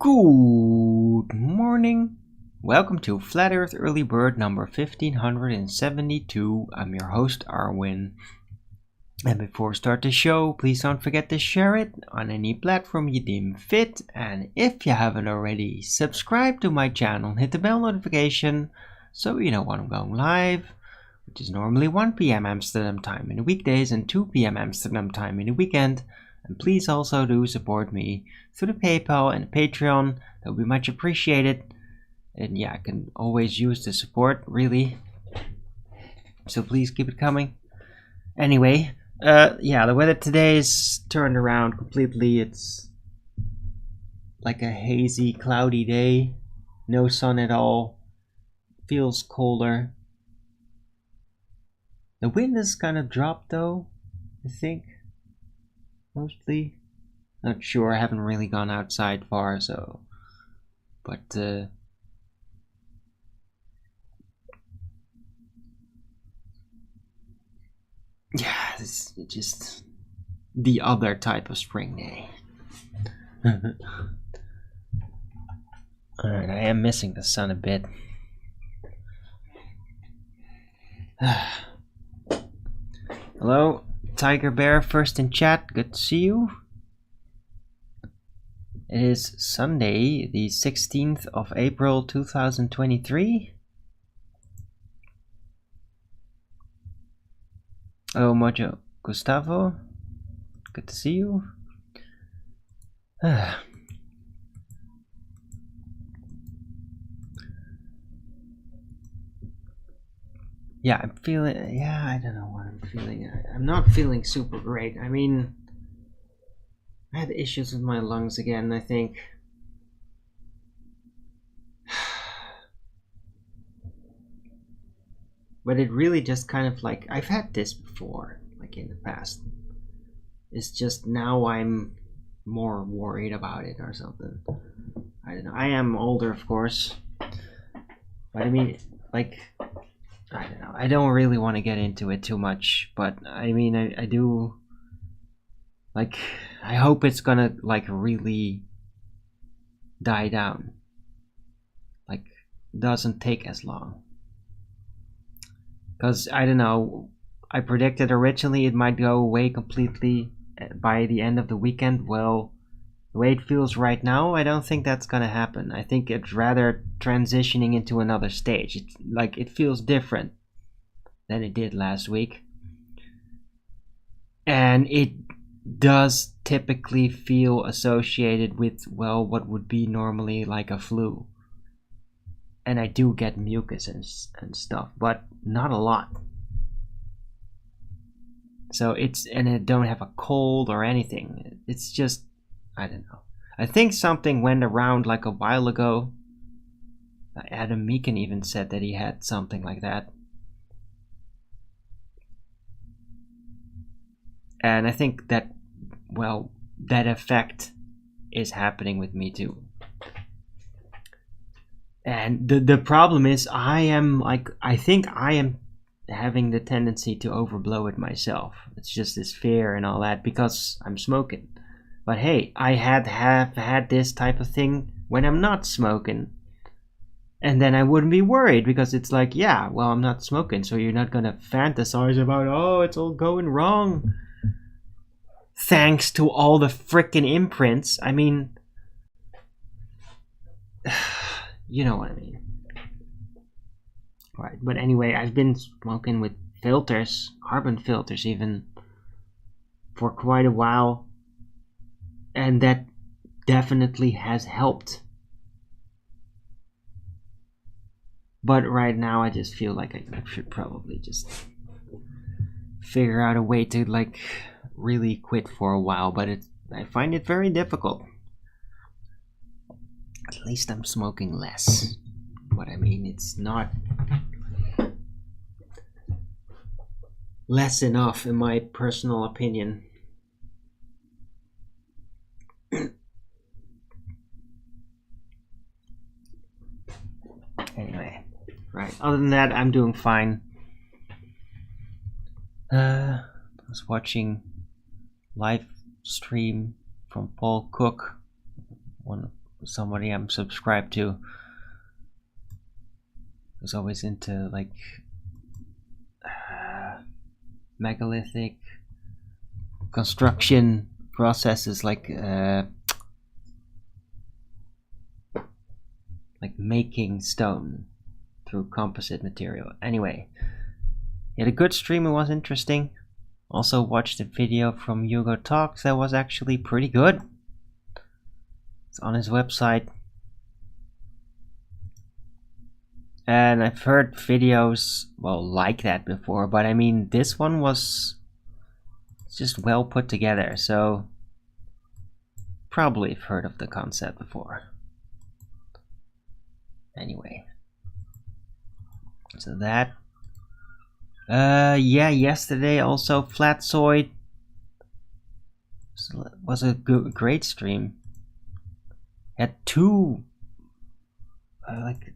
Good morning. Welcome to Flat Earth Early Bird number 1572. I'm your host, Arwin. And before we start the show, please don't forget to share it on any platform you deem fit. And if you haven't already, subscribe to my channel and hit the bell notification so you know when I'm going live, which is normally 1 p.m. Amsterdam time in the weekdays and 2 p.m. Amsterdam time in the weekend. And please also do support me through the PayPal and the Patreon. That would be much appreciated. And yeah, I can always use the support, really. So please keep it coming. Anyway, the weather today is turned around completely. It's like a hazy, cloudy day. No sun at all. Feels colder. The wind has kind of dropped though, I think. Mostly. Not sure, I haven't really gone outside far, so. But, yeah, it's just the other type of spring day. Alright, I am missing the sun a bit. Hello, Tiger Bear, first in chat, good to see you. It is Sunday, the 16th of April 2023. Oh, Mojo Gustavo, good to see you. Yeah, I'm feeling, I don't know what I'm feeling. I'm not feeling super great. I mean, I had issues with my lungs again, I think. But it really just kind of like, I've had this before, like in the past. It's just now I'm more worried about it or something. I don't know. I am older, of course. But I mean, like, I don't know. I don't really want to get into it too much, but I mean, I do, like, I hope it's gonna, like, really die down. Like, doesn't take as long. Because, I don't know, I predicted originally it might go away completely by the end of the weekend. Well, the way it feels right now, I don't think that's gonna happen. I think it's rather transitioning into another stage. It's like, it feels different than it did last week. And it does typically feel associated with, well, what would be normally like a flu. And I do get mucus and stuff, but not a lot. So and I don't have a cold or anything. It's just, I don't know. I think something went around like a while ago. Adam Meakin even said that he had something like that. And I think that, well, that effect is happening with me too. And the problem is I think I am having the tendency to overblow it myself. It's just this fear and all that because I'm smoking. But hey, I have had this type of thing when I'm not smoking. And then I wouldn't be worried because it's like, yeah, well, I'm not smoking, so you're not gonna fantasize about, oh, it's all going wrong. thanks to all the frickin' imprints. I mean, you know what I mean. Right, but anyway, I've been smoking with filters, carbon filters even, for quite a while, and that definitely has helped. But right now I just feel like I should probably just figure out a way to like really quit for a while, but I find it very difficult. At least I'm smoking less. But I mean, it's not less enough in my personal opinion. Anyway, right. Other than that, I'm doing fine. I was watching live stream from Paul Cook, somebody I'm subscribed to. Was always into like megalithic construction processes, like making stone through composite material. Anyway, he had a good stream. It was interesting. Also watched a video from Hugo Talks that was actually pretty good. It's on his website. And I've heard videos, well, like that before, but I mean, this one was just well put together, so probably have heard of the concept before. Anyway, so that, yeah, yesterday also Flatsoid was a great stream. Had two, like,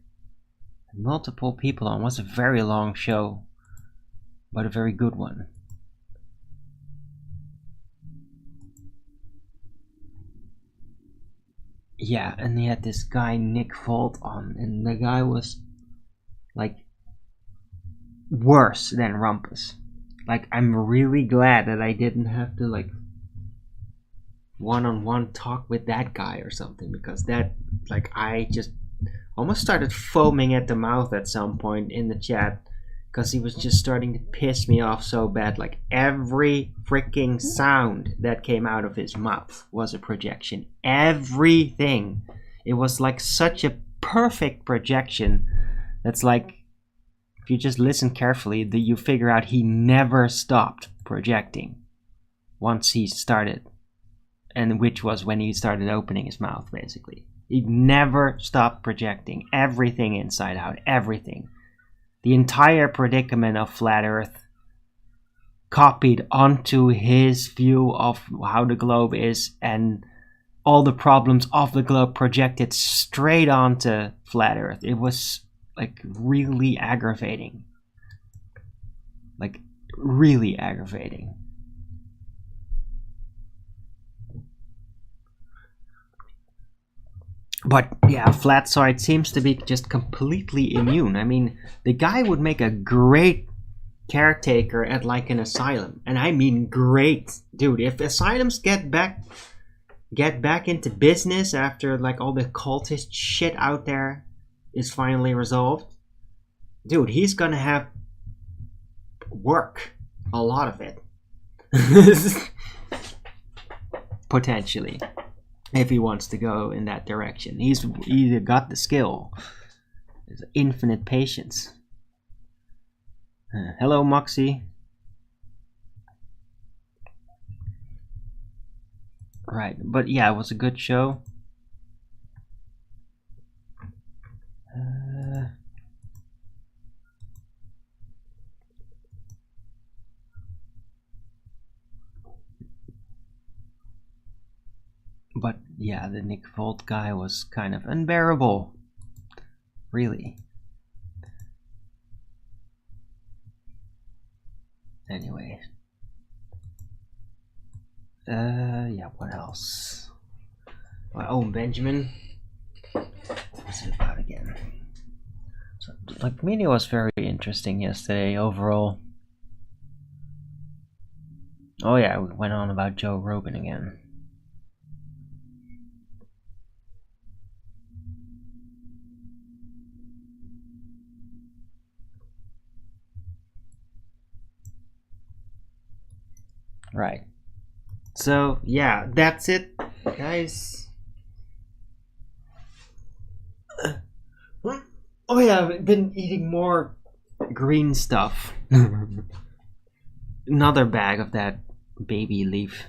multiple people on. It was a very long show, but a very good one. Yeah, and he had this guy Nick Volt on, and the guy was like worse than Rumpus. Like, I'm really glad that I didn't have to like one-on-one talk with that guy or something, because that, like, I just almost started foaming at the mouth at some point in the chat, because he was just starting to piss me off so bad. Like, every freaking sound that came out of his mouth was a projection. Everything. It was like such a perfect projection. That's like, if you just listen carefully, you figure out he never stopped projecting once he started. And which was when he started opening his mouth, basically. He never stopped projecting everything inside out, everything. The entire predicament of Flat Earth copied onto his view of how the globe is, and all the problems of the globe projected straight onto Flat Earth. It was like really aggravating. Like, really aggravating. But yeah, Flatsoid seems to be just completely immune. I mean, the guy would make a great caretaker at like an asylum. And I mean great. Dude, if asylums get back into business after like all the cultist shit out there is finally resolved, dude, he's gonna have work. A lot of it. Potentially. If he wants to go in that direction. He's either got the skill. There's infinite patience. Hello, Moxie. Right, but yeah, it was a good show. But yeah, the Nick Volt guy was kind of unbearable. Really. Anyway. Yeah, what else? My own Benjamin. What's it about again? So, like, media was very interesting yesterday overall. Oh yeah, we went on about Joe Rogan again. Right. So yeah, that's it, guys. Oh yeah, I've been eating more green stuff. Another bag of that baby leaf.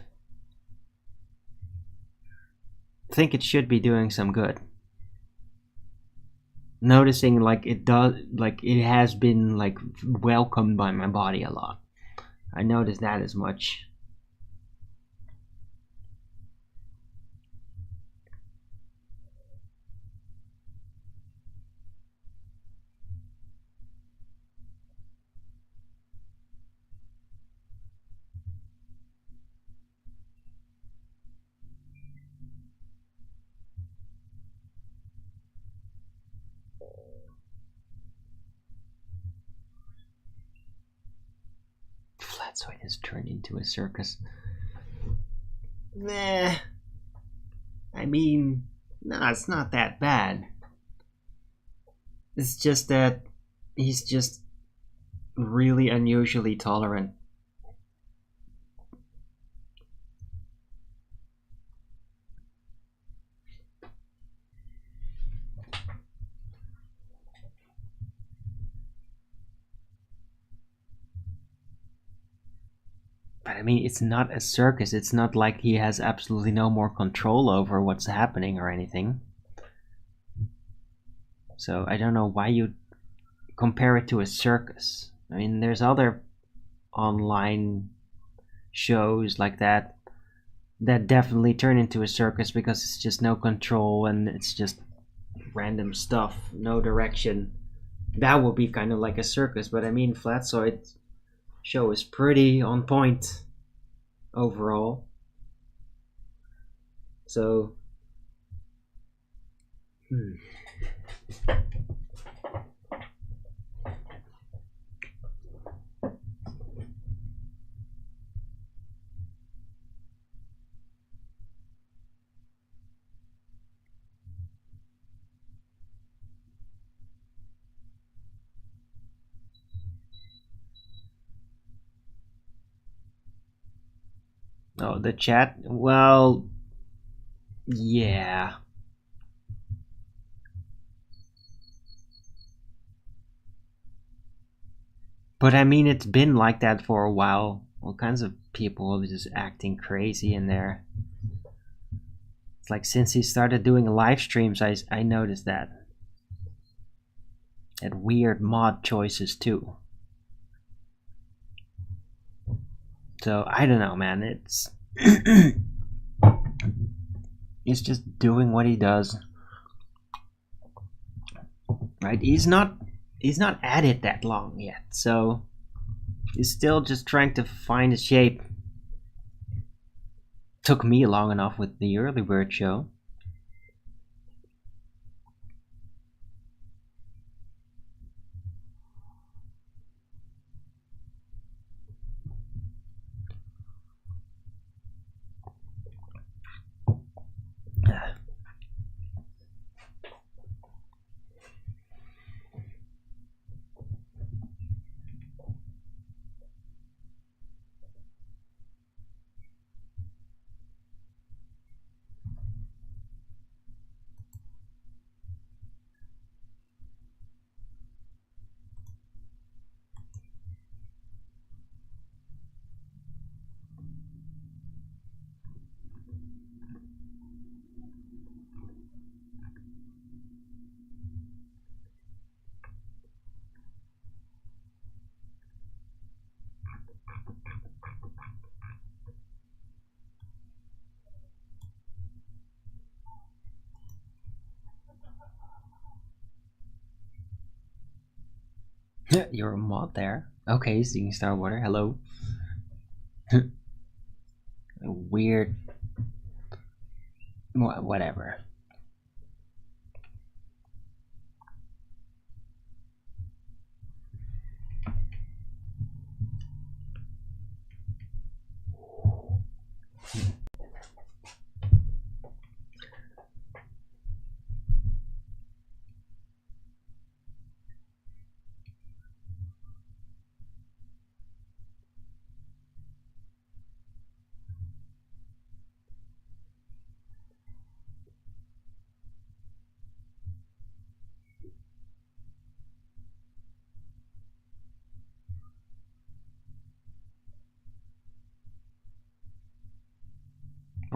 I think it should be doing some good. Noticing like it does, like it has been like welcomed by my body a lot. I noticed that as much. Flatsoid has turned into a circus. Nah. I mean, no, it's not that bad. It's just that he's just really unusually tolerant. But I mean, it's not a circus. It's not like he has absolutely no more control over what's happening or anything. So I don't know why you compare it to a circus. I mean, there's other online shows like that that definitely turn into a circus because it's just no control and it's just random stuff, no direction. That would be kind of like a circus, but I mean, Flatsoid show is pretty on point overall. So, oh, the chat. Well, yeah. But I mean, it's been like that for a while. All kinds of people are just acting crazy in there. It's like since he started doing live streams, I noticed that. And weird mod choices too. So I don't know, man. It's he's just doing what he does. Right? He's not at it that long yet, so he's still just trying to find his shape. Took me long enough with the early bird show. You're a mod there. Okay, seeing Starwater, hello. Weird. Whatever.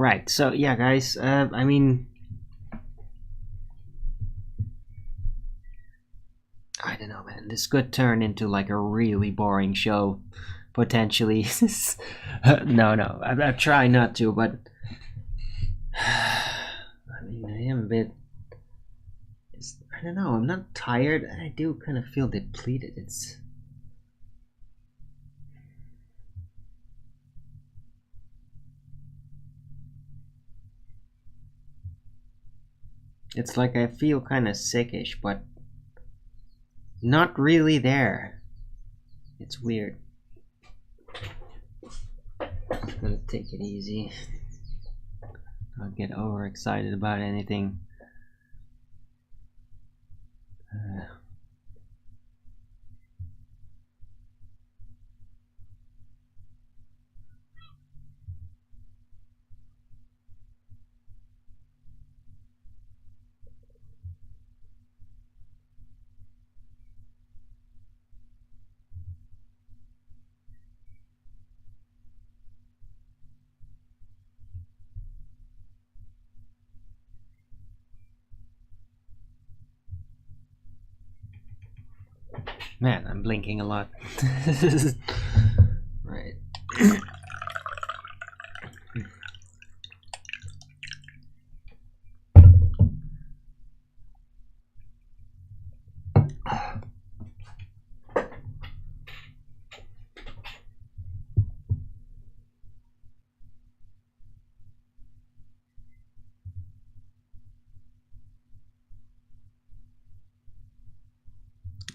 Right, so yeah, guys, I mean, I don't know, man. This could turn into like a really boring show, potentially. No, I'm trying not to, but I mean, I am a bit. I don't know. I'm not tired. I do kind of feel depleted. It's like I feel kind of sickish, but not really there. It's weird. Just gonna take it easy. Don't get overexcited about anything. Man, I'm blinking a lot. Right.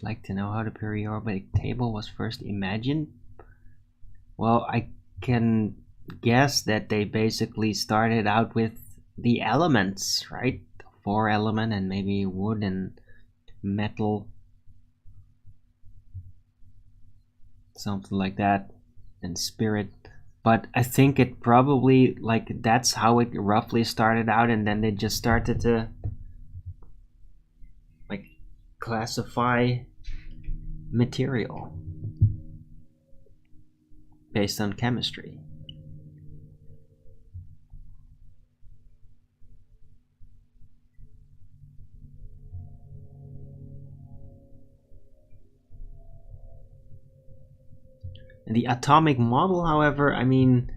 Like to know how the periodic table was first imagined? Well, I can guess that they basically started out with the elements, right? 4 element and maybe wood and metal, something like that, and spirit. But I think it probably, like, that's how it roughly started out, and then they just started to like classify material based on chemistry. And the atomic model, however, I mean,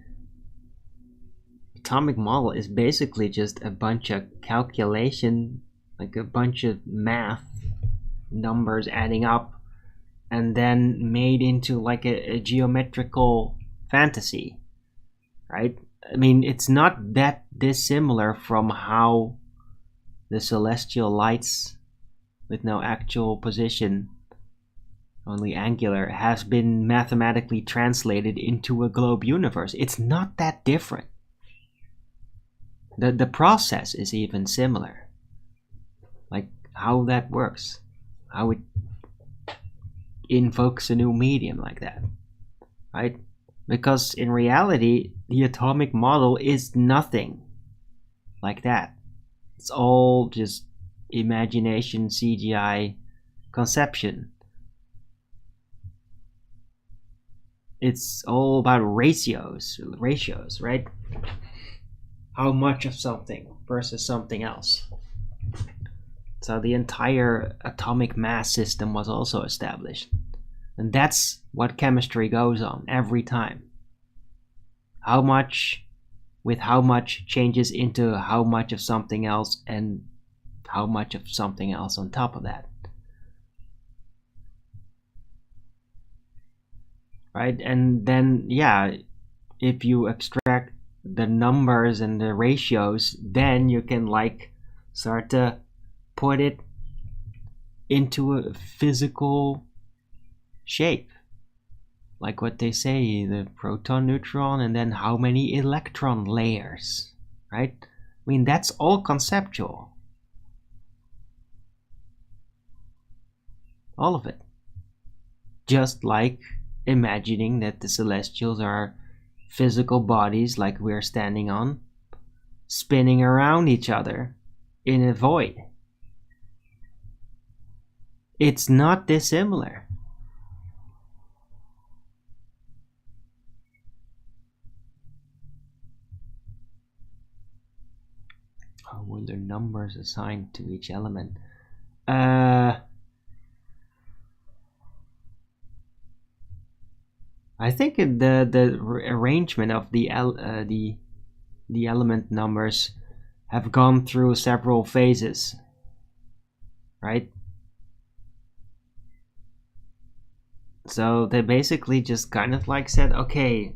atomic model is basically just a bunch of calculation, like a bunch of math numbers adding up and then made into like a geometrical fantasy, right? I mean, it's not that dissimilar from how the celestial lights with no actual position, only angular, has been mathematically translated into a globe universe. It's not that different. The process is even similar. Like how that works, how it invokes a new medium like that, right? Because in reality, the atomic model is nothing like that. It's all just imagination, CGI, conception. It's all about ratios, right? How much of something versus something else. So the entire atomic mass system was also established. And that's what chemistry goes on every time. How much with how much changes into how much of something else and how much of something else on top of that. Right? And then, yeah, if you extract the numbers and the ratios, then you can like start to put it into a physical shape, like what they say, the proton, neutron, and then how many electron layers, right? I mean, that's all conceptual, all of it. Just like imagining that the celestials are physical bodies like we're standing on, spinning around each other in a void. It's not dissimilar. How were the numbers assigned to each element? I think the arrangement of the element numbers have gone through several phases, right? So they basically just kind of like said, okay,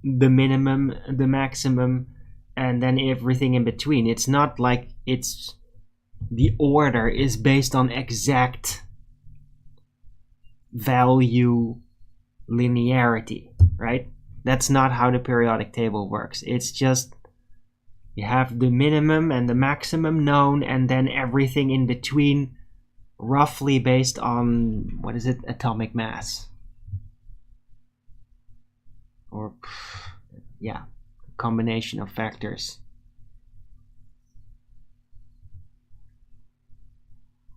the minimum, the maximum, and then everything in between. It's not like it's the order is based on exact value linearity, right? That's not how the periodic table works. It's just you have the minimum and the maximum known, and then everything in between roughly based on, what is it, atomic mass, or yeah, combination of factors,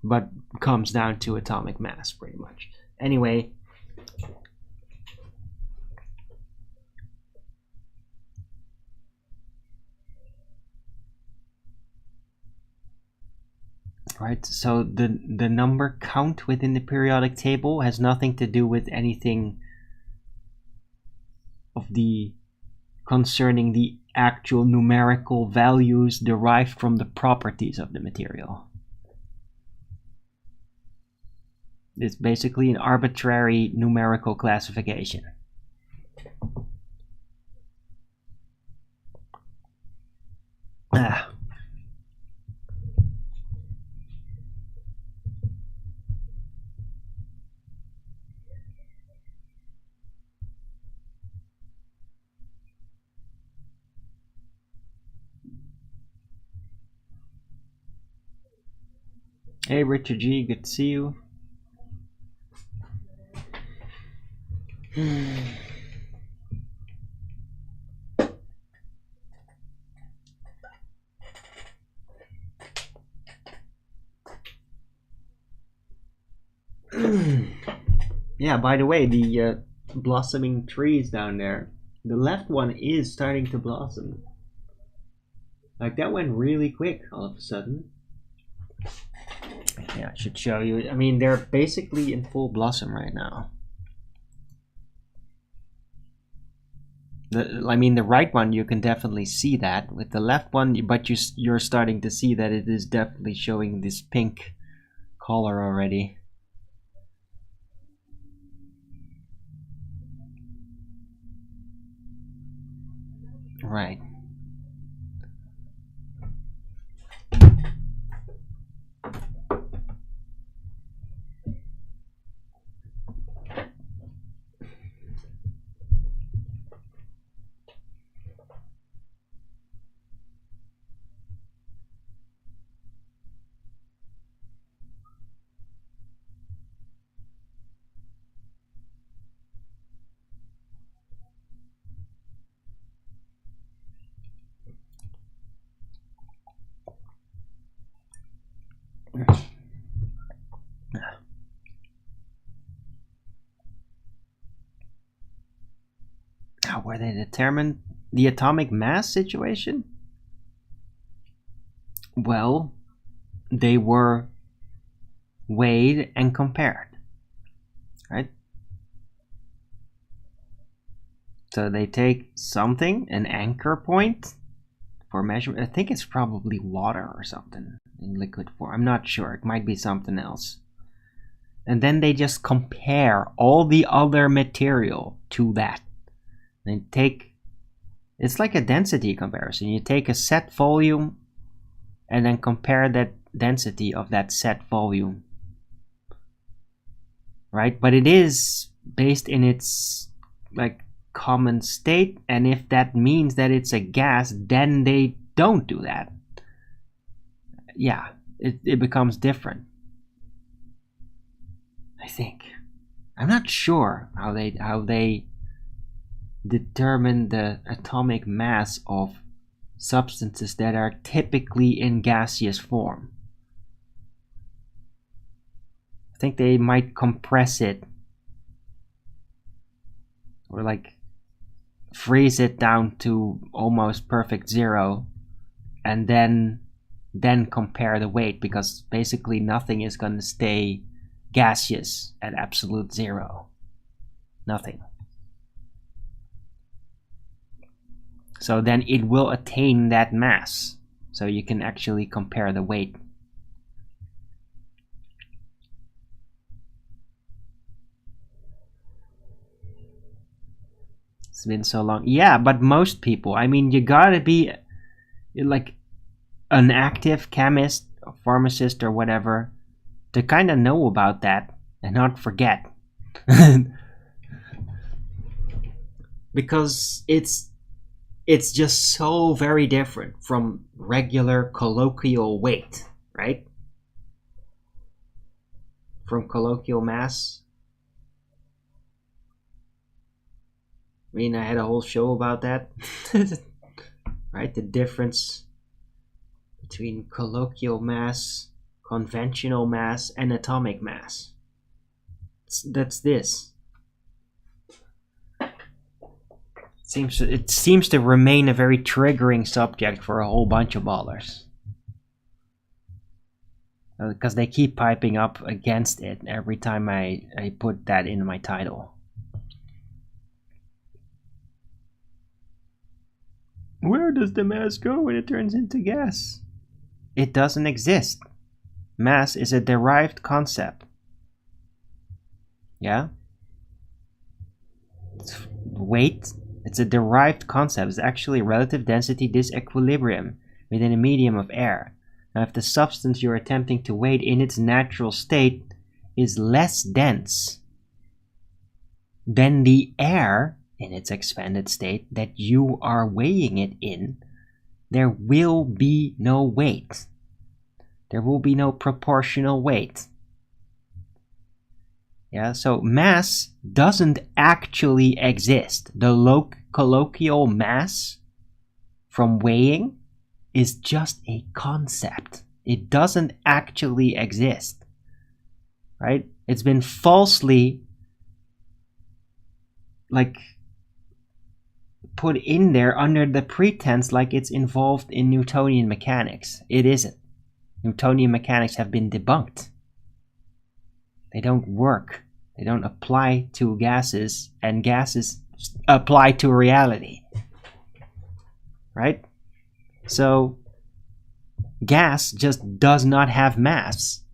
but comes down to atomic mass pretty much. Anyway, right, so the number count within the periodic table has nothing to do with anything of the concerning the actual numerical values derived from the properties of the material. It's basically an arbitrary numerical classification. Hey Richard G, good to see you. Yeah, by the way, the blossoming trees down there, the left one is starting to blossom. Like, that went really quick all of a sudden. Yeah, I should show you. I mean, they're basically in full blossom right now. I mean, the right one, you can definitely see that. With the left one, but you're starting to see that it is definitely showing this pink color already. Right. How were they determined? The atomic mass situation? Well, they were weighed and compared, right? So they take something, an anchor point for measurement. I think it's probably water or something in liquid form. I'm not sure. It might be something else. And then they just compare all the other material to that. They take, it's like a density comparison. You take a set volume and then compare that density of that set volume, right? But it is based in its like common state, and if that means that it's a gas, then they don't do that. Yeah, it becomes different, I think. I'm not sure how they determine the atomic mass of substances that are typically in gaseous form. I think they might compress it or like freeze it down to almost perfect zero and then compare the weight, because basically nothing is going to stay gaseous at absolute zero. Nothing. So then it will attain that mass. So you can actually compare the weight. It's been so long. Yeah, but most people, I mean, you gotta be like an active chemist, or pharmacist, or whatever, to kind of know about that and not forget. Because it's just so very different from regular colloquial weight, right? From colloquial mass. I mean, I had a whole show about that. Right? The difference between colloquial mass, conventional mass, and atomic mass. That's this. It seems to remain a very triggering subject for a whole bunch of ballers. Because they keep piping up against it every time I put that in my title. Where does the mass go when it turns into gas? It doesn't exist. Mass is a derived concept. Yeah? Weight, it's a derived concept. It's actually relative density disequilibrium within a medium of air. Now, if the substance you're attempting to weigh in its natural state is less dense than the air in its expanded state that you are weighing it in, there will be no weight. There will be no proportional weight. Yeah, so mass doesn't actually exist. The colloquial mass from weighing is just a concept. It doesn't actually exist. Right? It's been falsely put in there under the pretense like it's involved in Newtonian mechanics. It isn't. Newtonian mechanics have been debunked. They don't work. They don't apply to gases, and gases apply to reality. Right? So, gas just does not have mass,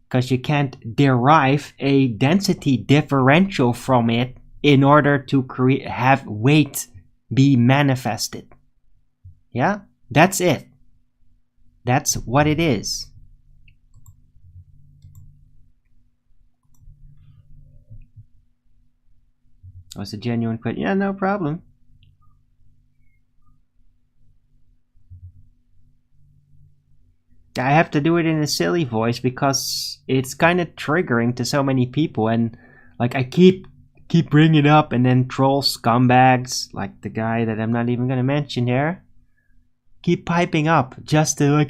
because you can't derive a density differential from it in order to have weight be manifested. Yeah? That's it. That's what it is. Oh, it's a genuine question. Yeah, no problem. I have to do it in a silly voice because it's kind of triggering to so many people, and like I keep bringing it up, and then troll scumbags like the guy that I'm not even going to mention here keep piping up just to like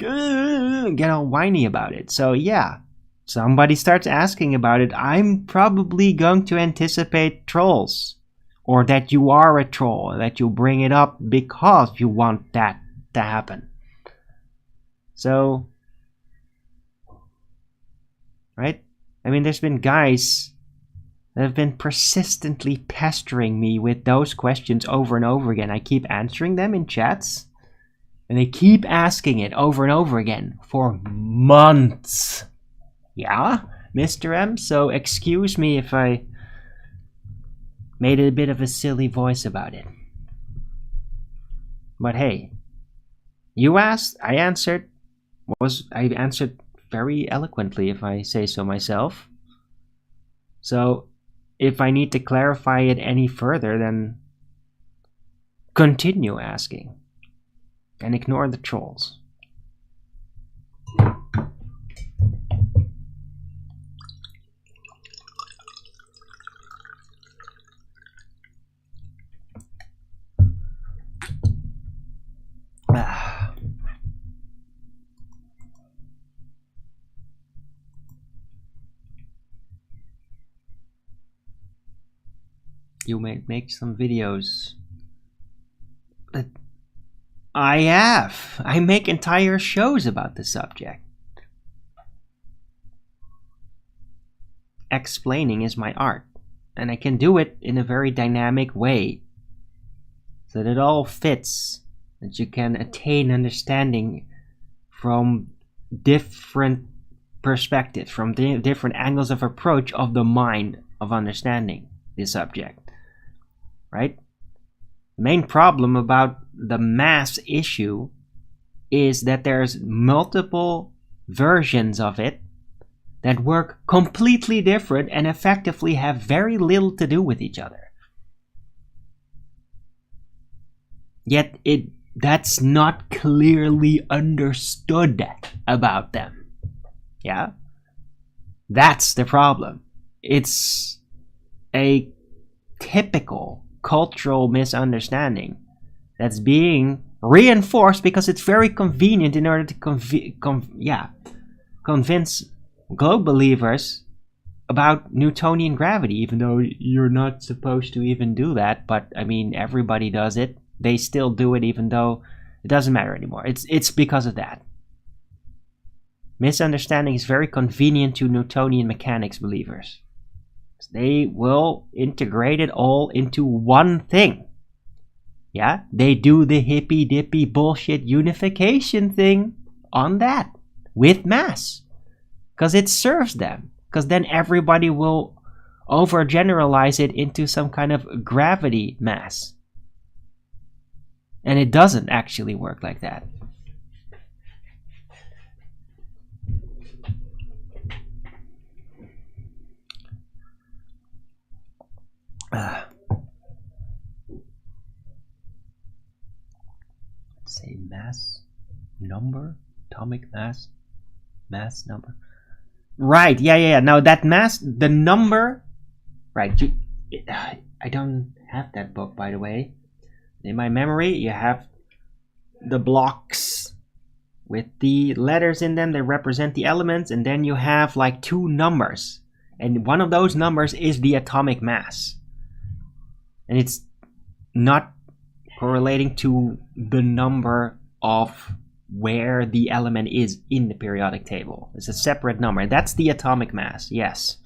get all whiny about it. So yeah, somebody starts asking about it, I'm probably going to anticipate trolls, or that you are a troll, that you bring it up because you want that to happen. So, right? I mean, there's been guys that have been persistently pestering me with those questions over and over again. I keep answering them in chats, and they keep asking it over and over again for months. Yeah, Mr. M, so excuse me if I made it a bit of a silly voice about it. But hey, you asked, I answered. I answered very eloquently, if I say so myself. So, if I need to clarify it any further, then continue asking. And ignore the trolls. You may make some videos, but I have. I make entire shows about the subject. Explaining is my art, and I can do it in a very dynamic way so that it all fits, that you can attain understanding from different perspectives, from different angles of approach of the mind of understanding the subject, right? The main problem about the mass issue is that there's multiple versions of it that work completely different and effectively have very little to do with each other. Yet that's not clearly understood about them. Yeah? That's the problem. It's a typical cultural misunderstanding that's being reinforced because it's very convenient in order to convince globe believers about Newtonian gravity, even though you're not supposed to even do that. But I mean, everybody does it. They still do it even though it doesn't matter anymore. It's because of that. Misunderstanding is very convenient to Newtonian mechanics believers. They will integrate it all into one thing. Yeah, they do the hippy dippy bullshit unification thing on that with mass. Because it serves them. Because then everybody will overgeneralize it into some kind of gravity mass. And it doesn't actually work like that. Let's say mass number, atomic mass number. Right, yeah. Now that mass, the number, right, I don't have that book, by the way. In my memory, you have the blocks with the letters in them that represent the elements, and then you have like two numbers. And one of those numbers is the atomic mass. And it's not correlating to the number of where the element is in the periodic table. It's a separate number. That's the atomic mass, yes.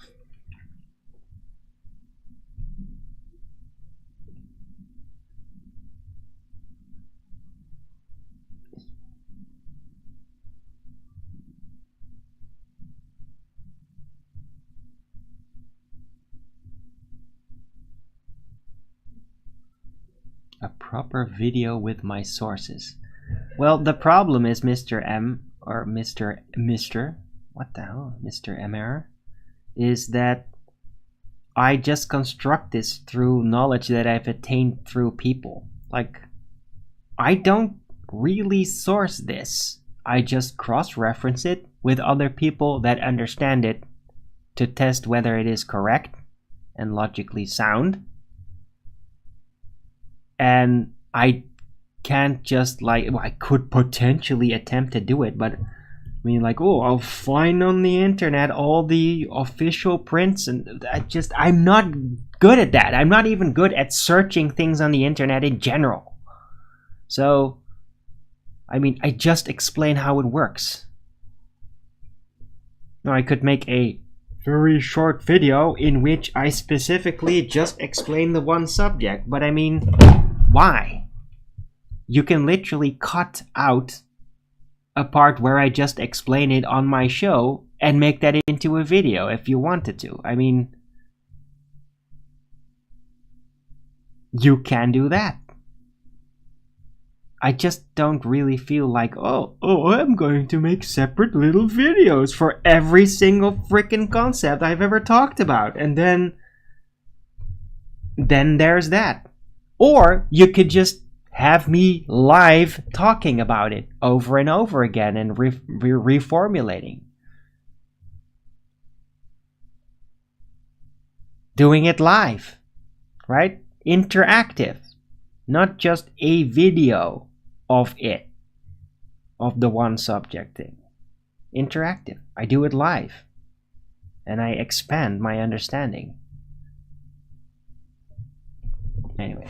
A proper video with my sources. Well, the problem is Mr. M, or Mr. What the hell? Mr. MR, is that I just construct this through knowledge that I've attained through people. Like, I don't really source this. I just cross-reference it with other people that understand it to test whether it is correct and logically sound. And I can't just I could potentially attempt to do it, but I mean, like, oh, I'll find on the internet all the official prints, and I'm not good at that. I'm not even good at searching things on the internet in general. So, I mean, I just explain how it works. Now, I could make a very short video in which I specifically just explain the one subject, but I mean, why? You can literally cut out a part where I just explain it on my show and make that into a video if you wanted to. I mean, you can do that. I just don't really feel like, oh, I'm going to make separate little videos for every single freaking concept I've ever talked about. And then there's that. Or you could just have me live talking about it over and over again and reformulating. Doing it live, right? Interactive. Not just a video of it, of the one subject thing. Interactive. I do it live. And I expand my understanding. Anyway.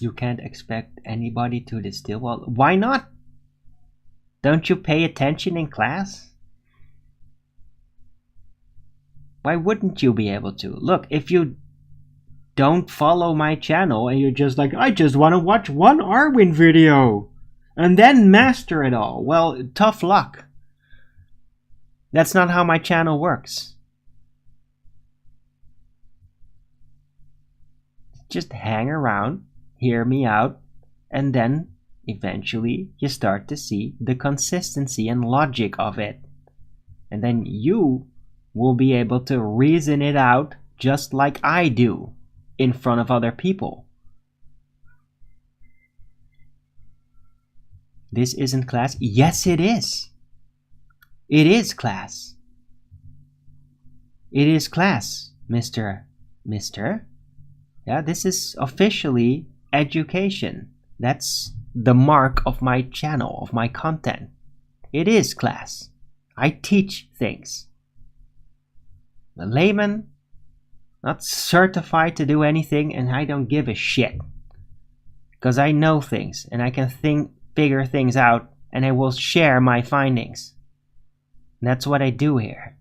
You can't expect anybody to distill. Well, why not? Don't you pay attention in class? Why wouldn't you be able to? Look, if you don't follow my channel and you're just like, I just want to watch one Arwin video and then master it all, well, tough luck. That's not how my channel works. Just hang around, hear me out, and then eventually you start to see the consistency and logic of it. And then you will be able to reason it out just like I do in front of other people. This isn't class? Yes, it is. It is class. It is class, Mr. Yeah, this is officially education. That's the mark of my channel, of my content. It is class. I teach things. The layman, not certified to do anything, and I don't give a shit. Because I know things, and I can figure things out, and I will share my findings. And that's what I do here.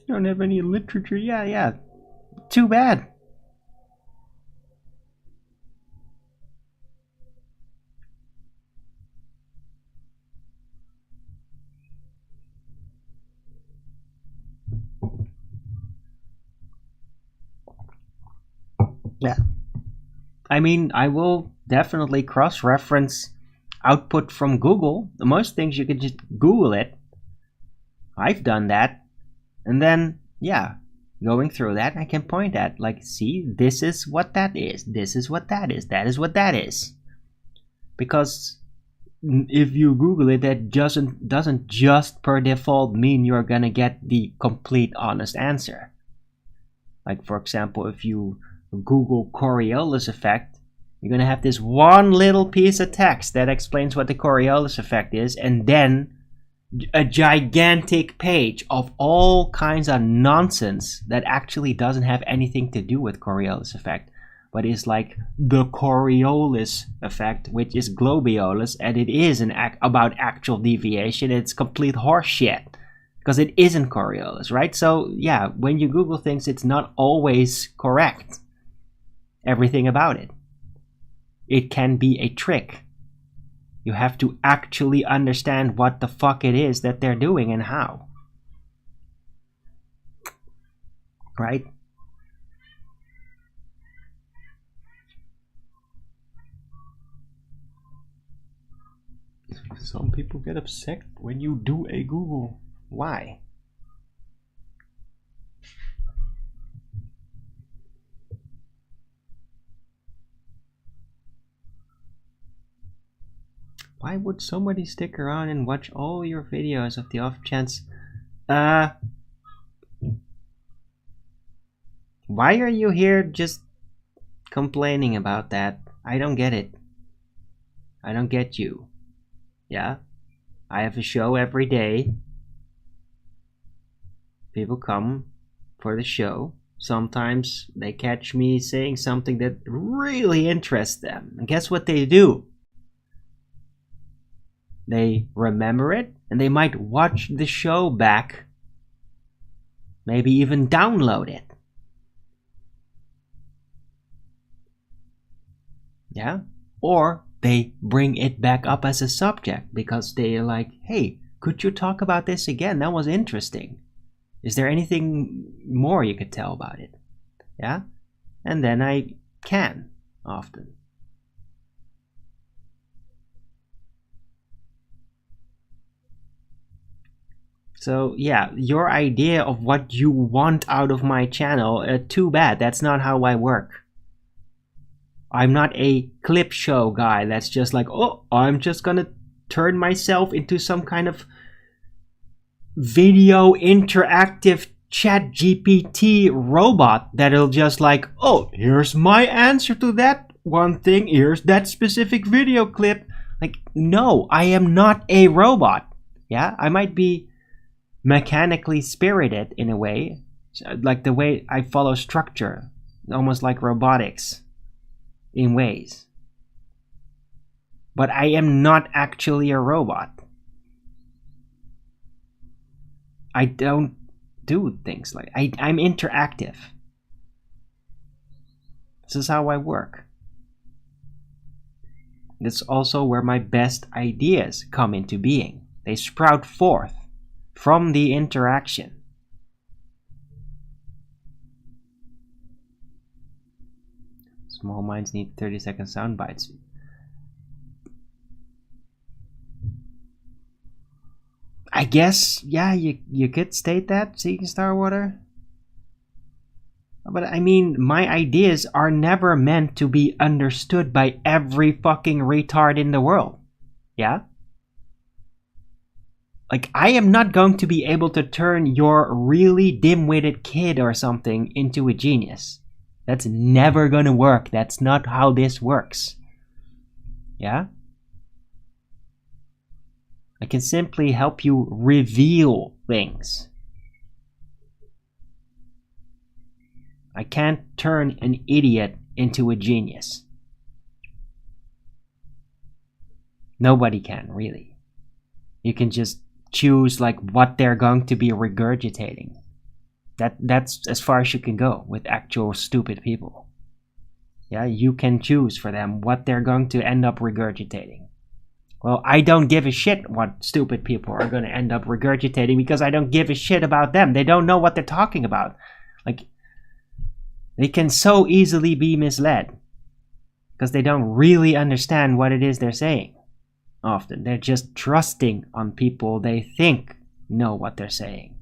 You don't have any literature? Yeah. Too bad. Yeah. I mean, I will definitely cross-reference output from Google. Most things you could just Google it. I've done that. And then, yeah, going through that, I can point at, like, see, this is what that is. This is what that is. That is what that is. Because if you Google it, that doesn't just per default mean you're gonna get the complete honest answer. Like, for example, if you Google Coriolis effect, you're going to have this one little piece of text that explains what the Coriolis effect is, and then a gigantic page of all kinds of nonsense that actually doesn't have anything to do with Coriolis effect, but is like the Coriolis effect, which is globiolis, and it is about actual deviation. It's complete horseshit. Because it isn't Coriolis, right? So, yeah, when you Google things, it's not always correct. Everything about it. It can be a trick. You have to actually understand what the fuck it is that they're doing and how. Right? Some people get upset when you do a Google. Why? Why would somebody stick around and watch all your videos of the off chance? Why are you here just complaining about that? I don't get it. I don't get you. Yeah? I have a show every day. People come for the show. Sometimes they catch me saying something that really interests them. And guess what they do? They remember it, and they might watch the show back. Maybe even download it. Yeah? Or they bring it back up as a subject because they're like, hey, could you talk about this again? That was interesting. Is there anything more you could tell about it? Yeah? And then I can, often. So, yeah, your idea of what you want out of my channel, too bad. That's not how I work. I'm not a clip show guy that's just like, oh, I'm just gonna turn myself into some kind of video interactive chat GPT robot that'll just like, oh, here's my answer to that one thing, here's that specific video clip. Like, no, I am not a robot. Yeah, I might be mechanically spirited in a way, like the way I follow structure, almost like robotics in ways. But I am not actually a robot. I don't do things like I'm interactive. This is how I work. That's also where my best ideas come into being. They sprout forth from the interaction. Small minds need 30-second sound bites. I guess, yeah, you could state that, Seeking Starwater. But I mean, my ideas are never meant to be understood by every fucking retard in the world. Yeah? Like, I am not going to be able to turn your really dim-witted kid or something into a genius. That's never gonna work. That's not how this works. Yeah? I can simply help you reveal things. I can't turn an idiot into a genius. Nobody can, really. You can just choose like what they're going to be regurgitating. That's as far as you can go with actual stupid people. Yeah, you can choose for them what they're going to end up regurgitating. Well, I don't give a shit what stupid people are going to end up regurgitating because I don't give a shit about them. They don't know what they're talking about. Like, they can so easily be misled because they don't really understand what it is they're saying. Often, they're just trusting on people they think know what they're saying.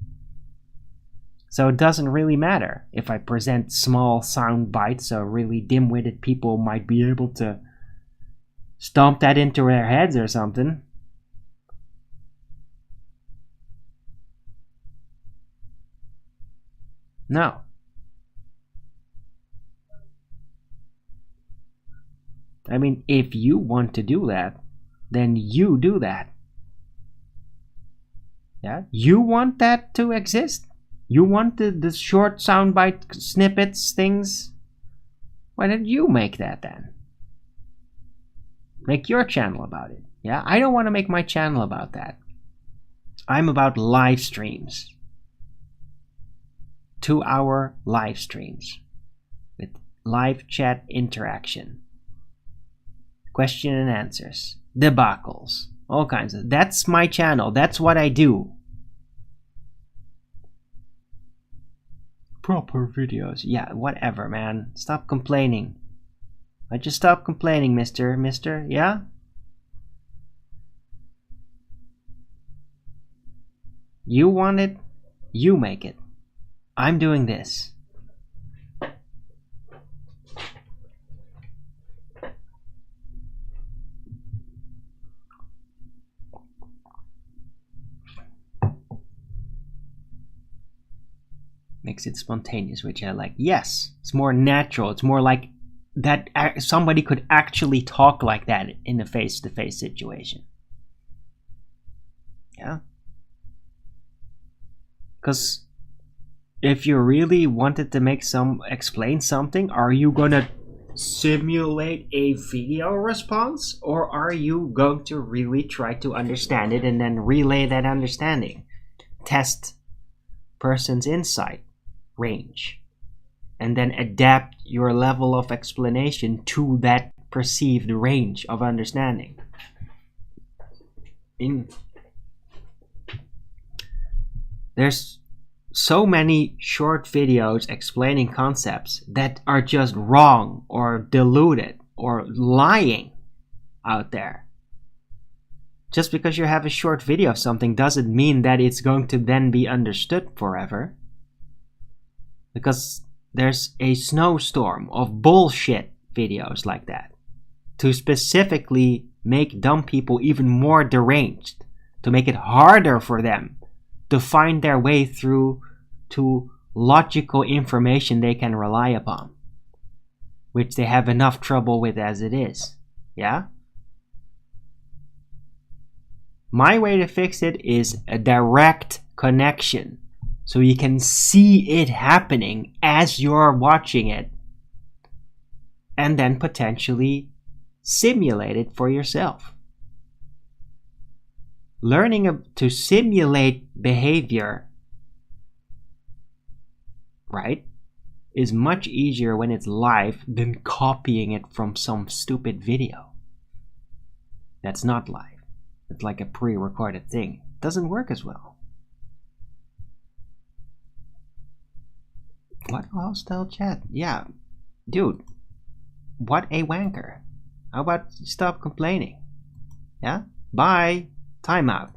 So it doesn't really matter if I present small sound bites so really dim-witted people might be able to stomp that into their heads or something. No. I mean, if you want to do that, then you do that. Yeah? You want that to exist? You want the short soundbite snippets, things? Why don't you make that then? Make your channel about it. Yeah? I don't want to make my channel about that. I'm about live streams. 2-hour live streams. With live chat interaction. Question and answers. Debacles. All kinds of... That's my channel. That's what I do. Proper videos. Yeah, whatever, man. Stop complaining. I just stop complaining, mister. Yeah? You want it, you make it. I'm doing this. Makes it spontaneous, which I like. Yes, it's more natural. It's more like that somebody could actually talk like that in a face-to-face situation. Yeah? Because if you really wanted to explain something, are you gonna simulate a video response? Or are you going to really try to understand it and then relay that understanding? Test person's insight range and then adapt your level of explanation to that perceived range of understanding. There's so many short videos explaining concepts that are just wrong or diluted or lying out there. Just because you have a short video of something doesn't mean that it's going to then be understood forever. Because there's a snowstorm of bullshit videos like that to specifically make dumb people even more deranged, to make it harder for them to find their way through to logical information they can rely upon, which they have enough trouble with as it is. Yeah? My way to fix it is a direct connection so you can see it happening as you're watching it, and then potentially simulate it for yourself. Learning to simulate behavior, right, is much easier when it's live than copying it from some stupid video that's not live. It's like a pre-recorded thing. It doesn't work as well. What hostile chat? Yeah, dude, what a wanker. How about stop complaining? Yeah? Bye. Time out.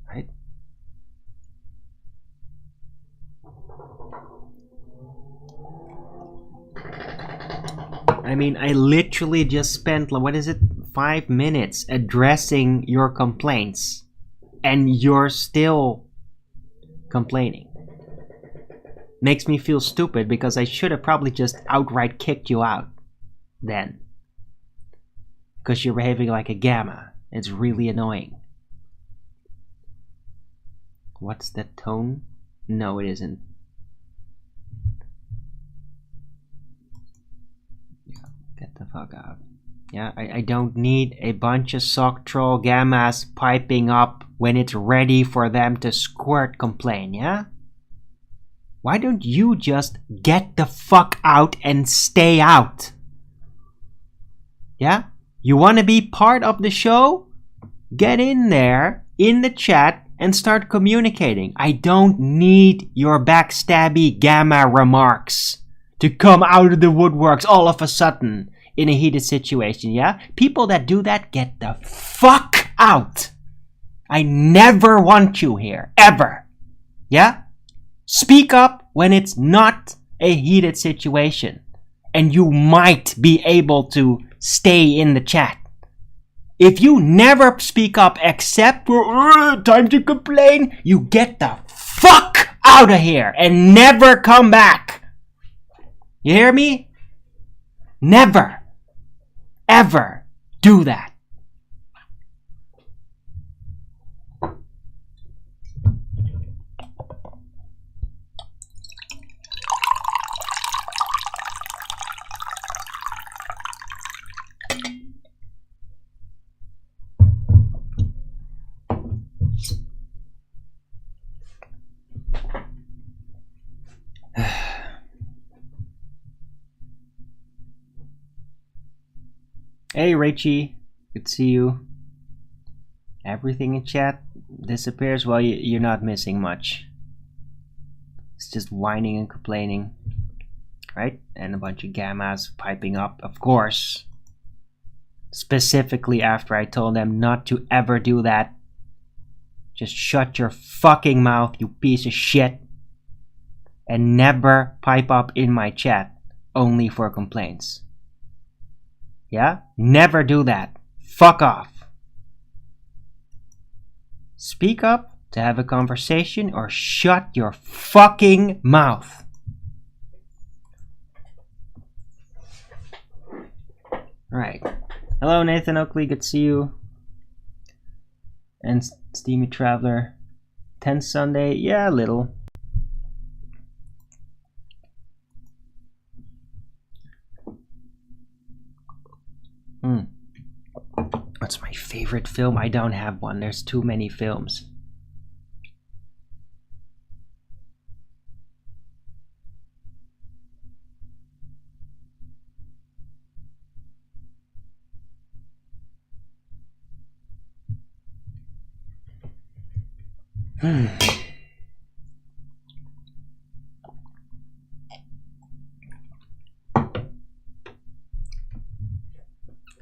Right? I mean, I literally just spent, what is it, 5 minutes addressing your complaints, and you're still complaining. Makes me feel stupid because I should have probably just outright kicked you out then. Because you're behaving like a gamma. It's really annoying. What's that tone? No, it isn't. Yeah, get the fuck out. Yeah, I don't need a bunch of sock troll gammas piping up when it's ready for them to squirt complain, yeah? Why don't you just get the fuck out and stay out? Yeah? You want to be part of the show? Get in there, in the chat, and start communicating. I don't need your backstabby gamma remarks to come out of the woodworks all of a sudden in a heated situation, yeah? People that do that, get the fuck out. I never want you here, ever. Yeah? Speak up when it's not a heated situation, and you might be able to stay in the chat. If you never speak up except for time to complain, you get the fuck out of here and never come back. You hear me? Never, ever do that. Hey Richie, good to see you. Everything in chat disappears. Well, you're not missing much. It's just whining and complaining, right? And a bunch of gammas piping up, of course. Specifically after I told them not to ever do that. Just shut your fucking mouth, you piece of shit. And never pipe up in my chat, only for complaints. Yeah? Never do that. Fuck off. Speak up to have a conversation or shut your fucking mouth. Right. Hello Nathan Oakley, good to see you. And Steamy Traveler. 10 Sunday, yeah, a little. What's my favorite film? I don't have one. There's too many films.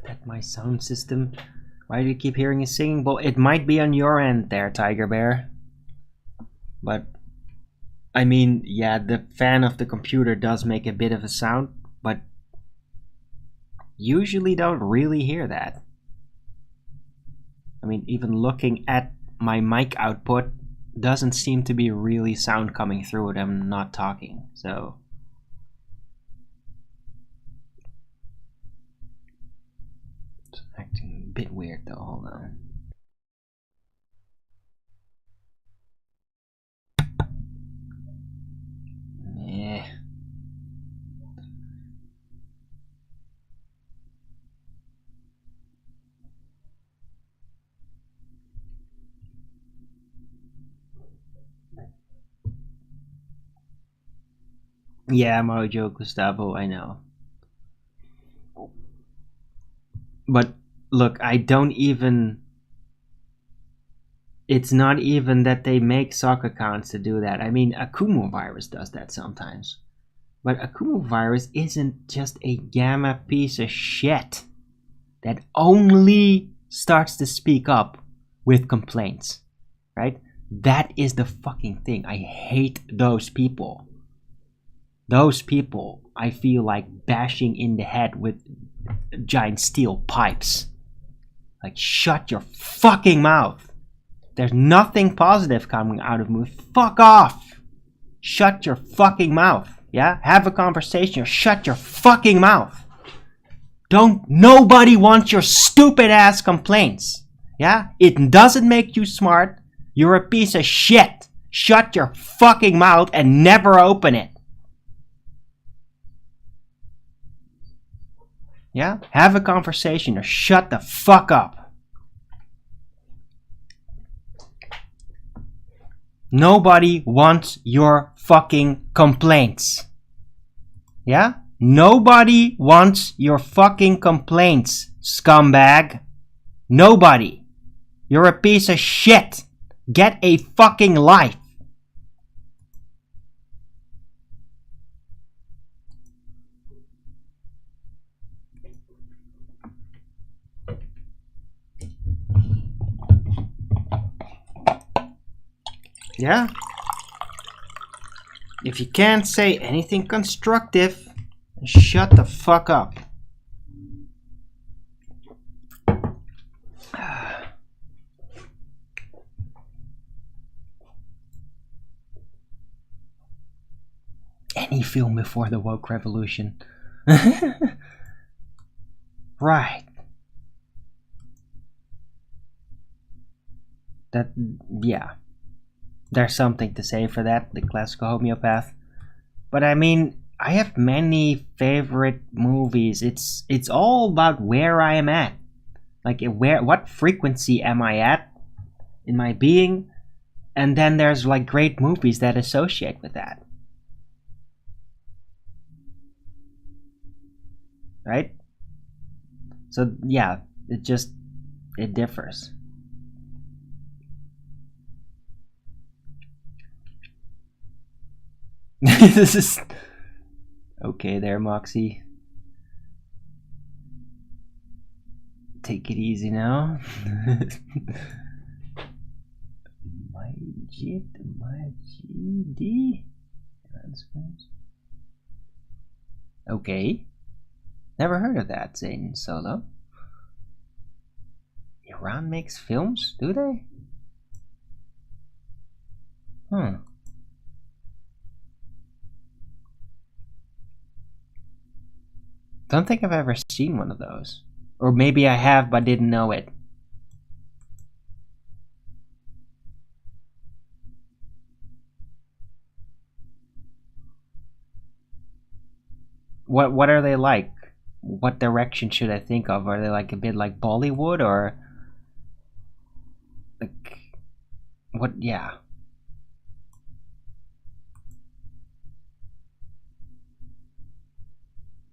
That my sound system. Why do you keep hearing you singing? Well, it might be on your end there, Tiger Bear. But, I mean, yeah, the fan of the computer does make a bit of a sound, but usually don't really hear that. I mean, even looking at my mic output doesn't seem to be really sound coming through when I'm not talking, so... bit weird though, hold on. Yeah. Yeah, Mojo Gustavo, I know. But look, I don't even... It's not even that they make sock accounts to do that. I mean, Akumu virus does that sometimes. But Akumu virus isn't just a gamma piece of shit that only starts to speak up with complaints, right? That is the fucking thing. I hate those people. Those people, I feel like bashing in the head with giant steel pipes. Like, shut your fucking mouth. There's nothing positive coming out of me. Fuck off. Shut your fucking mouth. Yeah? Have a conversation or shut your fucking mouth. Nobody wants your stupid ass complaints. Yeah? It doesn't make you smart. You're a piece of shit. Shut your fucking mouth and never open it. Yeah? Have a conversation or shut the fuck up. Nobody wants your fucking complaints. Yeah? Nobody wants your fucking complaints, scumbag. Nobody. You're a piece of shit. Get a fucking life. Yeah? If you can't say anything constructive, shut the fuck up. Any film before the woke revolution. Right. That, yeah. There's something to say for that, the classical homeopath. But I mean, I have many favorite movies. It's all about where I am at. Like, what frequency am I at in my being? And then there's like great movies that associate with that. Right? So yeah, it differs. This is okay there, Moxie. Take it easy now. My GD transfers. Okay. Never heard of that, Zane Solo. Iran makes films, do they? Don't think I've ever seen one of those. Or maybe I have but didn't know it. What are they like? What direction should I think of? Are they like a bit like Bollywood or like what? Yeah.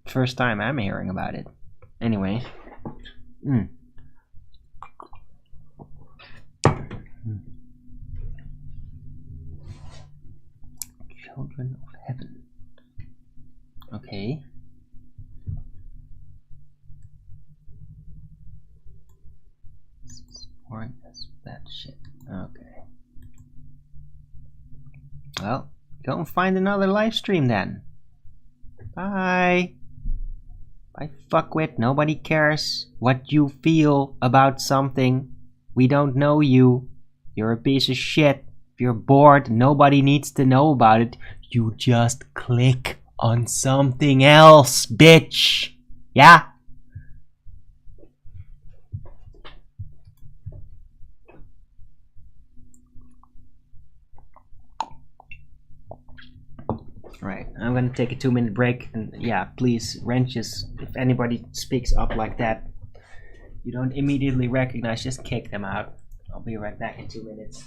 First time I'm hearing about it. Anyway. Children of Heaven. Okay. This is boring as that shit. Okay. Well, go and find another live stream then. Bye. Bye, fuckwit. Nobody cares what you feel about something. We don't know you. You're a piece of shit. If you're bored, nobody needs to know about it. You just click on something else, bitch. Yeah? Right, I'm gonna take a 2-minute break, and yeah, please, wrenches, if anybody speaks up like that, you don't immediately recognize, just kick them out. I'll be right back in 2 minutes.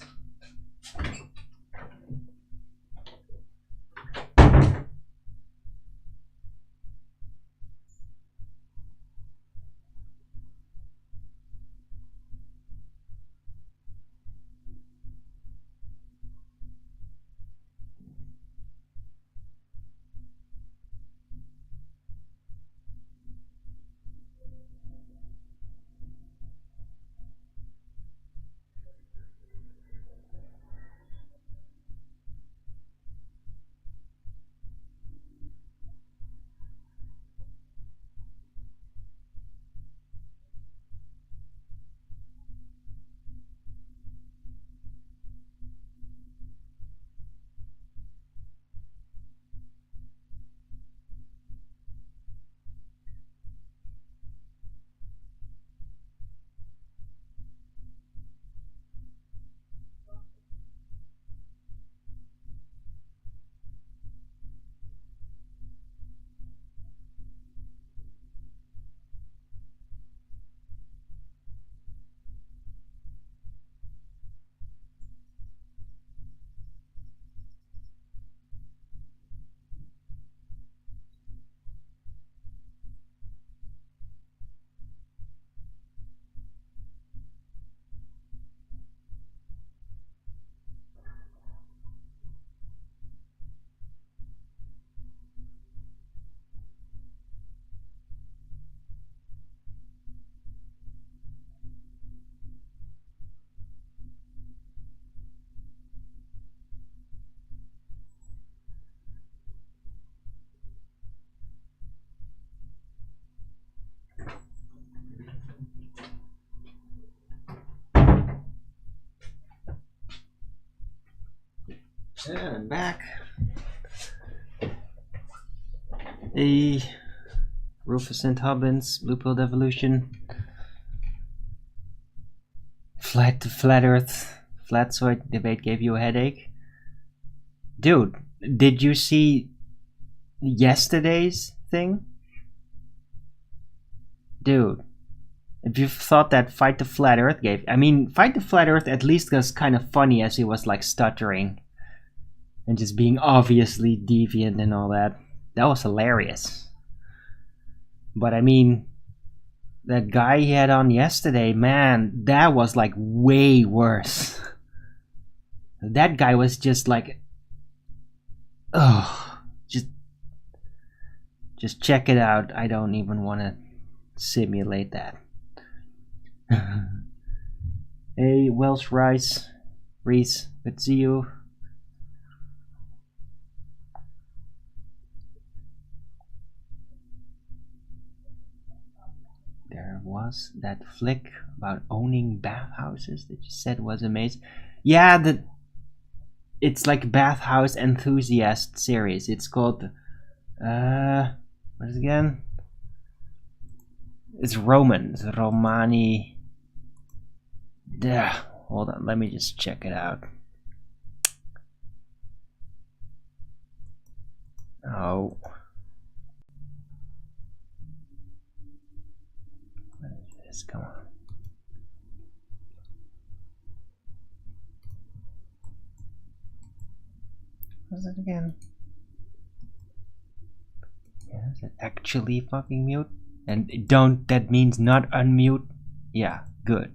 And I'm back. Hey, Rufus and Hubbins, Blue Pill Evolution. Flat Earth, Flatsoid debate gave you a headache? Dude, did you see yesterday's thing? Dude, if you thought that Fight the Flat Earth gave... I mean, Fight the Flat Earth at least was kind of funny as he was like stuttering. And just being obviously deviant and all that. That was hilarious. But I mean, that guy he had on yesterday, man, that was like way worse. That guy was just like... Oh, just check it out. I don't even want to simulate that. Hey, Welsh Rice, Reese, good to see you. There was that flick about owning bathhouses that you said was amazing. Yeah, it's like Bathhouse Enthusiast series. It's called what is it again? It's Roman. It's Romani. Yeah, hold on, let me just check it out. Oh. What is this? Come on. What is it again? Yeah, is it actually fucking mute? And don't, that means not unmute? Yeah, good.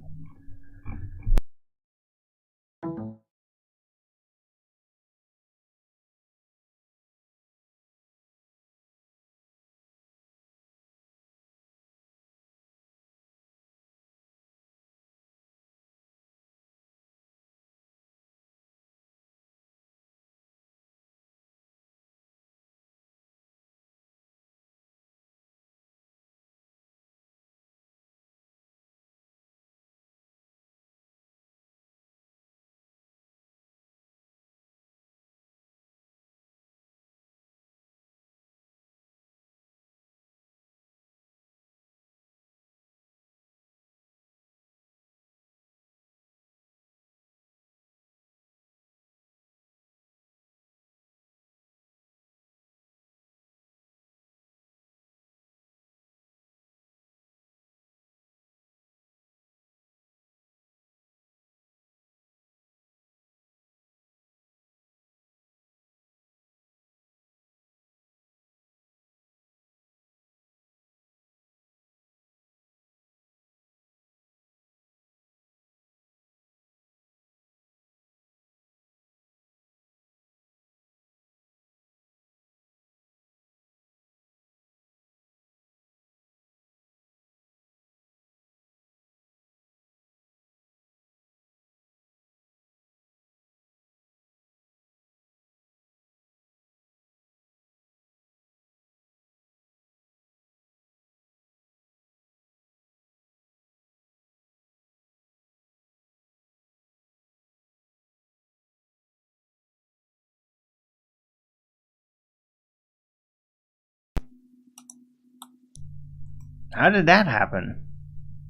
How did that happen?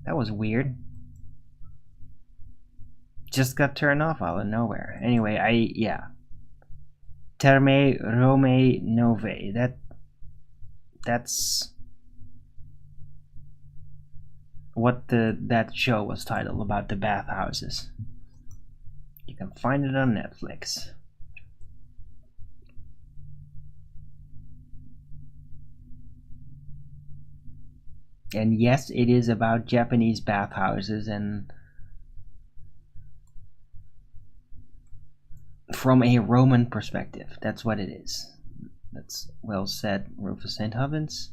That was weird. Just got turned off out of nowhere. Anyway, yeah. Terme Rome Nove. That's what that show was titled, about the bathhouses. You can find it on Netflix. And yes, it is about Japanese bathhouses, and from a Roman perspective. That's what it is. That's well said, Rufus St. Hubbins.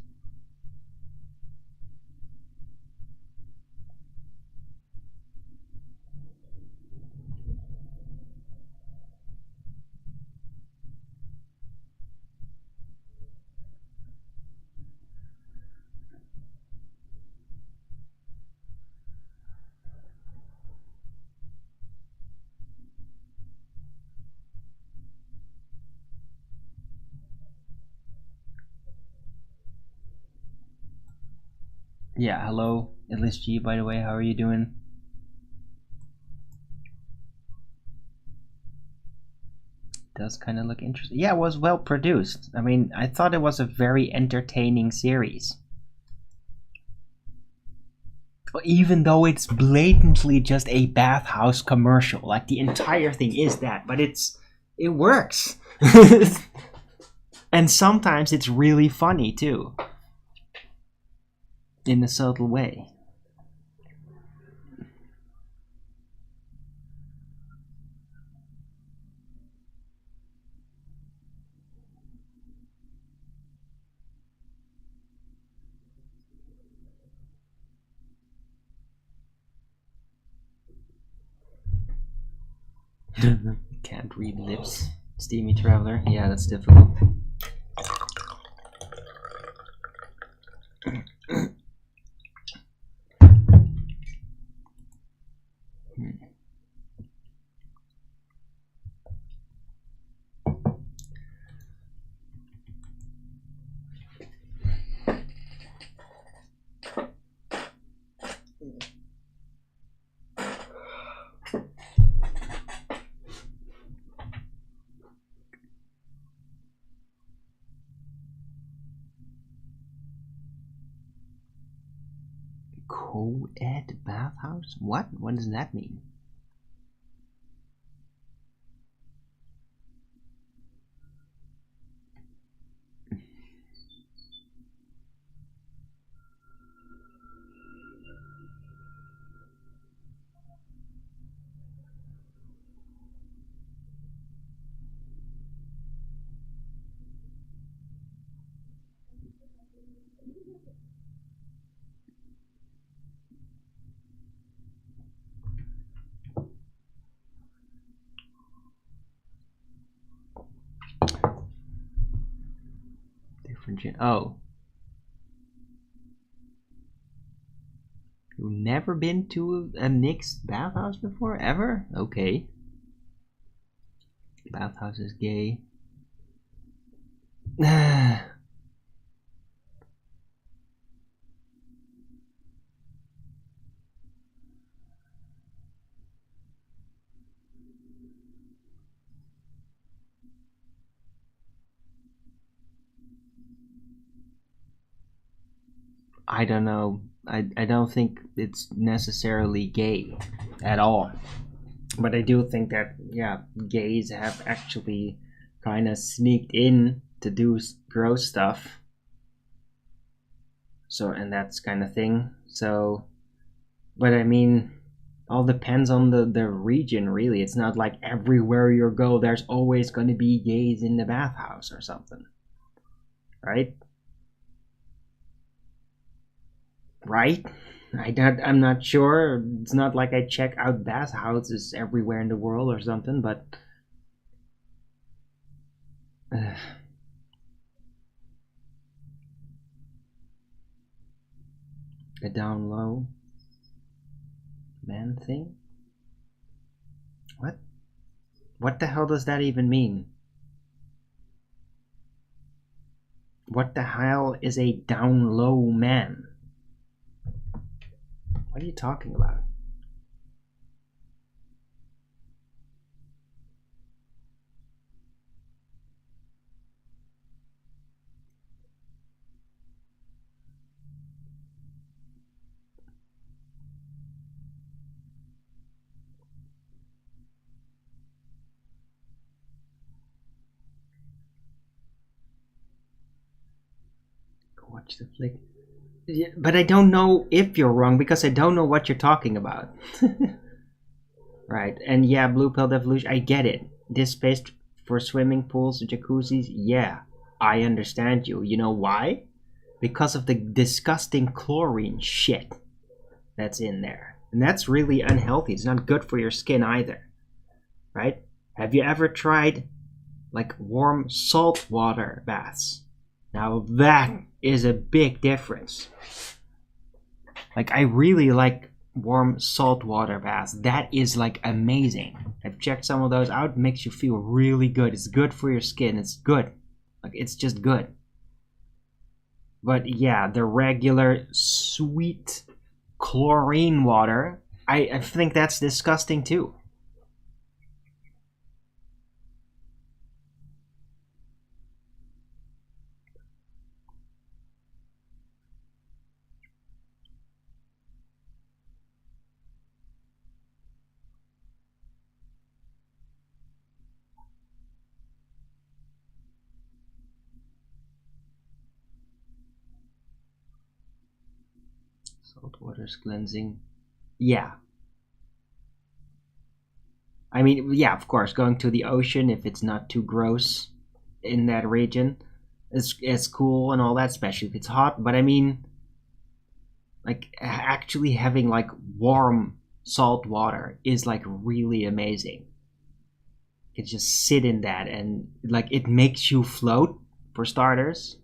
Yeah, hello, LSG, by the way, how are you doing? Does kind of look interesting. Yeah, it was well produced. I mean, I thought it was a very entertaining series. Even though it's blatantly just a bathhouse commercial, like the entire thing is that, but it works. And sometimes it's really funny too, in a subtle way. Can't read lips. Steamy Traveler. Yeah, that's difficult. Co-ed bathhouse? What? What does that mean? Oh. You've never been to a mixed bathhouse before? Ever? Okay. Bathhouse is gay. I don't know. I don't think it's necessarily gay at all. But I do think that, yeah, gays have actually kind of sneaked in to do gross stuff. So, and that's kind of thing. So, but I mean, all depends on the region, really. It's not like everywhere you go, there's always going to be gays in the bathhouse or something. Right? Right? I'm not sure. It's not like I check out bathhouses everywhere in the world or something, but a down low man thing? What? What the hell does that even mean? What the hell is a down low man? What are you talking about? Watch the flick. Yeah, but I don't know if you're wrong because I don't know what you're talking about. Right, and yeah, blue pill evolution, I get it. This space for swimming pools, jacuzzis, yeah, I understand you. You know why? Because of the disgusting chlorine shit that's in there. And that's really unhealthy. It's not good for your skin either. Right? Have you ever tried like warm salt water baths? Now that is a big difference. Like I really like warm salt water baths. That is like amazing. I've checked some of those out. It makes you feel really good. It's good for your skin. It's good. Like it's just good. But yeah, the regular sweet chlorine water, I think that's disgusting too. Salt water's cleansing. Yeah. I mean, yeah, of course, going to the ocean if it's not too gross in that region is cool and all that, especially if it's hot. But I mean, like actually having like warm salt water is like really amazing. You can just sit in that and like it makes you float for starters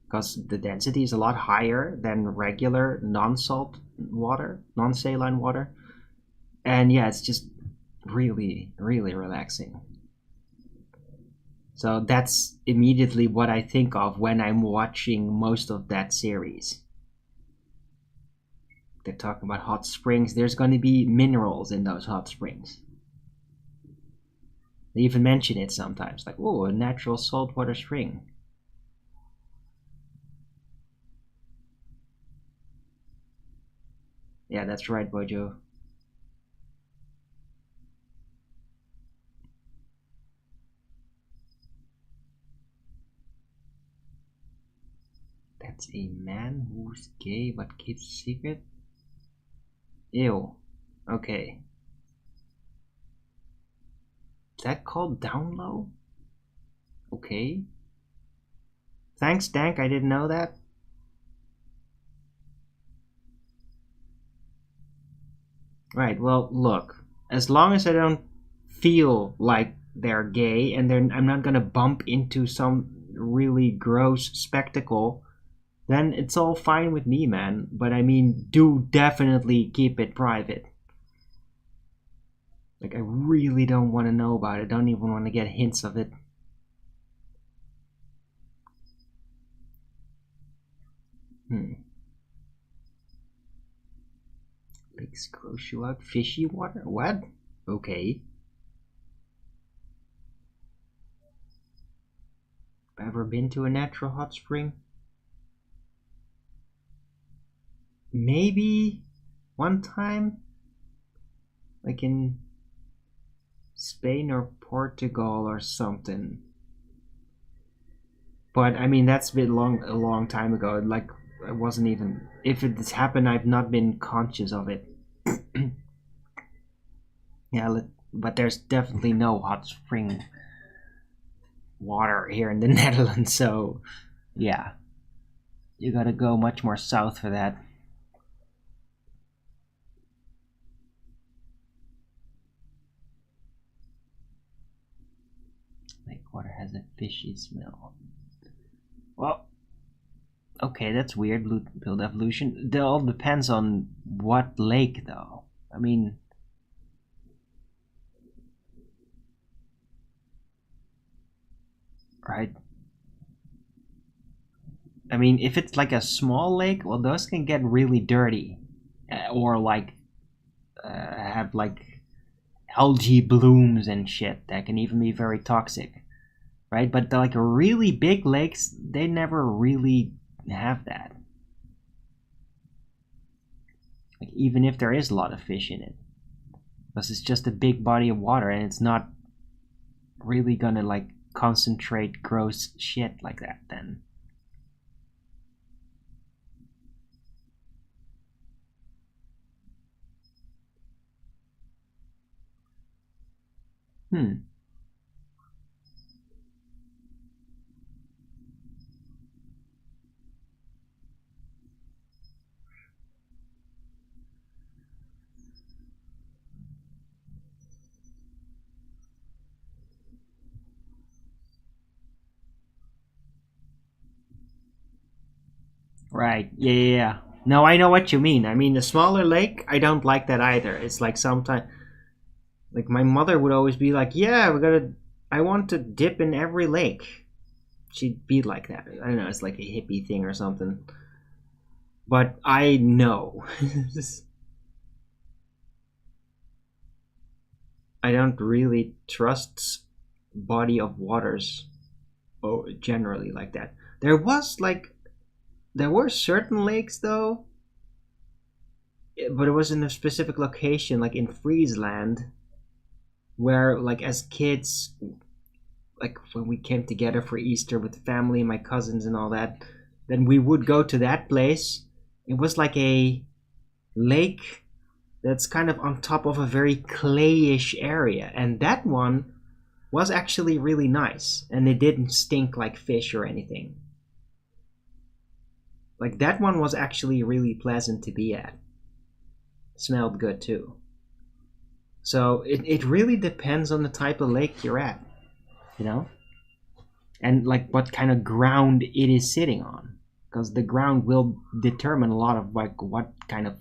because the density is a lot higher than regular non-salt water, non-saline water. And yeah, it's just really, really relaxing. So that's immediately what I think of when I'm watching most of that series. They're talking about hot springs. There's going to be minerals in those hot springs. They even mention it sometimes, like, oh, a natural saltwater spring. Yeah, that's right, Bojo. That's a man who's gay but keeps a secret? Ew. Okay. Is that called down low? Okay. Thanks, Dank, I didn't know that. Right, well, look. As long as I don't feel like they're gay and I'm not gonna bump into some really gross spectacle, then it's all fine with me, man. But I mean, do definitely keep it private. Like, I really don't want to know about it. I don't even want to get hints of it. Lakes gross you out? Fishy water? What? Okay. Ever been to a natural hot spring? Maybe one time, like in Spain or Portugal or something. But I mean, that's been a long time ago. Like, I wasn't even. If it's happened, I've not been conscious of it. Yeah, but there's definitely no hot spring water here in the Netherlands, so yeah, you gotta go much more south for that. Lake water has a fishy smell. Well, okay, that's weird. Blue build evolution. It all depends on what lake, though. I mean, right? I mean, if it's like a small lake, well, those can get really dirty or like have like algae blooms and shit that can even be very toxic, right? But like really big lakes, they never really have that. Like even if there is a lot of fish in it, because it's just a big body of water and it's not really gonna like concentrate gross shit like that then. Right. Yeah. No, I know what you mean. I mean, the smaller lake, I don't like that either. It's like sometimes, like my mother would always be like, "Yeah, I want to dip in every lake." She'd be like that. I don't know. It's like a hippie thing or something. But I know. I don't really trust body of waters, generally like that. There were certain lakes though, but it was in a specific location, like in Friesland, where like as kids, like when we came together for Easter with the family, my cousins and all that, then we would go to that place. It was like a lake that's kind of on top of a very clayish area, and that one was actually really nice, and it didn't stink like fish or anything. Like that one was actually really pleasant to be at. Smelled good too. So it really depends on the type of lake you're at, you know? And like what kind of ground it is sitting on. Because the ground will determine a lot of like what kind of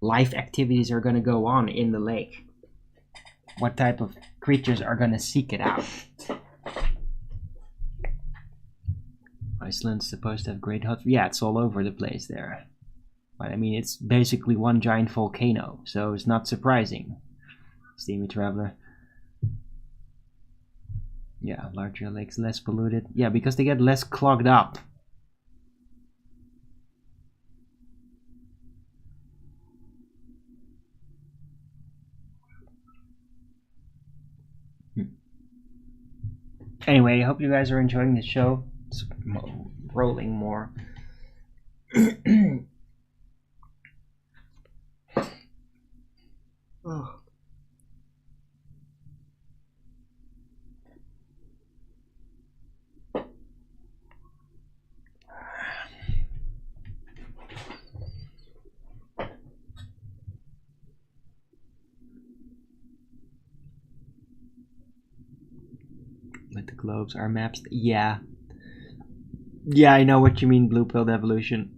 life activities are going to go on in the lake. What type of creatures are going to seek it out. Iceland's supposed to have great hot. Yeah, it's all over the place there. But I mean, it's basically one giant volcano, so it's not surprising. Steamy Traveler. Yeah, larger lakes, less polluted. Yeah, because they get less clogged up. Anyway, I hope you guys are enjoying the show. It's rolling more. Oh. With the globes, our maps. Yeah. Yeah, I know what you mean, Blue Pilled Evolution.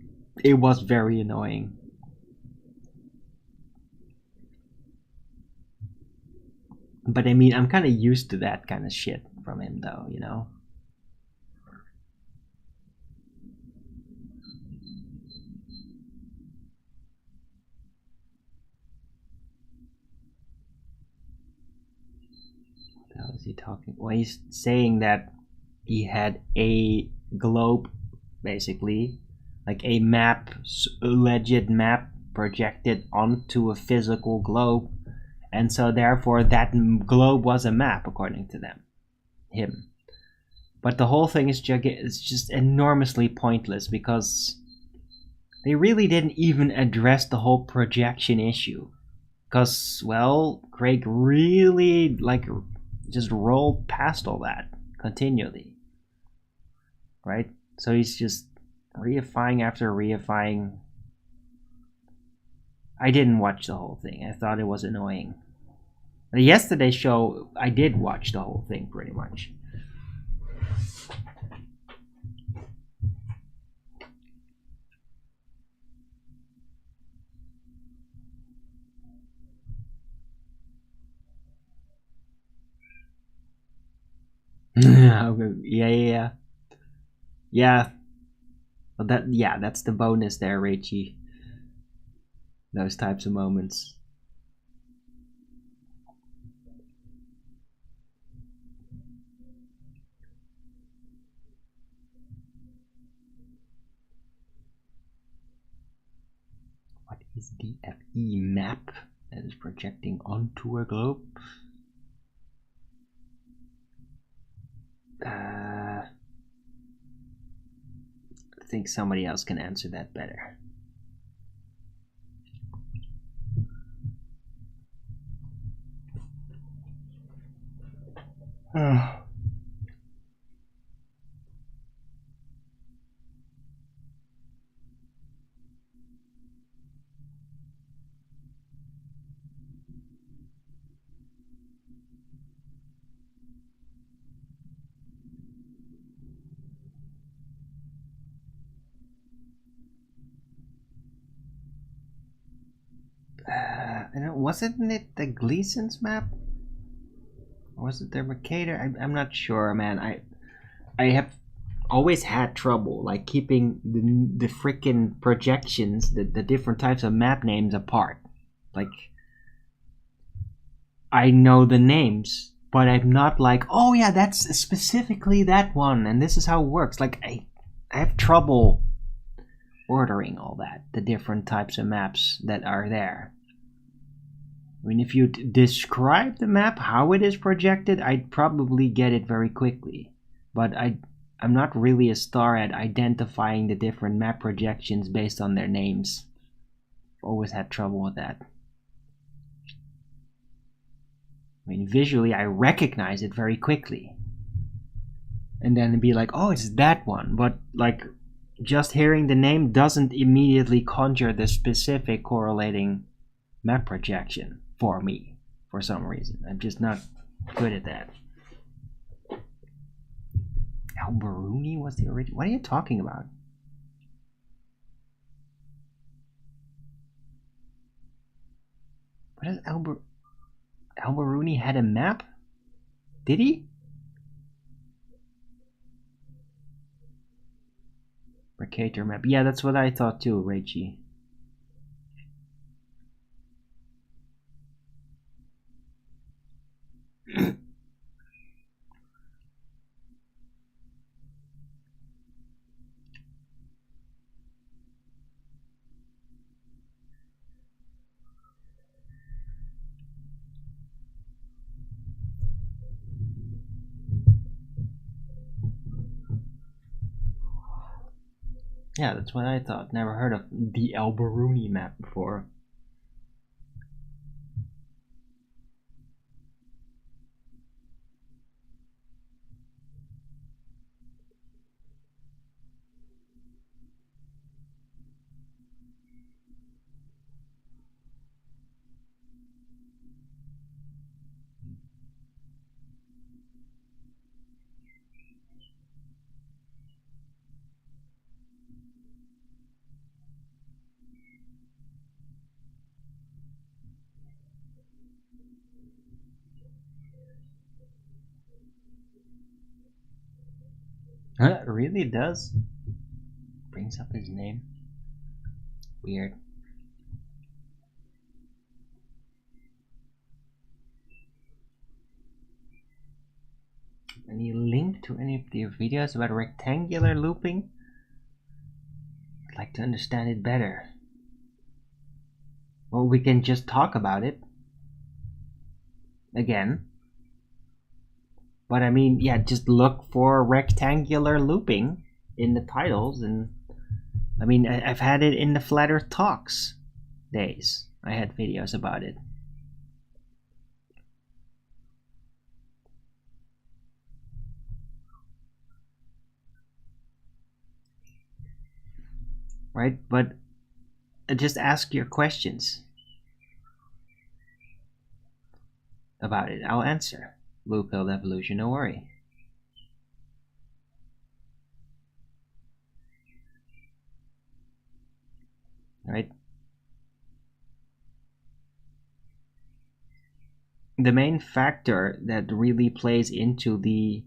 It was very annoying. But I mean, I'm kind of used to that kind of shit from him, though, you know? What the hell is he talking? Well, he's saying that he had a globe, basically, like a map, alleged map projected onto a physical globe, and so therefore that globe was a map according to him. But the whole thing is just enormously pointless because they really didn't even address the whole projection issue. Because, well, Craig really like just rolled past all that continually, right? So he's just reifying after reifying. I didn't watch the whole thing. I thought it was annoying. Yesterday's show, I did watch the whole thing pretty much. Yeah. Yeah. Well, that's the bonus there, Rachie. those types of moments. What is DFE map that is projecting onto a globe? I think somebody else can answer that better. Wasn't it the Gleason's map? Or was it the Mercator? I'm not sure, man. I have always had trouble like keeping the freaking projections, the different types of map names apart. Like, I know the names, but I'm not like, oh yeah, that's specifically that one, and this is how it works. Like, I have trouble ordering all that, the different types of maps that are there. I mean, if you describe the map, how it is projected, I'd probably get it very quickly. But I'm not really a star at identifying the different map projections based on their names. I've always had trouble with that. I mean, visually, I recognize it very quickly. And then it'd be like, oh, it's that one. But, like, just hearing the name doesn't immediately conjure the specific correlating map projection for me, for some reason. I'm just not good at that. Alberuni was the original. What are you talking about? What is Alberuni had a map? Did he? Mercator map. Yeah, that's what I thought too, Raichi. Yeah, that's what I thought. Never heard of the Alberuni map before. Huh? Really? It does? Brings up his name. Weird. Any link to any of the videos about rectangular looping? I'd like to understand it better. Or we can just talk about it again. But I mean, yeah, just look for rectangular looping in the titles, and I mean, I've had it in the Flat Earth Talks days. I had videos about it. Right? But just ask your questions about it. I'll answer. Blue Pill Evolution, no worry. Right? The main factor that really plays into the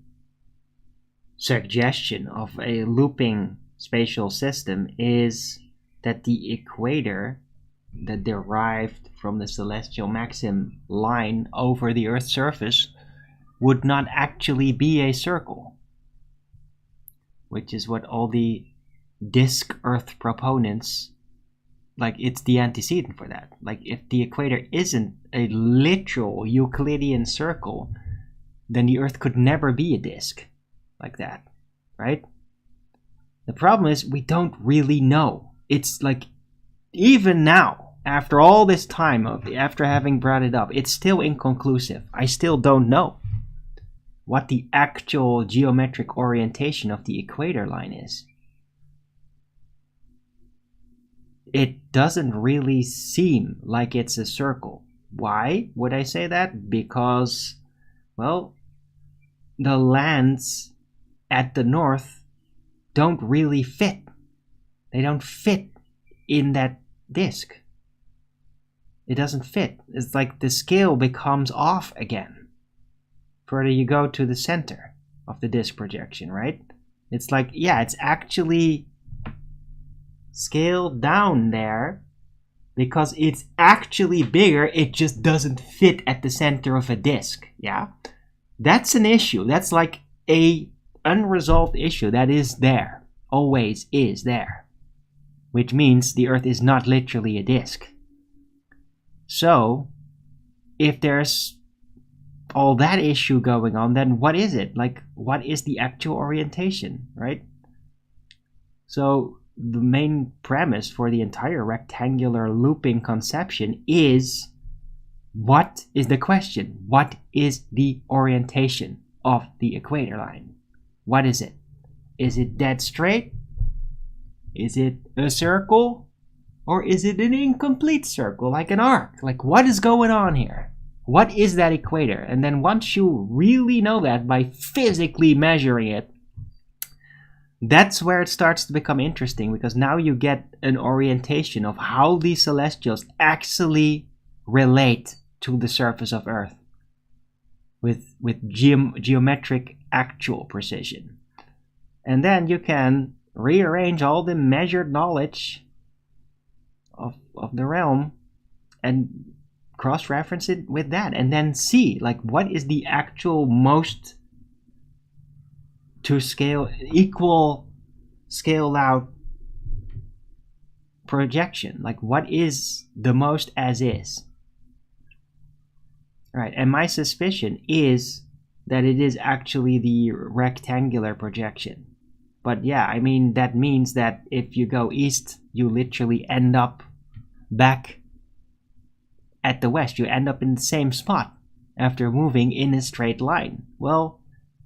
suggestion of a looping spatial system is that the equator that derived from the celestial maxim line over the Earth's surface would not actually be a circle, which is what all the disk Earth proponents, like, it's the antecedent for that. Like, if the equator isn't a literal Euclidean circle, then the Earth could never be a disk like that, right? The problem is we don't really know. It's like, even now, after all this time, after having brought it up, it's still inconclusive. I still don't know what the actual geometric orientation of the equator line is. It doesn't really seem like it's a circle. Why would I say that? Because, well, the lands at the north don't really fit. They don't fit in that disk. It doesn't fit. It's like the scale becomes off again further you go to the center of the disk projection, right? It's like, yeah, it's actually scaled down there because it's actually bigger. It just doesn't fit at the center of a disk. Yeah, that's an issue. That's like a unresolved issue that is there, always is there, which means the Earth is not literally a disk. So if there's all that issue going on, then what is it? Like, what is the actual orientation, right? So the main premise for the entire rectangular looping conception is, what is the question? What is the orientation of the equator line? What is it? Is it dead straight? Is it a circle? Or is it an incomplete circle, like an arc? Like, what is going on here? What is that equator? And then once you really know that by physically measuring it, that's where it starts to become interesting, because now you get an orientation of how these celestials actually relate to the surface of Earth with geometric actual precision. And then you can rearrange all the measured knowledge of the realm and cross-reference it with that, and then see, like, what is the actual most to scale equal scaled out projection. Like, what is the most as is, right? And my suspicion is that it is actually the rectangular projection. But yeah, I mean, that means that if you go east, you literally end up back at the west. You end up in the same spot after moving in a straight line. Well,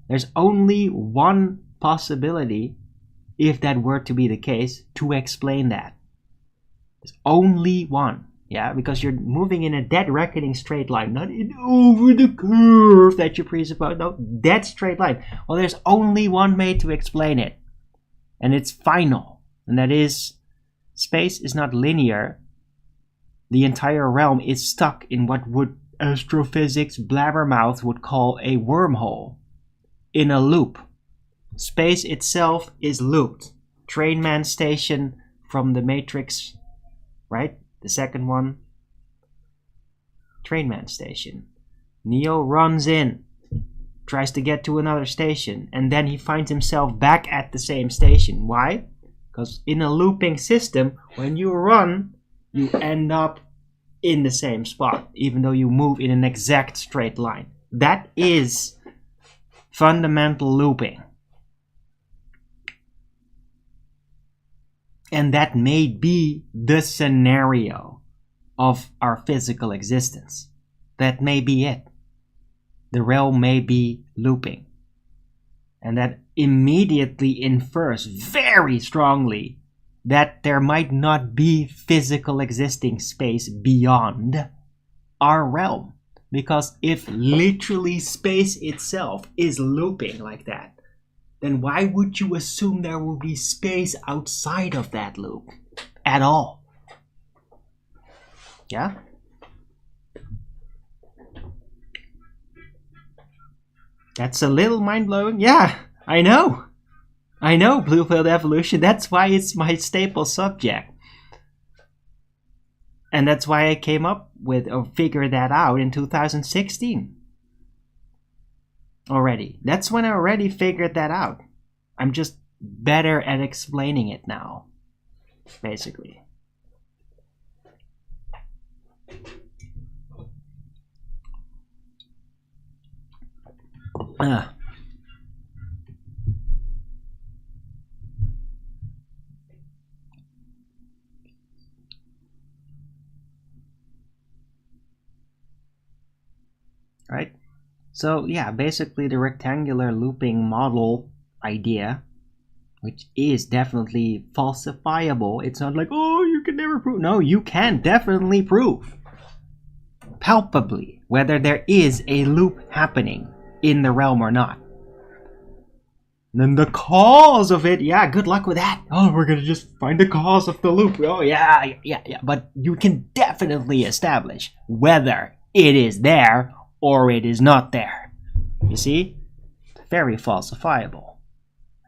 there's only one possibility, if that were to be the case, to explain that. There's only one. Yeah, because you're moving in a dead reckoning straight line, not in over the curve that you presuppose. No, dead straight line. Well, there's only one way to explain it, and it's final, and that is, space is not linear. The entire realm is stuck in what would astrophysics blabbermouth would call a wormhole, in a loop. Space itself is looped. Trainman Station from the Matrix, right? The second one. Trainman Station. Neo runs in, tries to get to another station, and then he finds himself back at the same station. Why? Because in a looping system, when you run, you end up in the same spot, even though you move in an exact straight line. That is fundamental looping. And that may be the scenario of our physical existence. That may be it. The realm may be looping. And that immediately infers very strongly that there might not be physical existing space beyond our realm. Because if literally space itself is looping like that, then why would you assume there will be space outside of that loop at all? Yeah? That's a little mind-blowing. Yeah, I know. I know, blue-pilled evolution. That's why it's my staple subject. And that's why I came up with or figured that out in 2016. Already. That's when I already figured that out. I'm just better at explaining it now, basically. Right? So yeah, basically the rectangular looping model idea, which is definitely falsifiable. It's not like, oh, you can never prove. No, you can definitely prove palpably whether there is a loop happening in the realm or not. And then the cause of it, yeah, good luck with that. Oh, we're gonna just find the cause of the loop. Oh, yeah. But you can definitely establish whether it is there or it is not there. You see? Very falsifiable.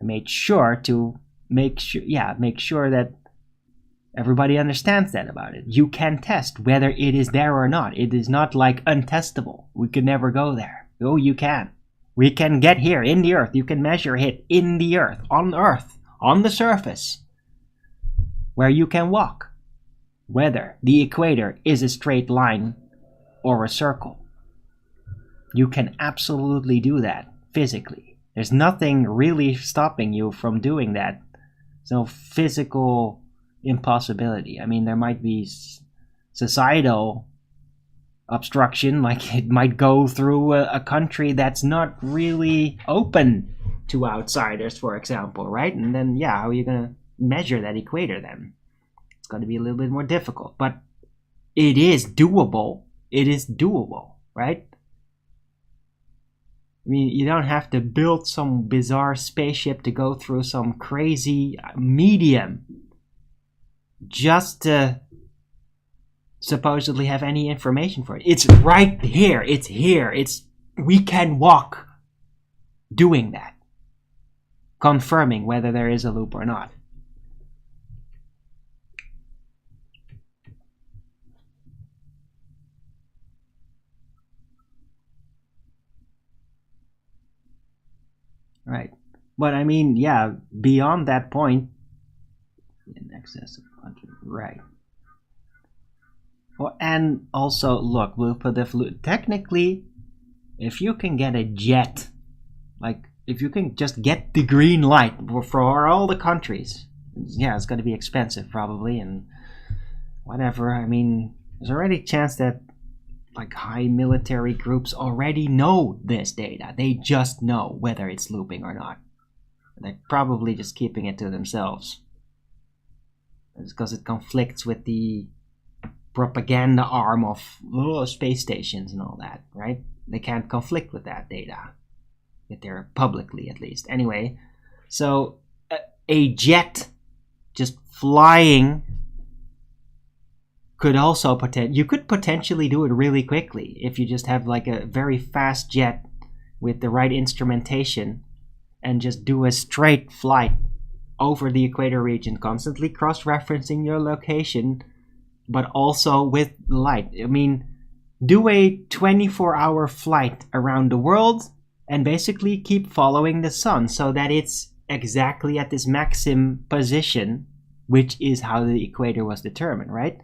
I made sure to make sure that everybody understands that about it. You can test whether it is there or not. It is not like untestable. We could never go there. Oh, you can. We can get here in the earth. You can measure it in the earth, on the surface, where you can walk. Whether the equator is a straight line or a circle. You can absolutely do that physically. There's nothing really stopping you from doing that. There's no physical impossibility. I mean, there might be societal obstruction, like it might go through a country that's not really open to outsiders, for example, right? And then, yeah, how are you going to measure that equator then? It's going to be a little bit more difficult, but it is doable. It is doable, right? I mean, you don't have to build some bizarre spaceship to go through some crazy medium just to supposedly have any information for it. It's right here. It's here. We can walk doing that, confirming whether there is a loop or not. Right. But I mean, yeah, beyond that point, in excess of 100, right. Well, and also, look, we'll put the technically, if you can get a jet, like if you can just get the green light for all the countries, yeah, it's going to be expensive probably and whatever. I mean, there's already a chance that like high military groups already know this data. They just know whether it's looping or not. They're probably just keeping it to themselves. It's because it conflicts with the propaganda arm of space stations and all that, right? They can't conflict with that data. If they're publicly, at least. Anyway, so a jet just flying could also you could potentially do it really quickly if you just have like a very fast jet with the right instrumentation and just do a straight flight over the equator region, constantly cross-referencing your location, but also with light. I mean, do a 24-hour flight around the world and basically keep following the sun so that it's exactly at this maximum position, which is how the equator was determined, right?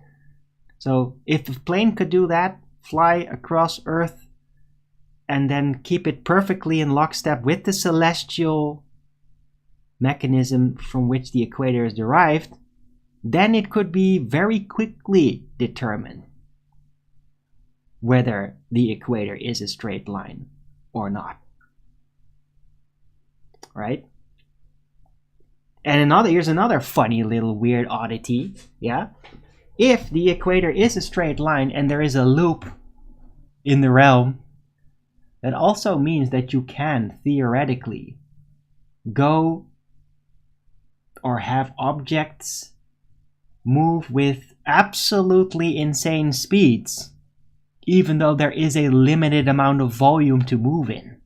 So if a plane could do that, fly across Earth, and then keep it perfectly in lockstep with the celestial mechanism from which the equator is derived, then it could be very quickly determined whether the equator is a straight line or not. Right? And here's another funny little weird oddity, yeah? If the equator is a straight line and there is a loop in the realm, that also means that you can theoretically go or have objects move with absolutely insane speeds, even though there is a limited amount of volume to move in.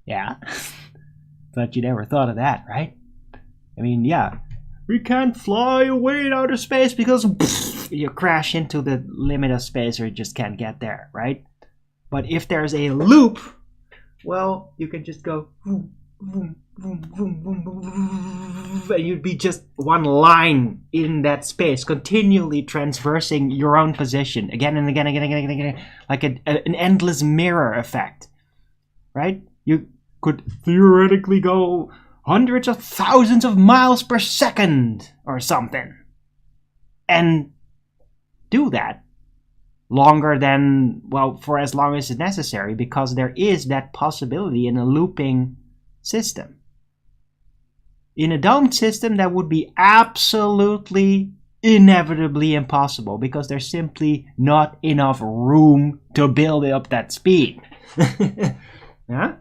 Yeah? Thought you never thought of that, right? I mean, yeah. We can't fly away in outer space because you crash into the limit of space or you just can't get there, right? But if there's a loop, well, you can just go boom, boom, boom, boom, boom, boom, and you'd be just one line in that space, continually transversing your own position again and again, like an endless mirror effect, right? You could theoretically go hundreds of thousands of miles per second or something, and do that longer than, well, for as long as is necessary, because there is that possibility in a looping system. In a domed system, that would be absolutely inevitably impossible, because there's simply not enough room to build up that speed. Yeah?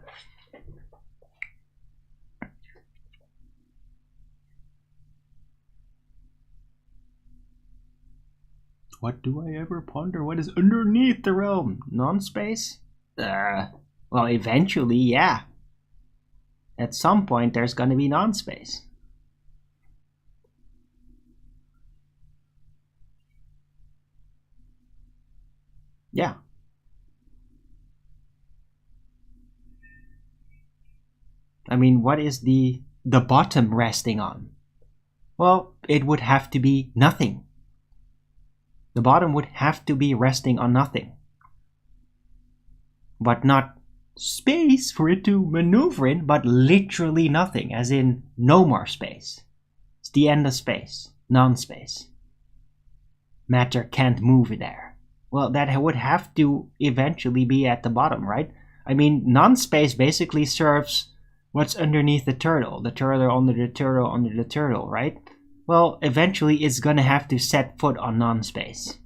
What do I ever ponder? What is underneath the realm? Non-space? Well, eventually, yeah. At some point, there's going to be non-space. Yeah. I mean, what is the bottom resting on? Well, it would have to be nothing. The bottom would have to be resting on nothing. But not space for it to maneuver in, but literally nothing, as in no more space. It's the end of space, non-space. Matter can't move there. Well, that would have to eventually be at the bottom, right? I mean, non-space basically serves what's underneath the turtle under the turtle under the turtle, right? Well, eventually it's gonna have to set foot on non-space.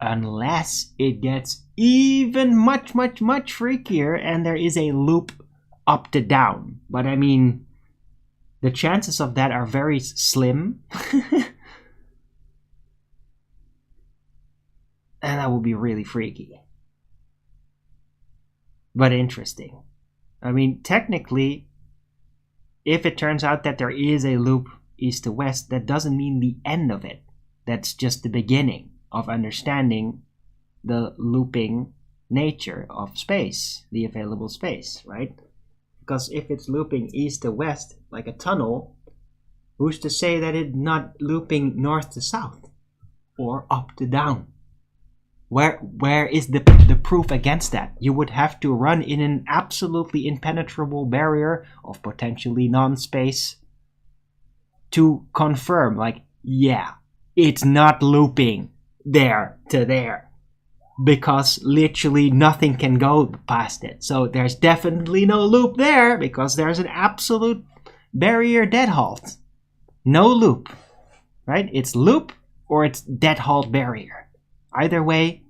Unless it gets even much freakier and there is a loop up to down. But I mean, the chances of that are very slim. And that would be really freaky. But interesting. I mean, technically, if it turns out that there is a loop east to west, that doesn't mean the end of it. That's just the beginning of understanding the looping nature of space, the available space, right? Because if it's looping east to west, like a tunnel, who's to say that it's not looping north to south or up to down? Where is the proof against that? You would have to run in an absolutely impenetrable barrier of potentially non-space to confirm, like, yeah, it's not looping there to there, because literally nothing can go past it. So there's definitely no loop there, because there's an absolute barrier dead halt. No loop, right? It's loop or it's dead halt barrier. Either way,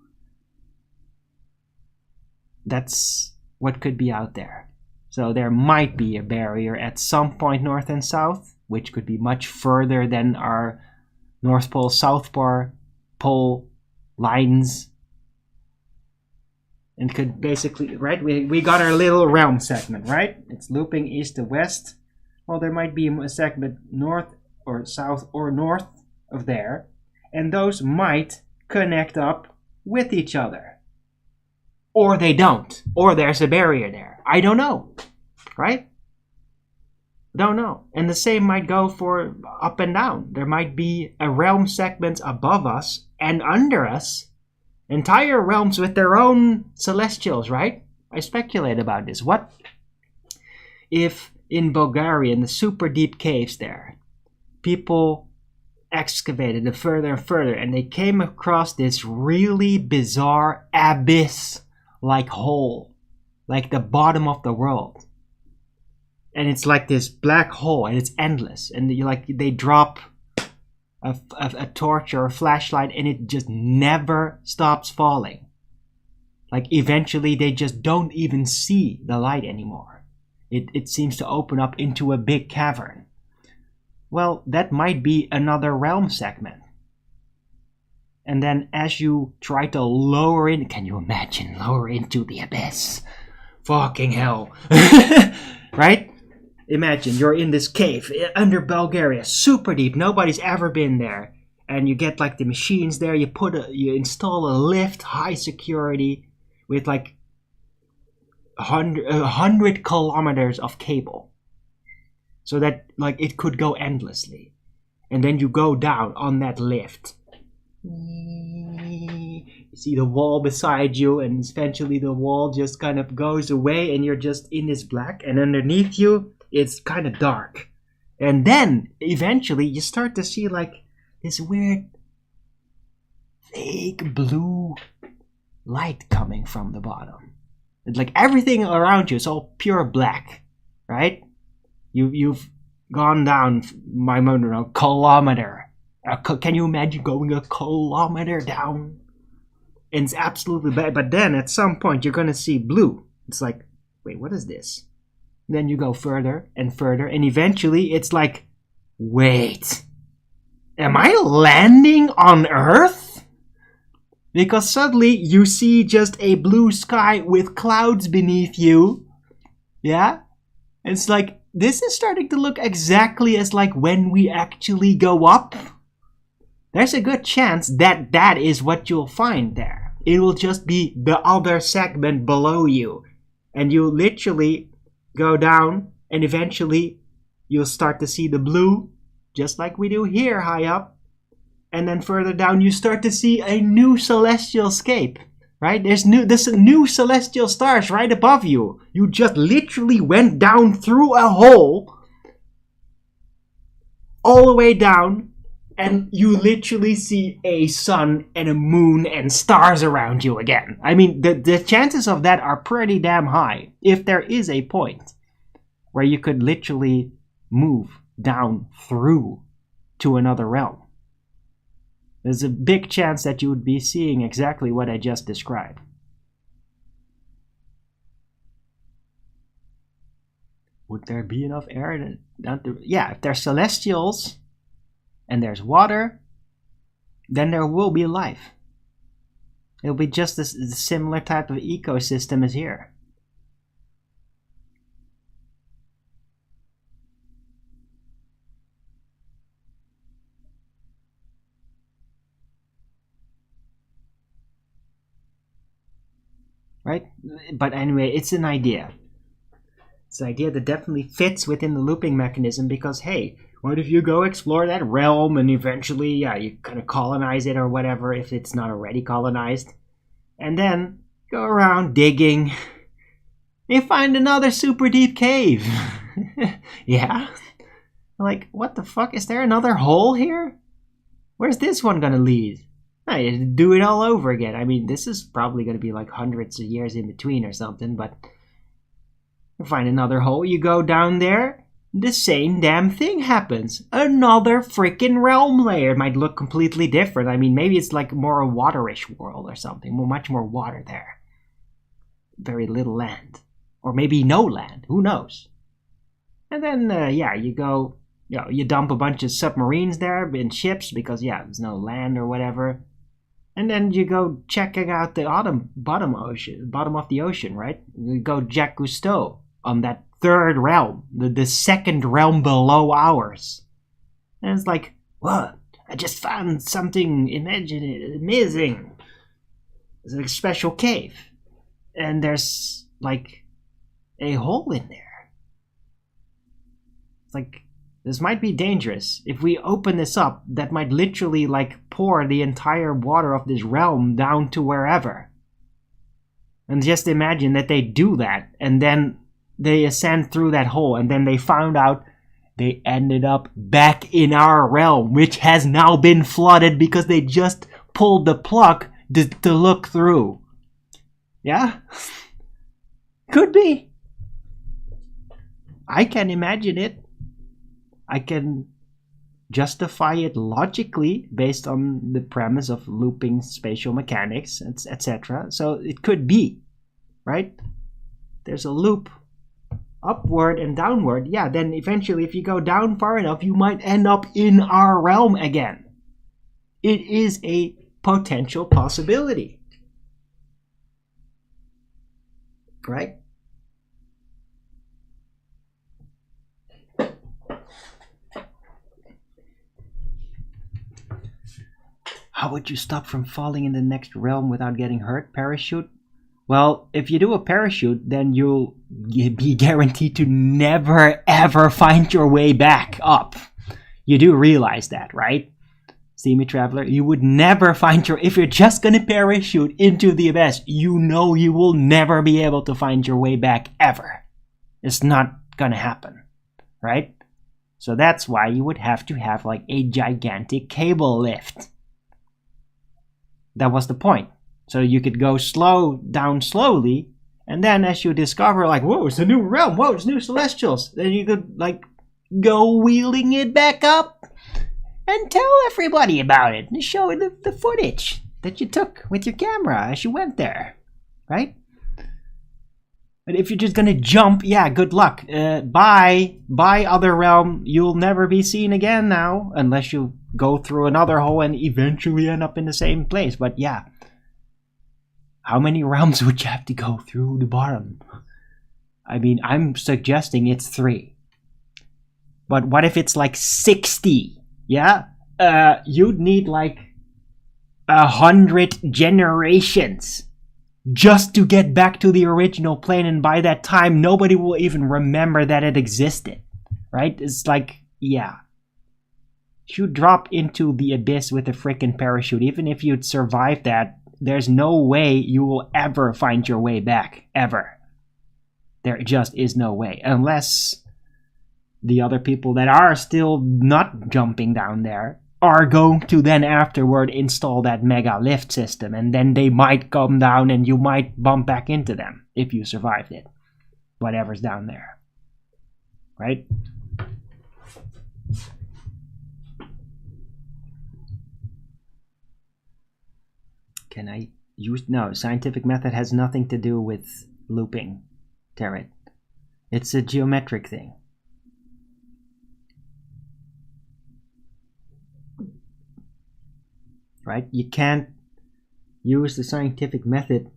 that's what could be out there. So there might be a barrier at some point north and south, which could be much further than our North Pole, South Pole lines. And could basically, right, we got our little realm segment, right? It's looping east to west. Well, there might be a segment north or south or north of there, and those might connect up with each other. Or they don't. Or there's a barrier there. I don't know. Right? Don't know. And the same might go for up and down. There might be a realm segment above us and under us. Entire realms with their own celestials, right? I speculate about this. What if in Bulgaria, in the super deep caves there, people excavated it further and further, and they came across this really bizarre abyss-like hole, like the bottom of the world, and it's like this black hole, and it's endless, and they drop a torch or a flashlight, and it just never stops falling. Like eventually, they just don't even see the light anymore. It seems to open up into a big cavern. Well, that might be another realm segment. And then as you try to lower in, can you imagine lower into the abyss? Fucking hell. Right? imagine you're in this cave under Bulgaria, super deep, nobody's ever been there. And you get like the machines there, you install a lift, high security, with like 100 kilometers of cable. So that like it could go endlessly. And then you go down on that lift. You see the wall beside you, and eventually the wall just kind of goes away and you're just in this black, and underneath you it's kind of dark. And then eventually you start to see like this weird fake blue light coming from the bottom. It's like everything around you is all pure black, right? You've gone down, my motor, a kilometer. Can you imagine going a kilometer down? And it's absolutely bad. But then at some point you're gonna see blue. It's like, wait, what is this? Then you go further and further, and eventually it's like, wait, am I landing on Earth? Because suddenly you see just a blue sky with clouds beneath you. Yeah? And it's like, this is starting to look exactly as like when we actually go up. There's a good chance that that is what you'll find there. It will just be the other segment below you. And you literally go down, and eventually you'll start to see the blue, just like we do here high up. And then further down you start to see a new celestial scape, right? There's new celestial stars right above you. You just literally went down through a hole all the way down, and you literally see a sun and a moon and stars around you again. I mean, the chances of that are pretty damn high, if there is a point where you could literally move down through to another realm. There's a big chance that you would be seeing exactly what I just described. Would there be enough air? Yeah, if there's celestials and there's water, then there will be life. It'll be just a similar type of ecosystem as here. Right? But anyway, it's an idea. It's an idea that definitely fits within the looping mechanism, because hey, what if you go explore that realm and eventually, you kind of colonize it or whatever if it's not already colonized, and then go around digging, you find another super deep cave. Yeah? Like, what the fuck? Is there another hole here? Where's this one gonna lead? You do it all over again. I mean, this is probably going to be like hundreds of years in between or something, but you find another hole, you go down there, the same damn thing happens. Another freaking realm layer. It might look completely different. I mean, maybe it's like more a waterish world or something. Much more water there. Very little land. Or maybe no land. Who knows? And then, you go, you dump a bunch of submarines there in ships because, there's no land or whatever. And then you go checking out the bottom of the ocean, right? You go Jacques Cousteau on that third realm, the second realm below ours. And it's like, what? I just found something amazing. It's a special cave. And there's like a hole in there. It's like, this might be dangerous. If we open this up, that might literally like pour the entire water of this realm down to wherever. And just imagine that they do that, and then they ascend through that hole, and then they found out they ended up back in our realm, which has now been flooded because they just pulled the plug to look through. Yeah? Could be. I can imagine it. I can justify it logically based on the premise of looping spatial mechanics, etc. So it could be, right? There's a loop upward and downward. Yeah, then eventually if you go down far enough, you might end up in our realm again. It is a potential possibility. Right? How would you stop from falling in the next realm without getting hurt? Parachute? Well, if you do a parachute, then you'll be guaranteed to never ever find your way back up. You do realize that, right? See me, traveler? You would never find your... If you're just gonna parachute into the abyss, you know you will never be able to find your way back ever. It's not gonna happen, right? So that's why you would have to have like a gigantic cable lift. That was the point. So you could go down slowly, and then as you discover like, whoa, it's a new realm, whoa, it's new celestials, then you could like go wheeling it back up and tell everybody about it and show the footage that you took with your camera as you went there, right? But if you're just gonna jump, yeah, good luck. Bye other realm. You'll never be seen again now, unless you go through another hole and eventually end up in the same place. But yeah, how many realms would you have to go through the bottom? I mean, I'm suggesting it's 3. But what if it's like 60? Yeah? You'd need like 100 generations just to get back to the original plane, and by that time nobody will even remember that it existed, right? It's like, yeah, you drop into the abyss with a freaking parachute. Even if you'd survive that, there's no way you will ever find your way back, ever. There just is no way, unless the other people that are still not jumping down there are going to then afterward install that mega lift system, and then they might come down and you might bump back into them if you survived it. Whatever's down there. Right? Can I use... No, scientific method has nothing to do with looping, Tarot. It's a geometric thing. Right? You can't use the scientific method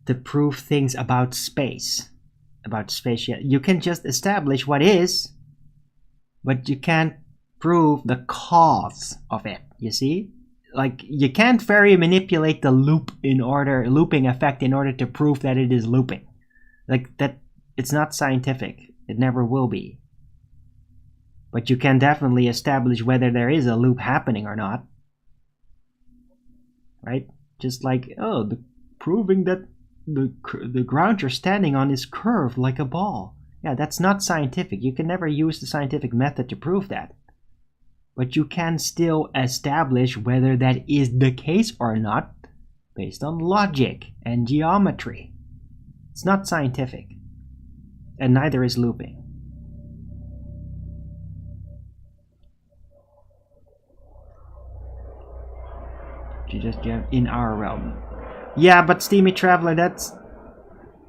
to prove things about space. About space. You can just establish what is, but you can't prove the cause of it. You see? Like, you can't very manipulate the looping effect in order to prove that it is looping. Like, that, it's not scientific. It never will be. But you can definitely establish whether there is a loop happening or not. Right? Just like, oh, proving that the ground you're standing on is curved like a ball. Yeah, that's not scientific. You can never use the scientific method to prove that. But you can still establish whether that is the case or not based on logic and geometry. It's not scientific. And neither is looping. Just in our realm. Yeah, but Steamy Traveler, that's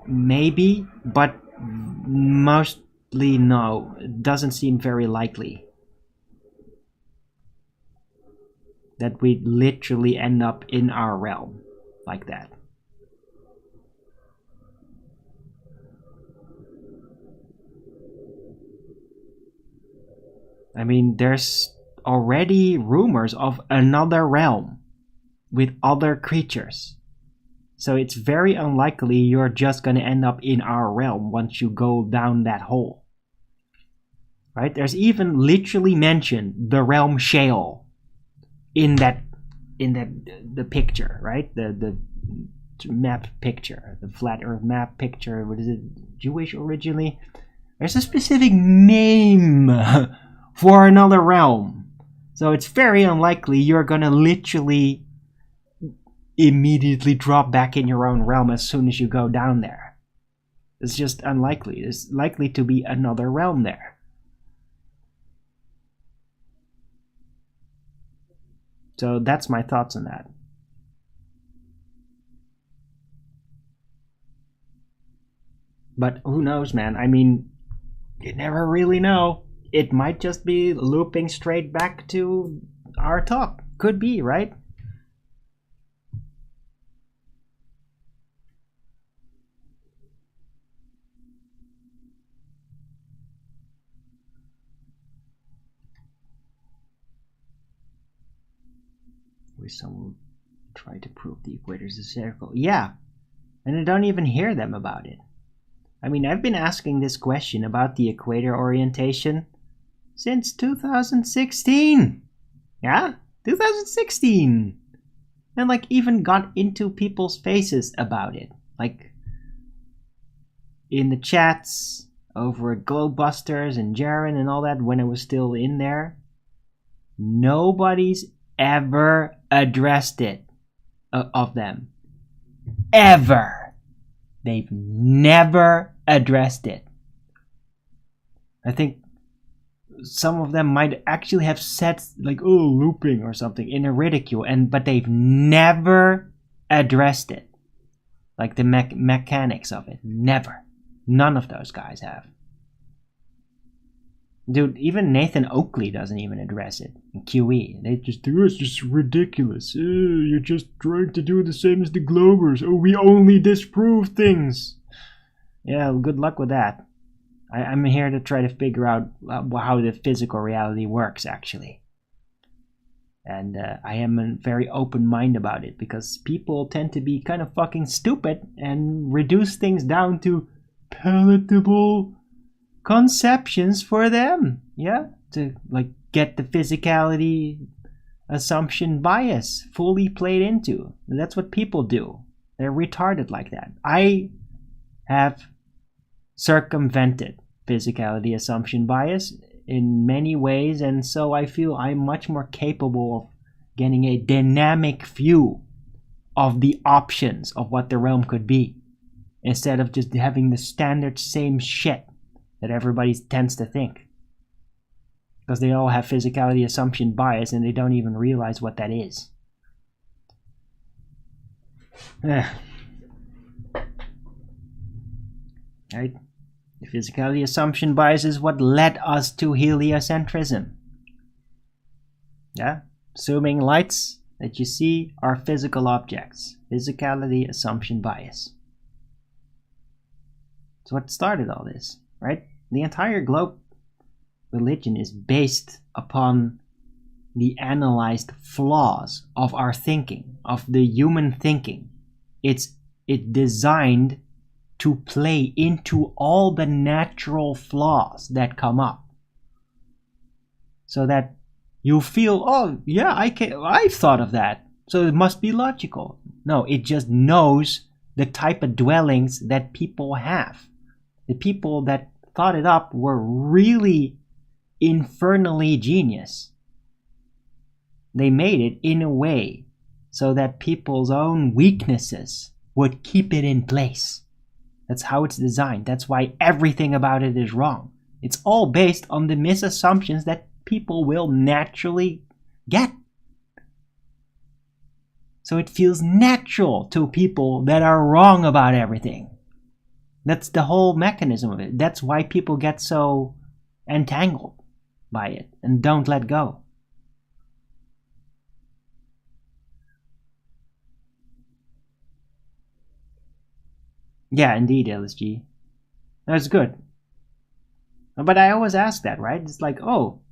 maybe, but mostly no. It doesn't seem very likely that we literally end up in our realm like that. I mean, there's already rumors of another realm with other creatures. So it's very unlikely you're just going to end up in our realm once you go down that hole. Right? There's even literally mentioned the realm Sheol in the picture, right? The map picture, the flat earth map picture. What is it? Jewish originally? There's a specific name for another realm. So it's very unlikely you're going to literally immediately drop back in your own realm as soon as you go down there. It's just unlikely. There's likely to be another realm there. So that's my thoughts on that. But who knows, man? I mean, you never really know. It might just be looping straight back to our top. Could be, right? wish someone would try to prove the equator is a circle. Yeah, and I don't even hear them about it. I mean, I've been asking this question about the equator orientation since 2016. Yeah, 2016. And like even got into people's faces about it. Like in the chats over at Globebusters and Jaren and all that when I was still in there. Nobody's ever addressed it of them. Ever. They've never addressed it. I think some of them might actually have said like, oh, looping or something in a ridicule, but they've never addressed it. Like the mechanics of it. Never. None of those guys have. Dude, even Nathan Oakley doesn't even address it in QE. They just do it's just ridiculous. You're just trying to do the same as the Globers. Oh, we only disprove things. Yeah, good luck with that. I'm here to try to figure out how the physical reality works, actually. And I am a very open mind about it, because people tend to be kind of fucking stupid and reduce things down to palatable conceptions for them. Yeah? To like get the physicality assumption bias fully played into. And that's what people do. They're retarded like that. I have circumvented physicality assumption bias in many ways, and so I feel I'm much more capable of getting a dynamic view of the options of what the realm could be, instead of just having the standard same shit that everybody tends to think. Because they all have physicality assumption bias and they don't even realize what that is. Right? The physicality assumption bias is what led us to heliocentrism. Yeah? Assuming lights that you see are physical objects. Physicality assumption bias. It's what started all this, right? The entire globe religion is based upon the analyzed flaws of our thinking, of the human thinking. It's designed to play into all the natural flaws that come up, so that you feel, oh yeah, I've thought of that, so it must be logical. No, it just knows the type of dwellings that people have. The people that thought it up were really infernally genius. They made it in a way so that people's own weaknesses would keep it in place. That's how it's designed. That's why everything about it is wrong. It's all based on the misassumptions that people will naturally get. So it feels natural to people that are wrong about everything. That's the whole mechanism of it. That's why people get so entangled by it and don't let go. Yeah, indeed, LSG. That's good. But I always ask that, right? It's like, oh,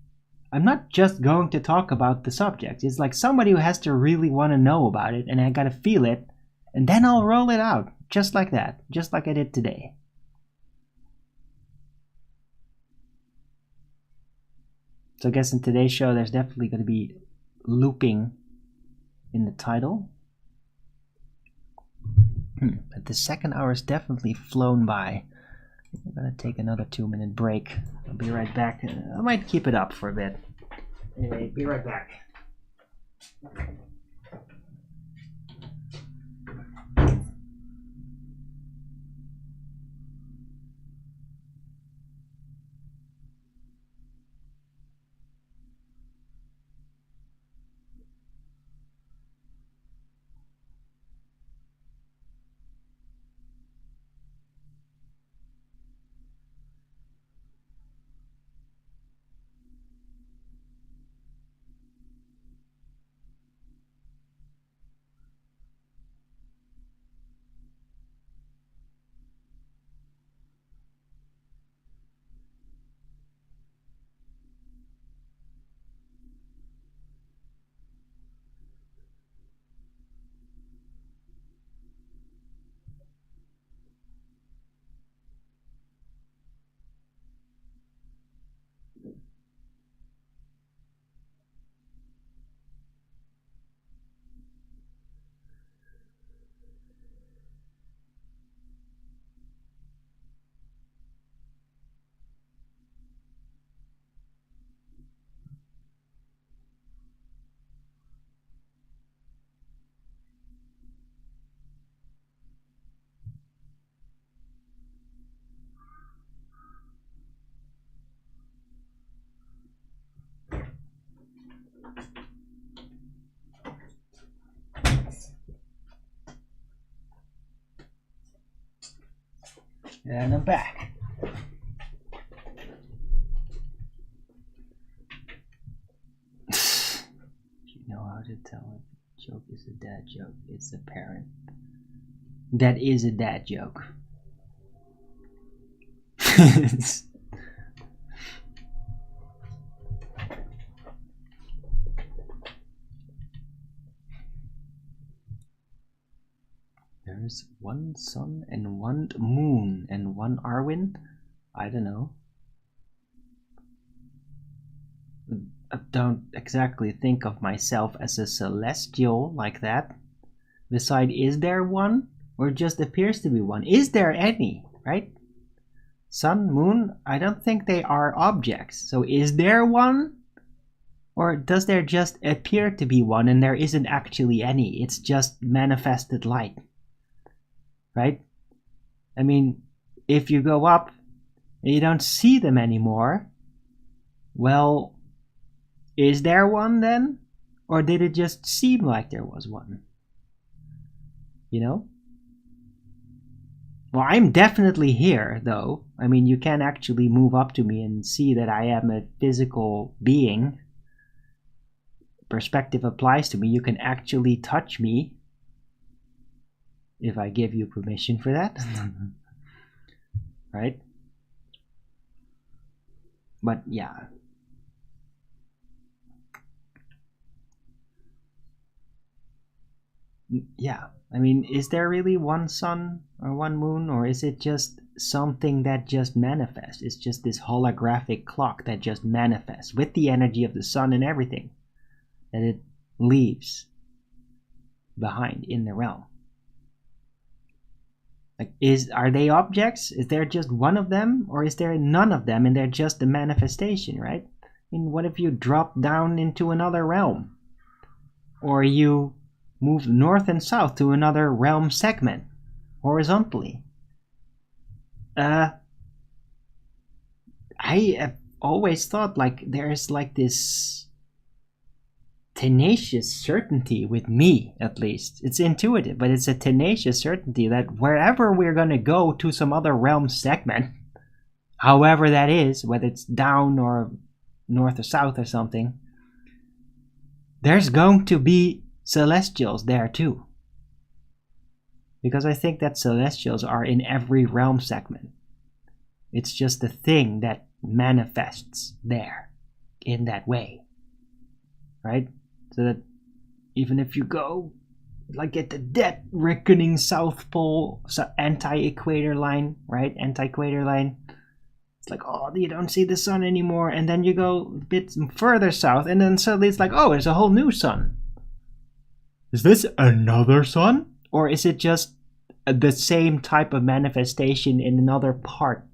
I'm not just going to talk about the subject. It's like somebody who has to really want to know about it, and I gotta feel it, and then I'll roll it out. Just like that. Just like I did today. So I guess in today's show, there's definitely going to be looping in the title. But the second hour has definitely flown by. I'm going to take another 2-minute break. I'll be right back. I might keep it up for a bit. Anyway, be right back. And I'm back. You know how to tell if a joke is a dad joke. It's apparent. That is a dad joke. There's one sun and one moon and one Arwen. I don't know. I don't exactly think of myself as a celestial like that. Besides, is there one? Or just appears to be one? Is there any, right? Sun, moon, I don't think they are objects. So is there one? Or does there just appear to be one and there isn't actually any? It's just manifested light. Right? I mean, if you go up and you don't see them anymore, well, is there one then? Or did it just seem like there was one? You know? Well, I'm definitely here, though. I mean, you can actually move up to me and see that I am a physical being. Perspective applies to me. You can actually touch me. If I give you permission for that. Right? But yeah. Yeah. I mean, is there really one sun or one moon? Or is it just something that just manifests? It's just this holographic clock that just manifests with the energy of the sun and everything that it leaves behind in the realm. Like, are they objects? Is there just one of them? Or is there none of them and they're just a manifestation, right? I mean, what if you drop down into another realm? Or you move north and south to another realm segment, horizontally? I have always thought like there's like this tenacious certainty with me, at least. It's intuitive, but it's a tenacious certainty that wherever we're going to go to some other realm segment, however that is, whether it's down or north or south or something, there's going to be celestials there too. Because I think that celestials are in every realm segment. It's just a thing that manifests there in that way. Right? So that even if you go like at the dead reckoning South Pole, anti-equator line, right? Anti-equator line. It's like, oh, you don't see the sun anymore. And then you go a bit further south and then suddenly it's like, oh, there's a whole new sun. Is this another sun? Or is it just the same type of manifestation in another part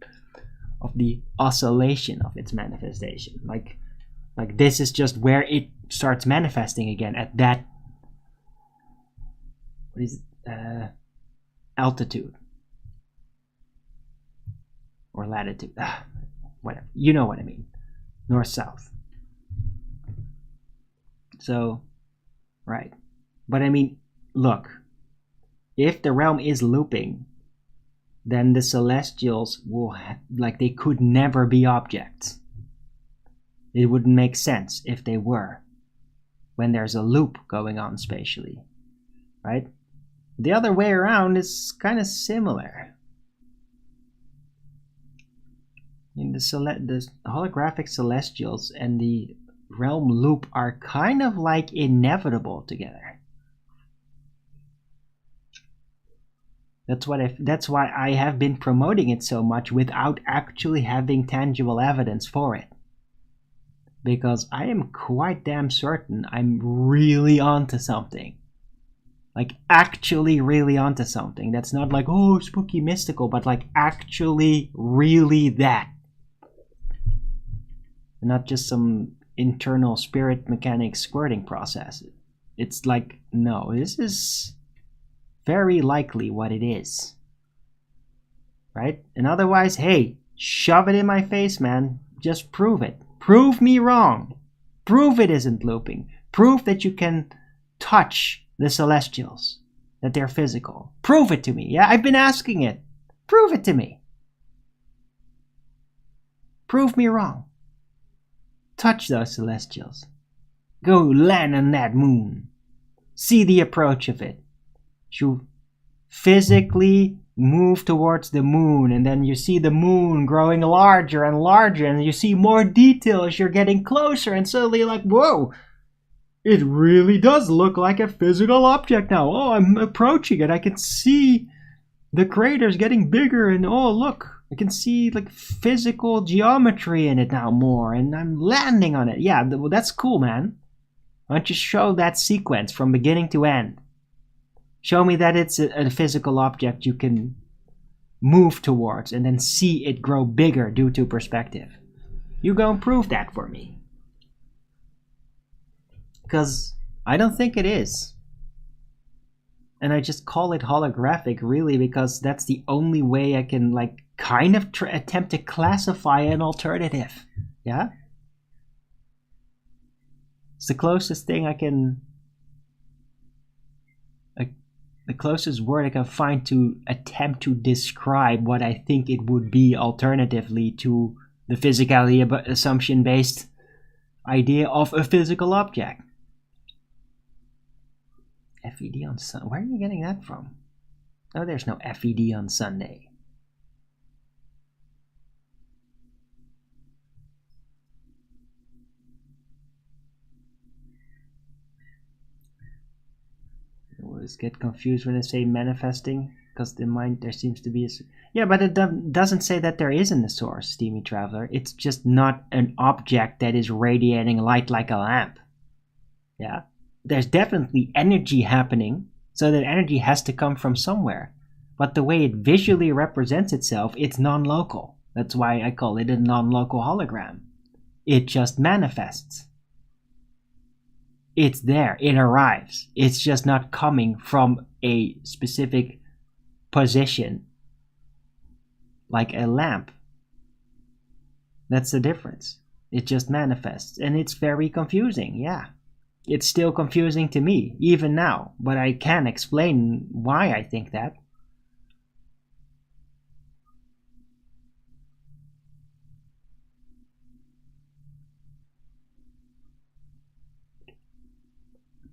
of the oscillation of its manifestation? Like this is just where it starts manifesting again at that, what is it? Altitude or latitude, whatever, you know what I mean, north south. So right, but I mean, look, if the realm is looping, then the celestials will like they could never be objects. It wouldn't make sense if they were, when there's a loop going on spatially, right? The other way around is kind of similar. In the holographic celestials and the realm loop are kind of like inevitable together. That's why I have been promoting it so much without actually having tangible evidence for it. Because I am quite damn certain I'm really onto something. Like actually really onto something. That's not like, oh, spooky mystical, but like actually really that. Not just some internal spirit mechanic squirting process. It's like, no, this is very likely what it is. Right? And otherwise, hey, shove it in my face, man. Just prove it. Prove me wrong. Prove it isn't looping. Prove that you can touch the celestials, that they're physical. Prove it to me. Yeah, I've been asking it. Prove it to me. Prove me wrong. Touch those celestials. Go land on that moon. See the approach of it. You physically move towards the moon, and then you see the moon growing larger and larger, and you see more detail as you're getting closer, and suddenly you're like, whoa, it really does look like a physical object now. Oh, I'm approaching it. I can see the craters getting bigger, and oh, look, I can see like physical geometry in it now more, and I'm landing on it. Yeah, that's cool, man. Why don't you show that sequence from beginning to end? Show me that it's a physical object you can move towards and then see it grow bigger due to perspective. You go and prove that for me. Because I don't think it is. And I just call it holographic really because that's the only way I can like kind of attempt to classify an alternative. Yeah? It's the closest thing I can... the closest word I can find to attempt to describe what I think it would be alternatively to the physicality assumption-based idea of a physical object. FED on Sunday. Where are you getting that from? Oh, there's no FED on Sunday. I always get confused when I say manifesting, because in mind there seems to be a... Yeah, but it doesn't say that there isn't a source, Steamy Traveler. It's just not an object that is radiating light like a lamp. Yeah? There's definitely energy happening, so that energy has to come from somewhere. But the way it visually represents itself, it's non-local. That's why I call it a non-local hologram. It just manifests. It's there, it arrives. It's just not coming from a specific position, like a lamp. That's the difference. It just manifests, and it's very confusing, yeah. It's still confusing to me, even now, but I can explain why I think that.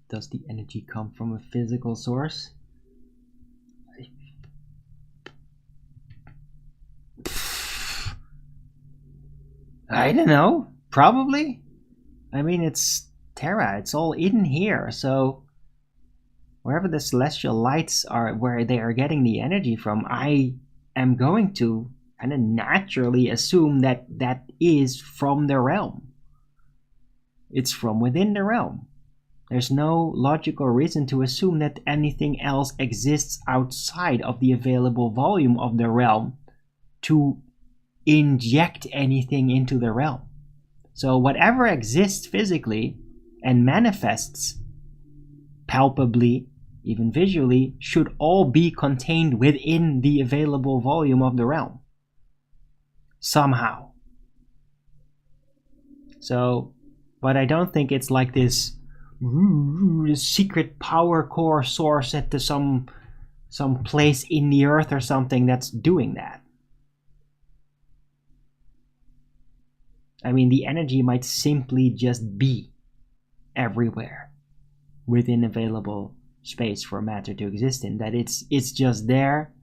Does the energy come from a physical source? I don't know. Probably. I mean, it's Terra. It's all in here. So wherever the celestial lights are, where they are getting the energy from, I am going to kind of naturally assume that that is from the realm. It's from within the realm. There's no logical reason to assume that anything else exists outside of the available volume of the realm to inject anything into the realm. So whatever exists physically and manifests palpably, even visually, should all be contained within the available volume of the realm. Somehow. So, but I don't think it's like this secret power core source at some place in the earth or something that's doing that. I mean, the energy might simply just be everywhere within available space for matter to exist in. That it's just there,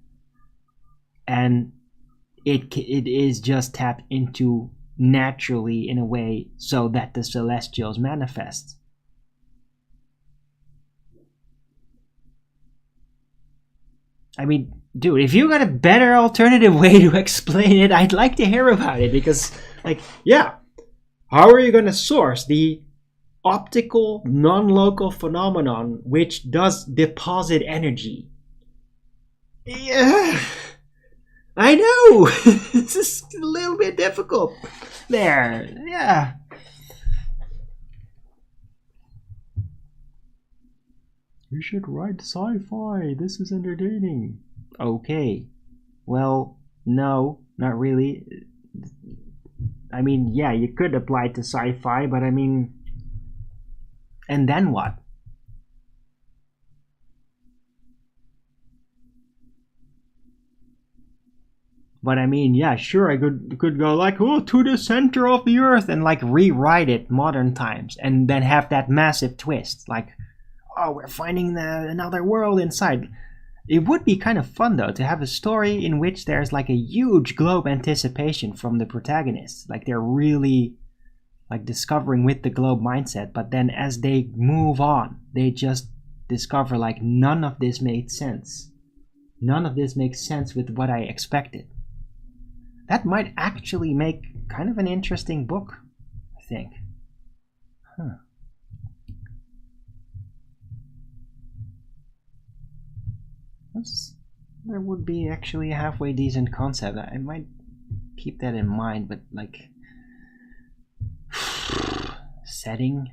and it is just tapped into naturally in a way so that the celestials manifest. I mean, dude, if you got a better alternative way to explain it, I'd like to hear about it, because, like, yeah, how are you going to source the optical non-local phenomenon which does deposit energy? Yeah, I know. This is a little bit difficult there. Yeah. You should write sci-fi. This is entertaining. Okay. Well, no, not really. I mean, yeah, you could apply it to sci-fi, but I mean... And then what? But I mean, yeah, sure, I could go like, oh, to the center of the earth and like rewrite it modern times and then have that massive twist. Like, oh, we're finding another world inside. It would be kind of fun though to have a story in which there's like a huge globe anticipation from the protagonists. Like they're really like discovering with the globe mindset, but then as they move on, they just discover like none of this made sense. None of this makes sense with what I expected. That might actually make kind of an interesting book, I think. Huh. There would be actually a halfway decent concept. I might keep that in mind, but like setting.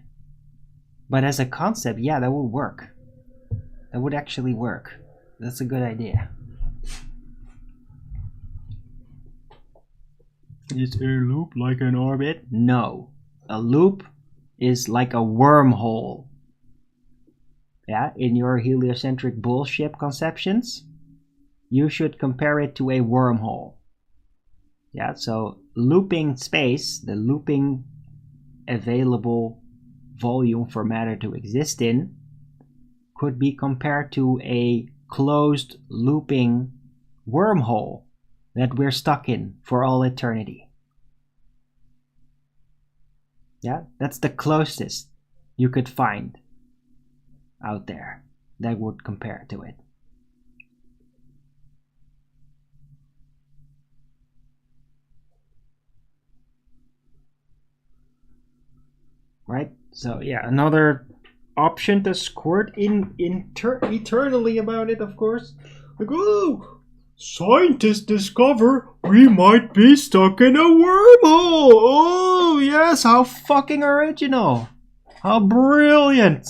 But as a concept, yeah, that would work. That would actually work. That's a good idea. Is a loop like an orbit? No. A loop is like a wormhole. Yeah, in your heliocentric bullshit conceptions, you should compare it to a wormhole. Yeah, so looping space, the looping available volume for matter to exist in, could be compared to a closed looping wormhole that we're stuck in for all eternity. Yeah, that's the closest you could find out there that would compare to it. Right? So yeah, another option to squirt eternally about it, of course. Like, oh, scientists discover we might be stuck in a wormhole. Oh, yes, how fucking original. How brilliant.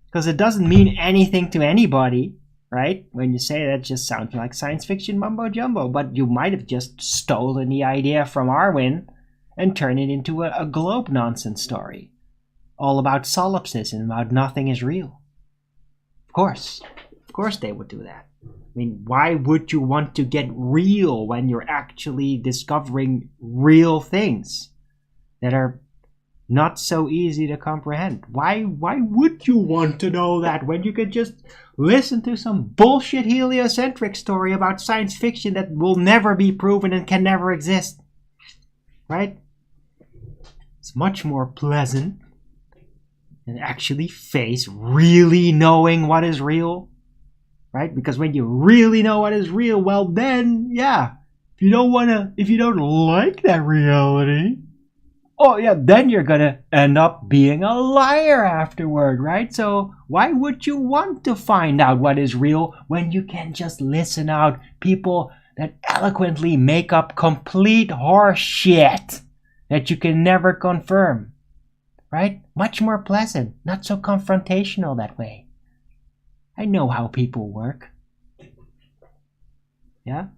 Because it doesn't mean anything to anybody, right? When you say that, it just sounds like science fiction mumbo jumbo. But you might have just stolen the idea from Arwen and turned it into a globe nonsense story. All about solipsism, about nothing is real. Of course they would do that. I mean, why would you want to get real when you're actually discovering real things that are not so easy to comprehend? Why would you want to know that when you could just listen to some bullshit heliocentric story about science fiction that will never be proven and can never exist? Right? It's much more pleasant and actually face really knowing what is real, right? Because when you really know what is real, well then, yeah, if you don't like that reality, oh yeah, then you're gonna end up being a liar afterward, right? So why would you want to find out what is real when you can just listen out people that eloquently make up complete horse shit that you can never confirm? Right? Much more pleasant, not so confrontational that way. I know how people work. Yeah?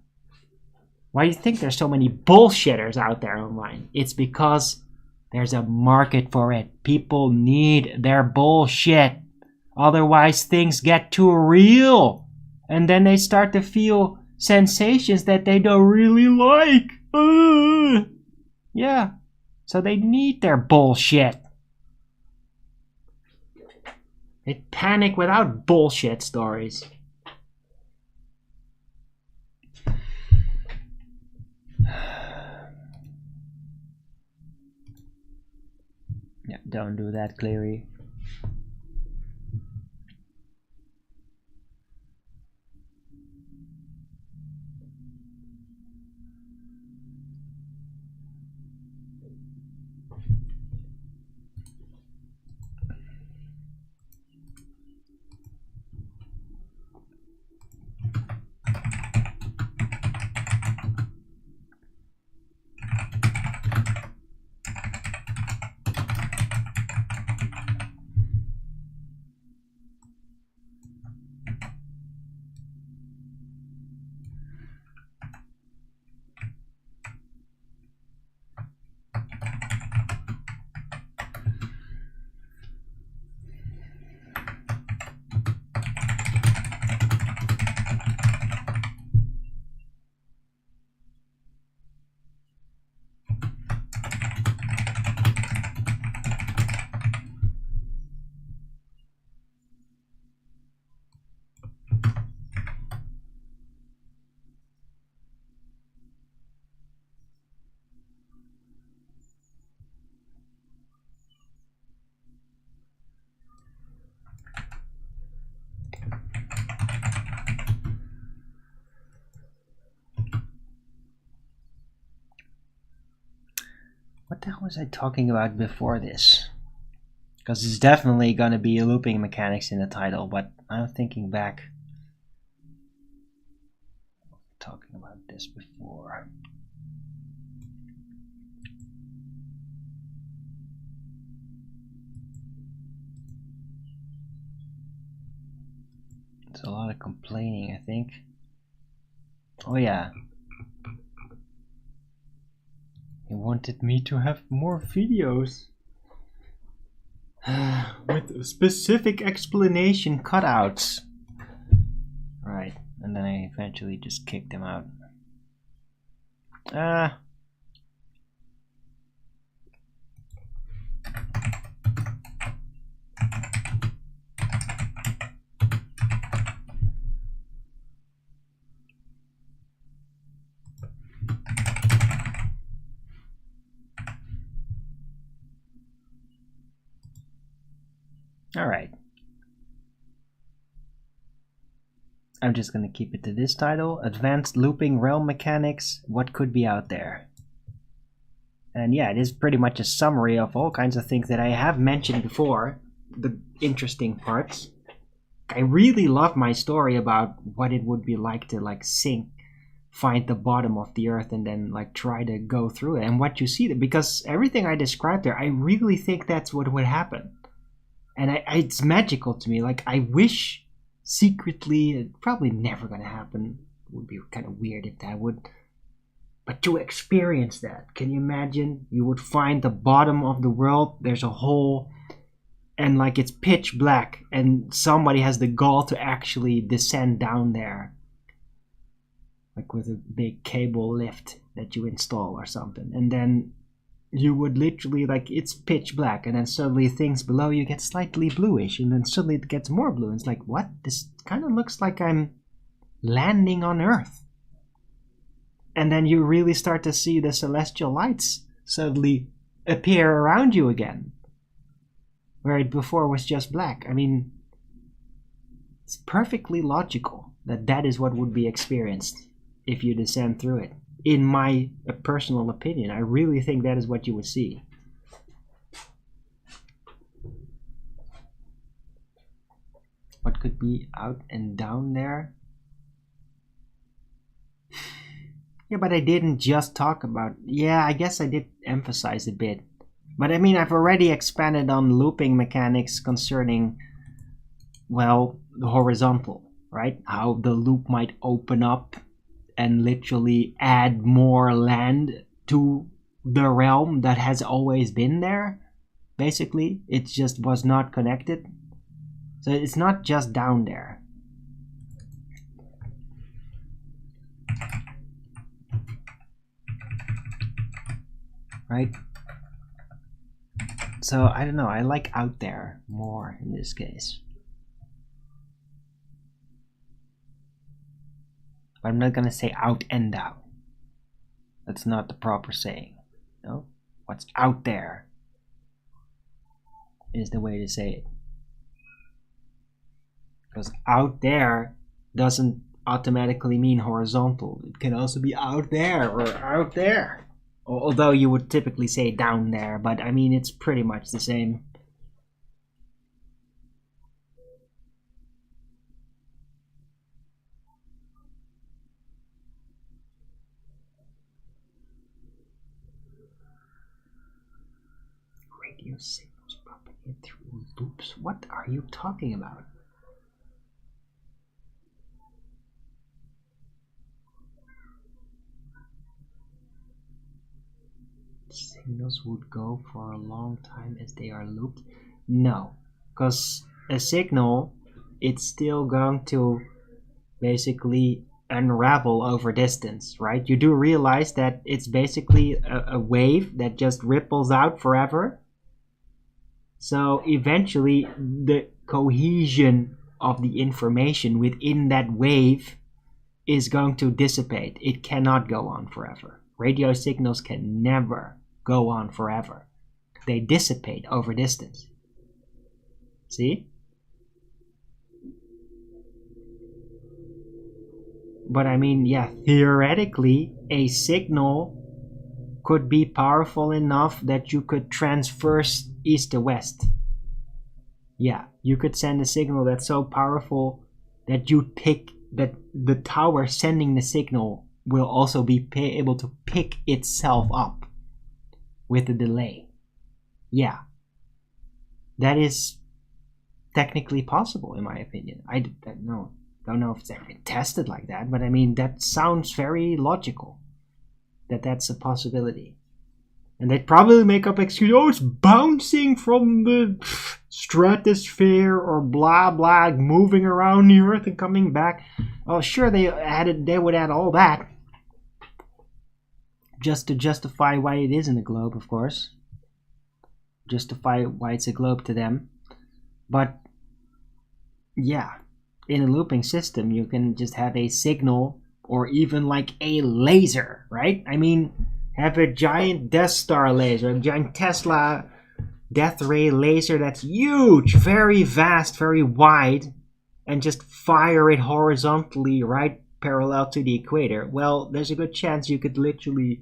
Why do you think there's so many bullshitters out there online? It's because there's a market for it. People need their bullshit. Otherwise, things get too real. And then they start to feel sensations that they don't really like. Yeah. So they need their bullshit. They panic without bullshit stories. Yeah, don't do that, Cleary. What the hell was I talking about before this? Because it's definitely gonna be looping mechanics in the title, but I'm thinking back. Talking about this before. It's a lot of complaining, I think. Oh yeah. He wanted me to have more videos. With specific explanation cutouts. Right, and then I eventually just kicked him out. Alright. I'm just gonna keep it to this title. Advanced Looping Realm Mechanics, What Could Be Out There. And yeah, it is pretty much a summary of all kinds of things that I have mentioned before. The interesting parts. I really love my story about what it would be like to like sink, find the bottom of the earth and then like try to go through it. And what you see, because everything I described there, I really think that's what would happen. And it's magical to me. Like, I wish secretly, it's probably never gonna happen. It would be kind of weird if that would. But to experience that, can you imagine? You would find the bottom of the world, there's a hole, and like it's pitch black, and somebody has the gall to actually descend down there. Like with a big cable lift that you install or something. And then you would literally, like, it's pitch black, and then suddenly things below you get slightly bluish, and then suddenly it gets more blue. And it's like, what? This kind of looks like I'm landing on Earth. And then you really start to see the celestial lights suddenly appear around you again, where it before was just black. I mean, it's perfectly logical that that is what would be experienced if you descend through it. In my personal opinion, I really think that is what you would see. What could be out and down there? Yeah, but I didn't just talk about... Yeah, I guess I did emphasize a bit. But I mean, I've already expanded on looping mechanics concerning, well, the horizontal, right? How the loop might open up and literally add more land to the realm that has always been there. Basically, it just was not connected. So it's not just down there. Right? So, I don't know, I like out there more in this case. But I'm not gonna say out and down. That's not the proper saying. No? What's out there is the way to say it. Because out there doesn't automatically mean horizontal. It can also be out there or out there. Although you would typically say down there, but I mean, it's pretty much the same. Radio signals propagate through loops. What are you talking about? Signals would go for a long time as they are looped? No, because a signal, it's still going to basically unravel over distance, right? You do realize that it's basically a wave that just ripples out forever. So eventually the cohesion of the information within that wave is going to dissipate. It cannot go on forever. Radio signals can never go on forever. They dissipate over distance. See? But I mean, yeah, theoretically, a signal could be powerful enough that you could transverse east to west. Yeah, you could send a signal that's so powerful that that the tower sending the signal will also be able to pick itself up with a delay. Yeah, that is technically possible in my opinion. I don't know if it's ever been tested like that, but I mean, that sounds very logical that that's a possibility. And they'd probably make up excuse, oh, it's bouncing from the stratosphere or blah blah, moving around the earth and coming back. Oh, sure, they would add all that just to justify why it isn't a globe, of course. Justify why it's a globe to them. But yeah, in a looping system, you can just have a signal or even like a laser, right? I mean, have a giant Death Star laser, a giant Tesla death ray laser that's huge, very vast, very wide, and just fire it horizontally right parallel to the equator. Well, there's a good chance you could literally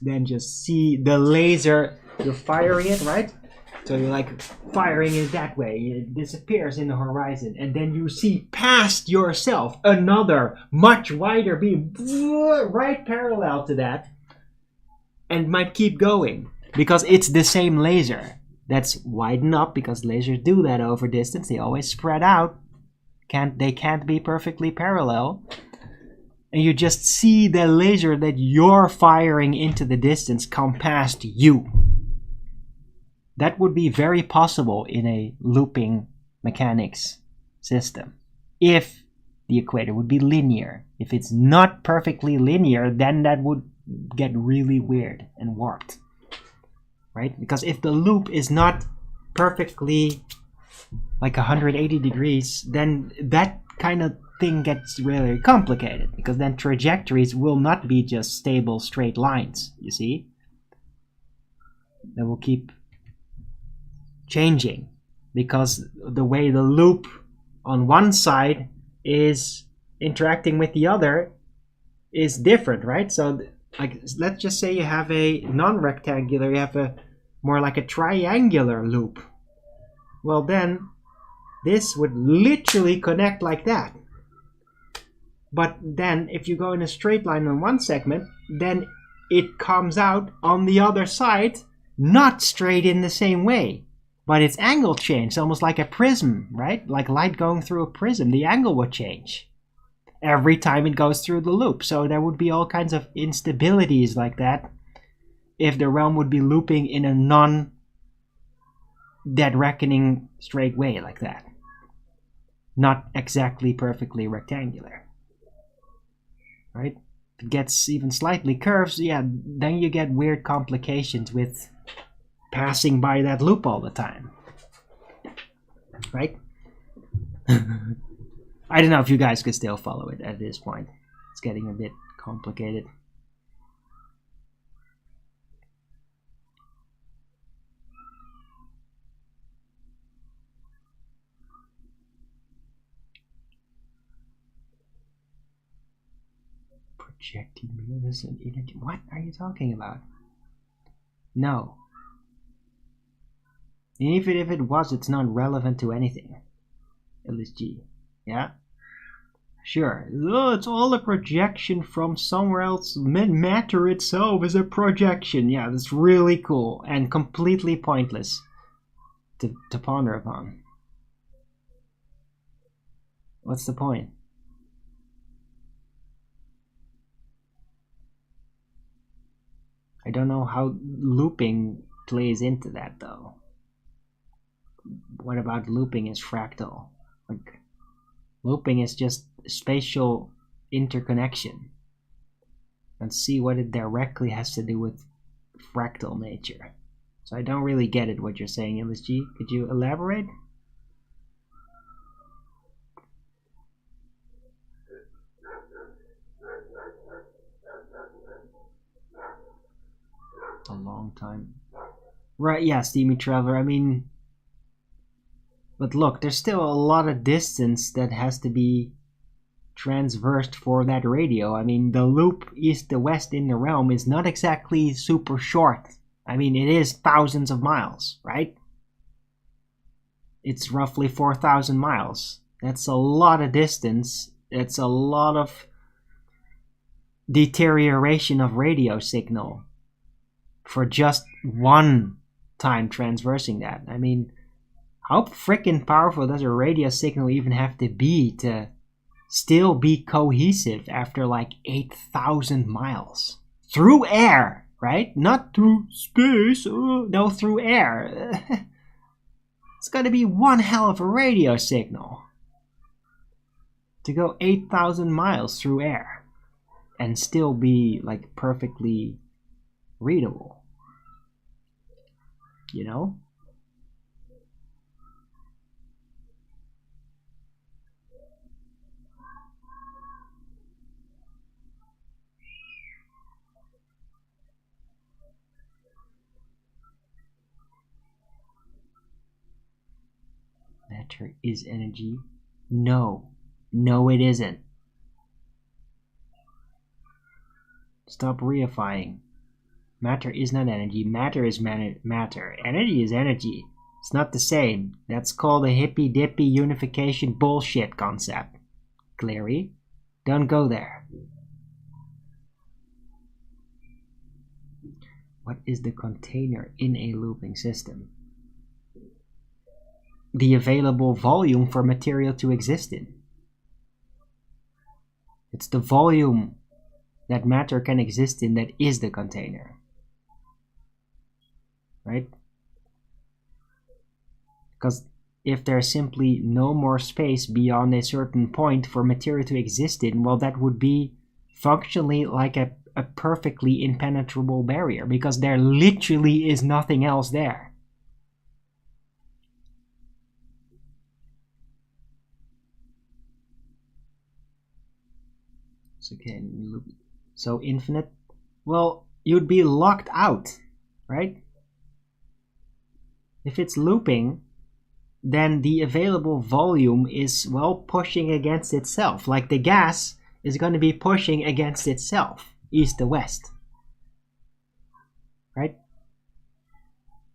then just see the laser. You're firing it, right? So you're like firing it that way. It disappears in the horizon. And then you see past yourself another much wider beam right parallel to that. And might keep going. Because it's the same laser. That's widen up because lasers do that over distance. They always spread out. They can't be perfectly parallel. And you just see the laser that you're firing into the distance come past you. That would be very possible in a looping mechanics system if the equator would be linear. If it's not perfectly linear, then that would get really weird and warped, right? Because if the loop is not perfectly like 180 degrees, then that kind of thing gets really complicated, because then trajectories will not be just stable straight lines, you see? They will keep changing because the way the loop on one side is interacting with the other is different, right? So like, let's just say you have a non-rectangular, you have a more like a triangular loop. Well, then this would literally connect like that. But then if you go in a straight line on one segment, then it comes out on the other side not straight in the same way, but its angle changed, almost like a prism, right? Like light going through a prism, the angle would change every time it goes through the loop. So there would be all kinds of instabilities like that if the realm would be looping in a non-dead reckoning straight way like that. Not exactly perfectly rectangular, right? If it gets even slightly curved, yeah, then you get weird complications with passing by that loop all the time, right? I don't know if you guys could still follow it at this point. It's getting a bit complicated. Projecting mirrors and energy. What are you talking about? No. And even if it was, it's not relevant to anything. LSG. Yeah? Sure. Oh, it's all a projection from somewhere else. Matter itself is a projection. Yeah, that's really cool and completely pointless to ponder upon. What's the point? I don't know how looping plays into that though. What about looping is fractal? Like, looping is just spatial interconnection. And see what it directly has to do with fractal nature. So I don't really get it what you're saying, LSG. Could you elaborate? A long time. Right, yeah, Steamy Traveler. I mean, but look, there's still a lot of distance that has to be transversed for that radio. I mean, the loop east to west in the realm is not exactly super short. I mean, it is thousands of miles, right? It's roughly 4,000 miles. That's a lot of distance. It's a lot of deterioration of radio signal for just one time transversing that. I mean, how freaking powerful does a radio signal even have to be to still be cohesive after like 8,000 miles? Through air, right? Not through space, no, through air. It's gotta be one hell of a radio signal to go 8,000 miles through air and still be like perfectly readable, you know? Matter is energy. No, it isn't. Stop reifying. Matter is not energy. Matter is matter. Energy is energy. It's not the same. That's called a hippy-dippy unification bullshit concept. Clary, don't go there. What is the container in a looping system? The available volume for material to exist in. It's the volume that matter can exist in that is the container. Right? Because if there's simply no more space beyond a certain point for material to exist in, well, that would be functionally like a perfectly impenetrable barrier, because there literally is nothing else there. So infinite, well, you'd be locked out, right? If it's looping, then the available volume is, well, pushing against itself. Like the gas is going to be pushing against itself, east to west, right?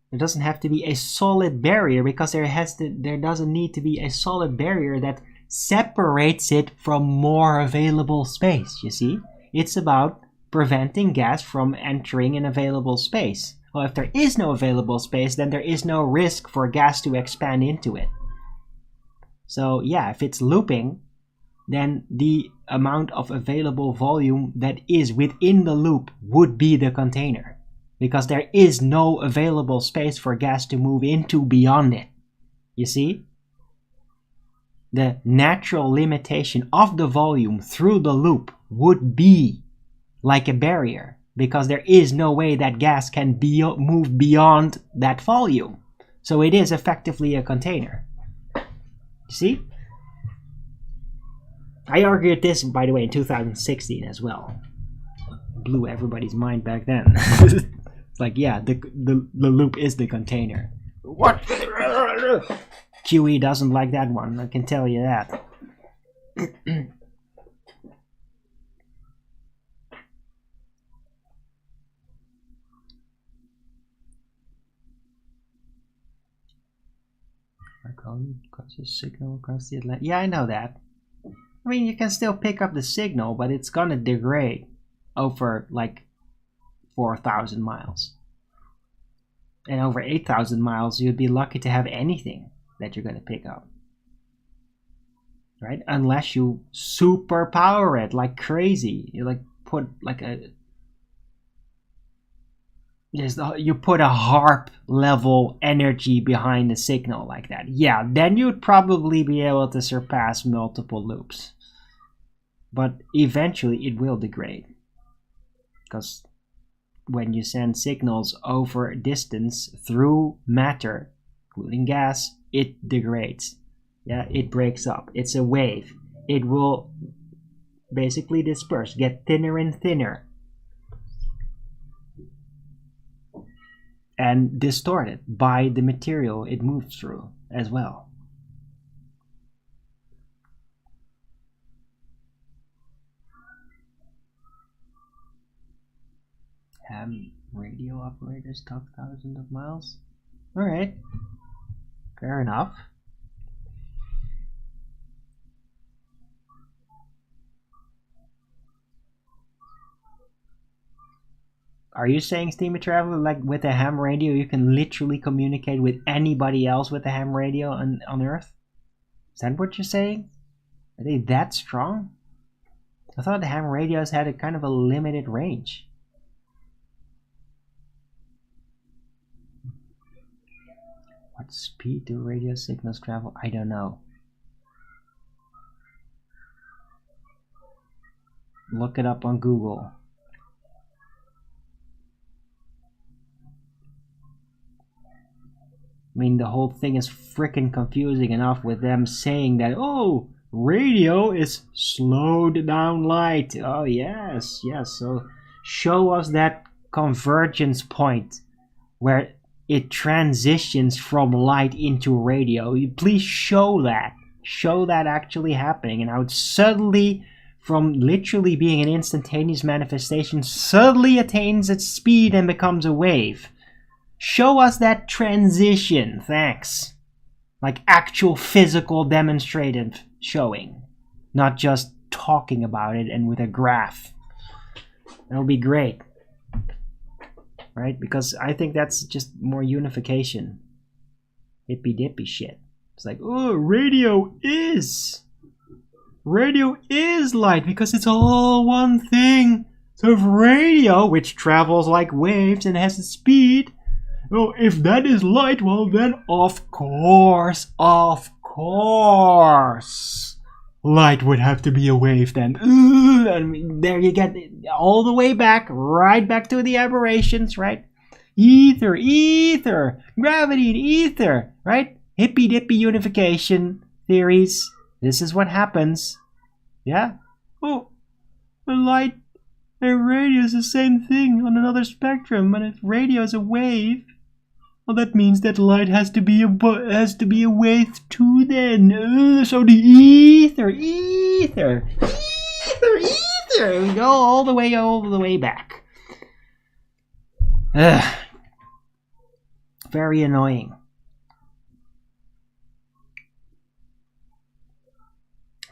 There doesn't have to be a solid barrier, because there doesn't need to be a solid barrier that separates it from more available space, you see? It's about preventing gas from entering an available space. Well, if there is no available space, then there is no risk for gas to expand into it. So yeah, if it's looping, then the amount of available volume that is within the loop would be the container, because there is no available space for gas to move into beyond it. You see? The natural limitation of the volume through the loop would be like a barrier, because there is no way that gas can move beyond that volume. So it is effectively a container. You see? I argued this, by the way, in 2016 as well. Blew everybody's mind back then. It's like, yeah, the loop is the container. What? QE doesn't like that one, I can tell you that. Signal across the Atlantic. Yeah, I know that. I mean, you can still pick up the signal, but it's gonna degrade over like 4,000 miles. And over 8,000 miles, you'd be lucky to have anything that you're gonna pick up. Right? Unless you super power it like crazy. You like put like you put a harp level energy behind the signal like that. Yeah, then you'd probably be able to surpass multiple loops. But eventually it will degrade. Because when you send signals over distance through matter, including gas, it degrades. Yeah, it breaks up. It's a wave. It will basically disperse, get thinner and thinner, and distorted by the material it moves through as well. Ham radio operators talk thousands of miles. Alright. Fair enough. Are you saying, Steamy Traveler, like with a ham radio you can literally communicate with anybody else with a ham radio on Earth? Is that what you're saying? Are they that strong? I thought the ham radios had a kind of a limited range. What speed do radio signals travel? I don't know. Look it up on Google. I mean, the whole thing is freaking confusing enough with them saying that, oh, radio is slowed down light. Oh, yes, yes. So show us that convergence point where it transitions from light into radio. Please show that. Show that actually happening and how it suddenly, from literally being an instantaneous manifestation, suddenly attains its speed and becomes a wave. Show us that transition, thanks. Like actual physical demonstrative showing. Not just talking about it and with a graph. That would be great. Right? Because I think that's just more unification. Hippy dippy shit. It's like, oh, radio is light because it's all one thing. So if radio, which travels like waves and has a speed, well, if that is light, well then of course, light would have to be a wave then. And there you get all the way back, right back to the aberrations, right? Ether, gravity and ether, right? Hippy dippy unification theories. This is what happens. Yeah? Oh, the light and radio is the same thing on another spectrum, and if radio is a wave, well, that means that light has to be a wave too then. So the ether. We go all the way back. Very annoying.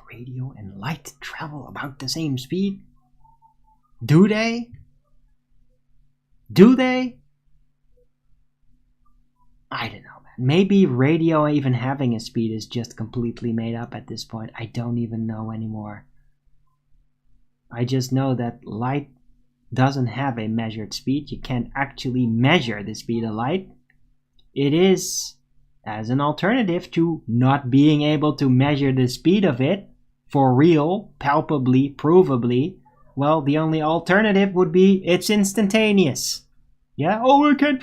Radio and light travel about the same speed? Do they? I don't know, man. Maybe radio even having a speed is just completely made up at this point. I don't even know anymore. I just know that light doesn't have a measured speed. You can't actually measure the speed of light. It is, as an alternative to not being able to measure the speed of it, for real, palpably, provably, well, the only alternative would be it's instantaneous. Yeah? Oh, I can't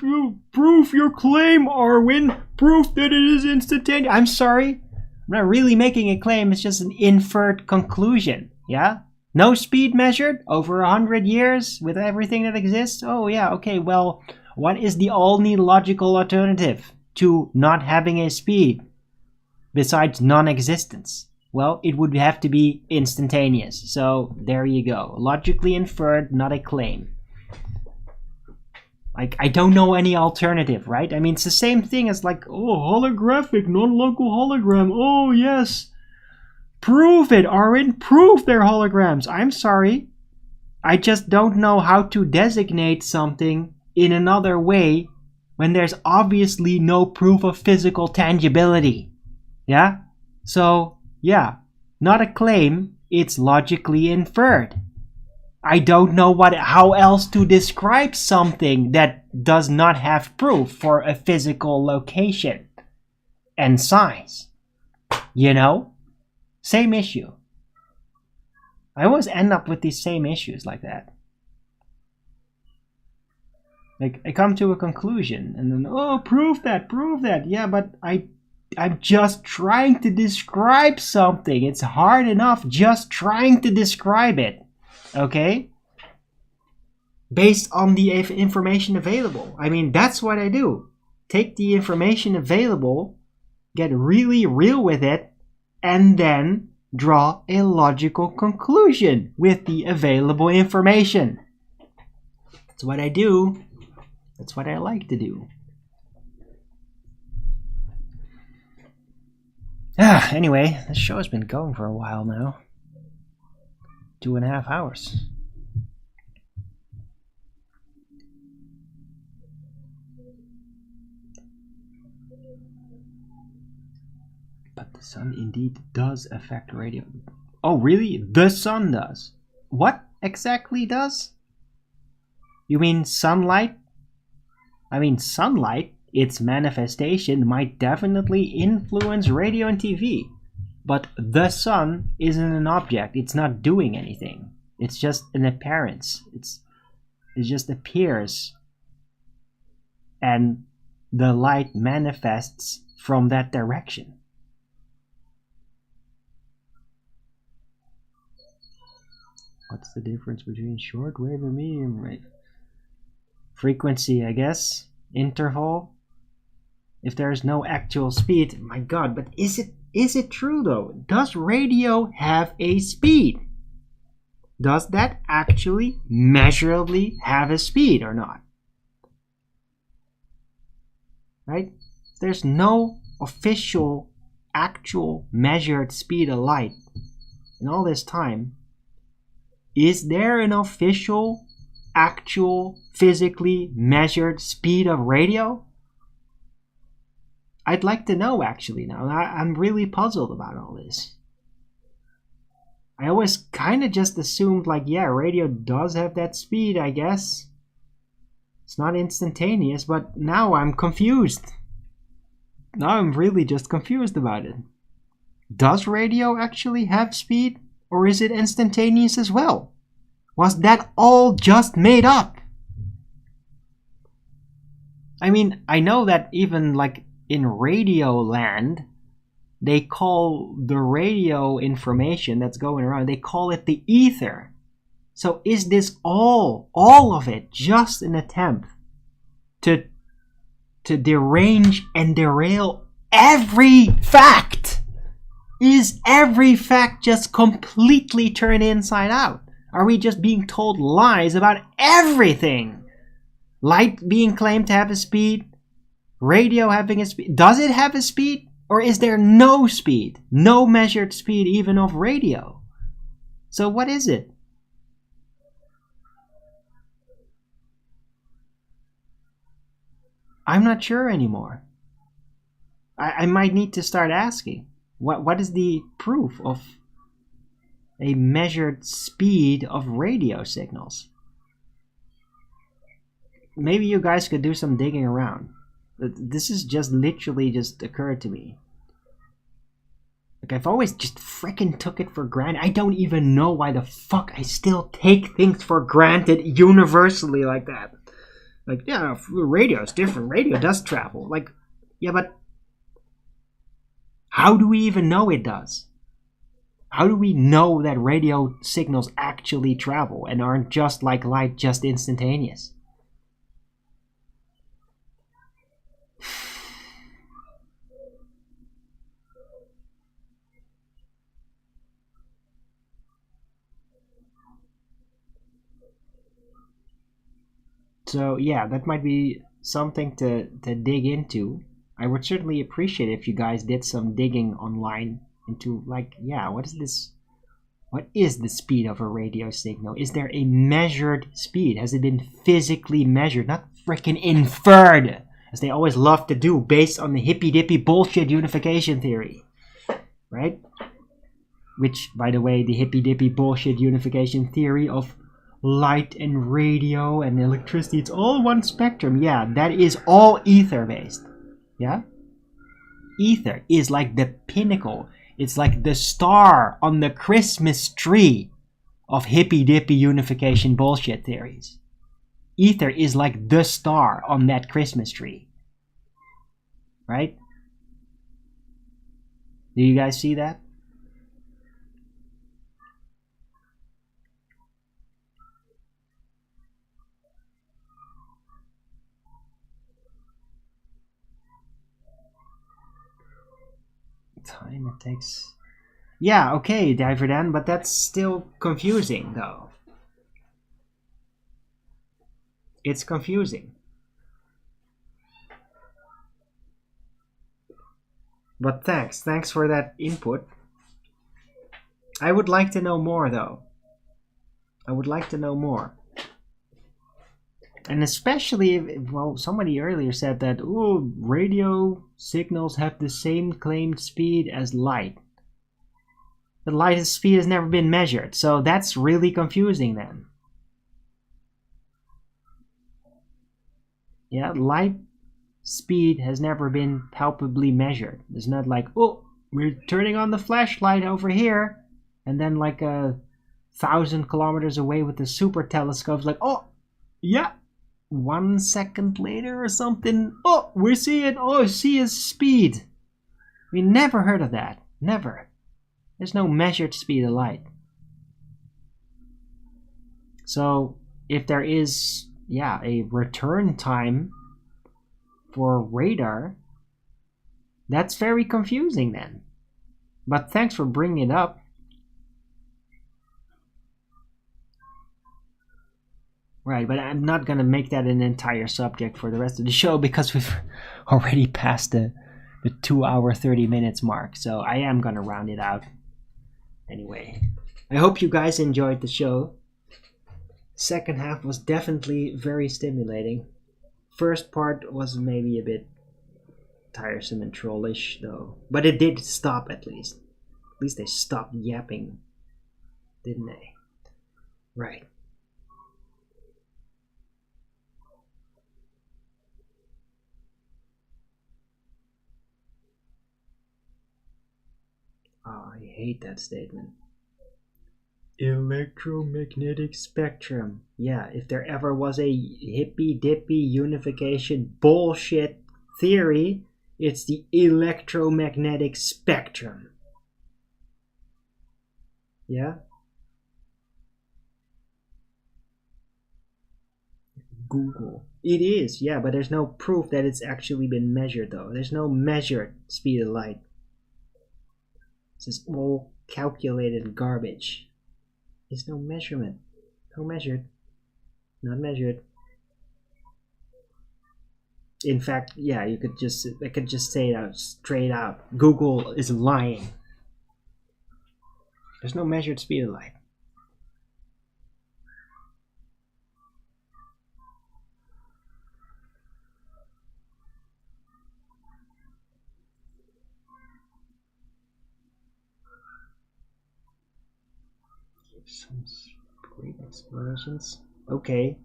prove your claim, Arwin. Proof that it is instantaneous. I'm sorry. I'm not really making a claim. It's just an inferred conclusion. Yeah? No speed measured over 100 years with everything that exists? Oh, yeah. Okay, well, what is the only logical alternative to not having a speed besides non-existence? Well, it would have to be instantaneous. So, there you go. Logically inferred, not a claim. Like, I don't know any alternative, right? I mean, it's the same thing as like, oh, holographic, non-local hologram. Oh, yes. Prove it, Arwin. Prove they're holograms. I'm sorry. I just don't know how to designate something in another way when there's obviously no proof of physical tangibility. Yeah? So, yeah. Not a claim. It's logically inferred. I don't know how else to describe something that does not have proof for a physical location and size. You know? Same issue. I always end up with these same issues like that. Like, I come to a conclusion and then, oh, prove that. Yeah, but I'm just trying to describe something. It's hard enough just trying to describe it. Okay? Based on the information available. I mean, that's what I do. Take the information available, get really real with it, and then draw a logical conclusion with the available information. That's what I do. That's what I like to do. Anyway, this show has been going for a while now. 2.5 hours. But the sun indeed does affect radio. Oh, really? The sun does? What exactly does? You mean sunlight? I mean, sunlight, its manifestation might definitely influence radio and TV. But the sun isn't an object. It's not doing anything. It's just an appearance. It just appears. And the light manifests from that direction. What's the difference between shortwave and medium wave? Frequency, I guess. Interval. If there's no actual speed, my god, but is it true though? Does radio have a speed? Does that actually measurably have a speed or not? Right? There's no official, actual measured speed of light in all this time. Is there an official, actual, physically measured speed of radio? I'd like to know actually now. I'm really puzzled about all this. I always kind of just assumed like, yeah, radio does have that speed, I guess. It's not instantaneous, but now I'm confused. Now I'm really just confused about it. Does radio actually have speed? Or is it instantaneous as well? Was that all just made up? I mean, I know that even like in radio land, they call the radio information that's going around, they call it the ether. So is this all of it, just an attempt to derange and derail every fact? Is every fact just completely turned inside out? Are we just being told lies about everything? Light being claimed to have a speed? Radio having a speed? Does it have a speed? Or is there no speed? No measured speed even of radio? So what is it? I'm not sure anymore. I might need to start asking. What is the proof of a measured speed of radio signals? Maybe you guys could do some digging around. This is just literally just occurred to me. Like I've always just freaking took it for granted. I don't even know why the fuck I still take things for granted universally like that. Like, yeah, radio is different. Radio does travel. Like, yeah, but how do we even know it does? How do we know that radio signals actually travel and aren't just like light, just instantaneous? So yeah, that might be something to dig into. I would certainly appreciate it if you guys did some digging online into like, yeah, what is the speed of a radio signal? Is there a measured speed? Has it been physically measured, not freaking inferred, as they always love to do based on the hippy-dippy bullshit unification theory, right? Which, by the way, the hippy-dippy bullshit unification theory of light and radio and electricity, it's all one spectrum. Yeah, that is all ether-based. Yeah? Ether is like the pinnacle. It's like the star on the Christmas tree of hippy-dippy unification bullshit theories. Ether is like the star on that Christmas tree. Right? Do you guys see that? Time it takes. Yeah, okay, Diver Dan, but that's still confusing though. It's confusing. But thanks for that input. I would like to know more though. I would like to know more. And especially if, well, somebody earlier said that, oh, radio signals have the same claimed speed as light. The light's speed has never been measured, so that's really confusing then. Yeah, light speed has never been palpably measured. It's not like, oh, we're turning on the flashlight over here, and then like 1,000 kilometers away with the super telescopes, like, oh, yeah, 1 second later or something, oh, we see it, oh, see his speed. We never heard of that, never. There's no measured speed of light. So if there is, yeah, a return time for radar, that's very confusing then. But thanks for bringing it up. Right, but I'm not going to make that an entire subject for the rest of the show because we've already passed the 2 hour 30 minutes mark. So I am going to round it out. Anyway, I hope you guys enjoyed the show. Second half was definitely very stimulating. First part was maybe a bit tiresome and trollish though. But it did stop at least. At least they stopped yapping, didn't they? Right. Oh, I hate that statement. Electromagnetic spectrum. Yeah, if there ever was a hippy-dippy unification bullshit theory, it's the electromagnetic spectrum. Yeah? Google. It is, yeah, but there's no proof that it's actually been measured though. There's no measured speed of light. This is all calculated garbage. There's no measurement. No measured. Not measured. In fact, yeah, I could just say it out straight out. Google is lying. There's no measured speed of light. Some great explorations. Okay.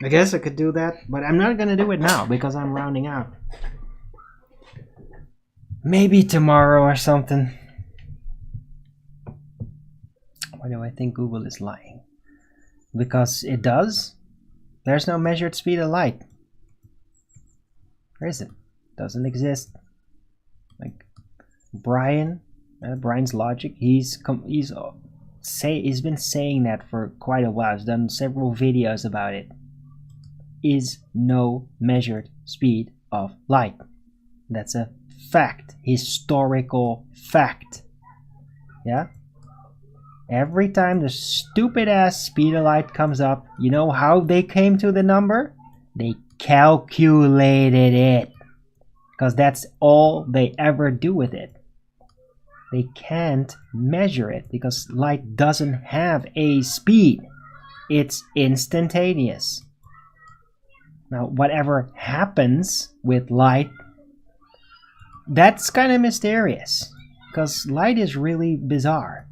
I guess I could do that, but I'm not gonna do it now because I'm rounding out. Maybe tomorrow or something. Why do I think Google is lying? Because it does. There's no measured speed of light. Where is it? Doesn't exist. Like Brian's logic. He's been saying that for quite a while. He's done several videos about it. Is no measured speed of light. That's a fact, historical fact. Yeah. Every time the stupid ass speed of light comes up, you know how they came to the number? They calculated it. Because that's all they ever do with it. They can't measure it because light doesn't have a speed. It's instantaneous. Now, whatever happens with light, that's kind of mysterious. Because light is really bizarre.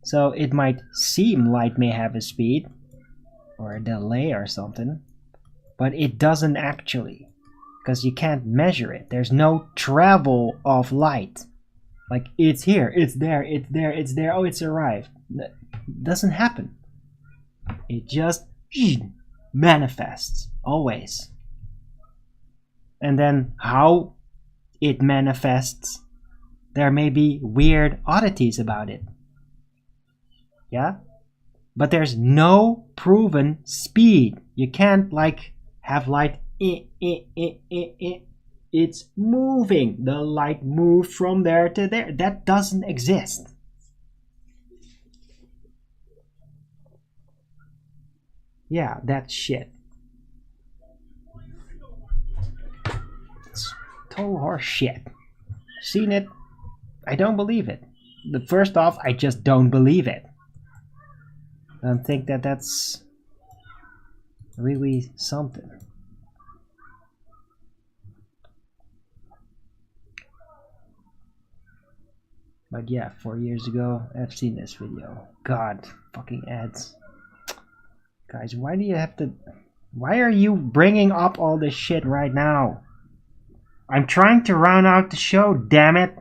So it might seem light may have a speed or a delay or something, but it doesn't actually. Because you can't measure it. There's no travel of light. Like, it's here, it's there, it's there, it's there, oh, it's arrived. That doesn't happen. It just manifests, always. And then how it manifests, there may be weird oddities about it. Yeah? But there's no proven speed. You can't, like, have light It's moving. The light moved from there to there. That doesn't exist. Yeah, that's shit. It's total horse shit. Seen it? I don't believe it. First off, I just don't believe it. I don't think that that's really something. But yeah, 4 years ago, I've seen this video. God, fucking ads. Guys, why do you have to... Why are you bringing up all this shit right now? I'm trying to round out the show, damn it.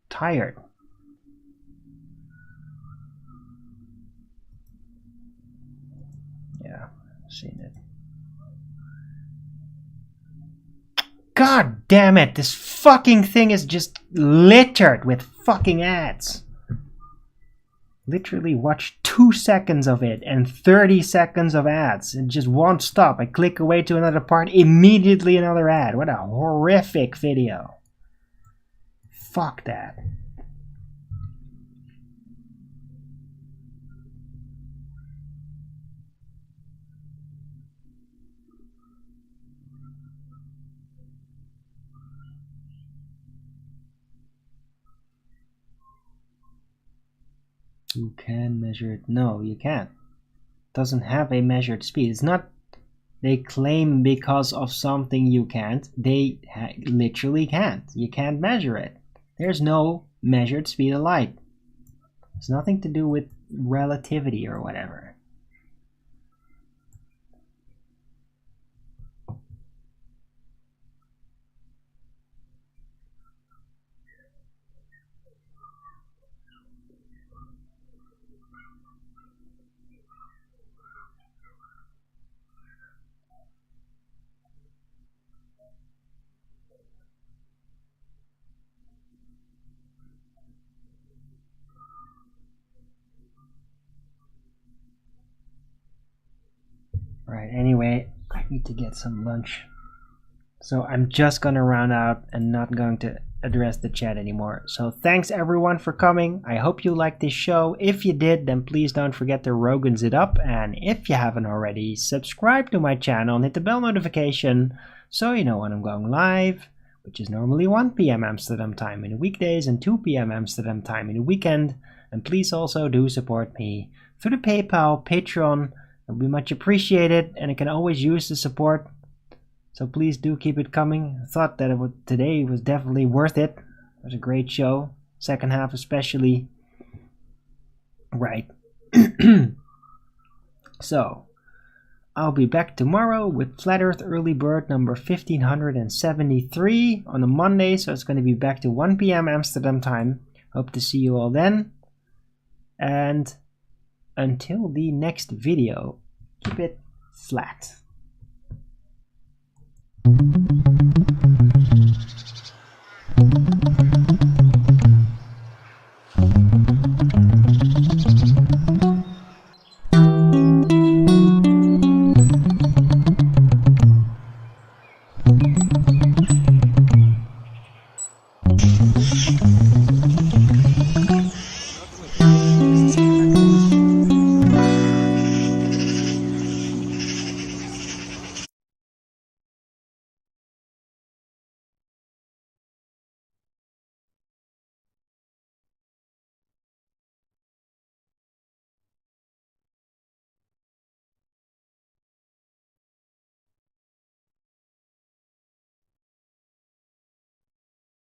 Tired. Yeah, I've seen it. God damn it, this fucking thing is just littered with fucking ads. Literally watch 2 seconds of it and 30 seconds of ads. It just won't stop. I click away to another part, immediately another ad. What a horrific video. Fuck that. You can measure it. No, you can't. It doesn't have a measured speed. It's not they claim because of something you can't. They literally can't. You can't measure it. There's no measured speed of light. It's nothing to do with relativity or whatever. Right, anyway, I need to get some lunch. So I'm just gonna round out and not going to address the chat anymore. So thanks everyone for coming. I hope you liked this show. If you did, then please don't forget to Rogan's it up. And if you haven't already, subscribe to my channel and hit the bell notification so you know when I'm going live, which is normally 1 p.m. Amsterdam time in the weekdays and 2 p.m. Amsterdam time in the weekend. And please also do support me through the PayPal, Patreon. It would be much appreciated, and I can always use the support. So please do keep it coming. I thought that today was definitely worth it. It was a great show. Second half especially. Right. So, I'll be back tomorrow with Flat Earth Early Bird number 1573 on a Monday. So it's going to be back to 1 p.m. Amsterdam time. Hope to see you all then. And until the next video, keep it flat.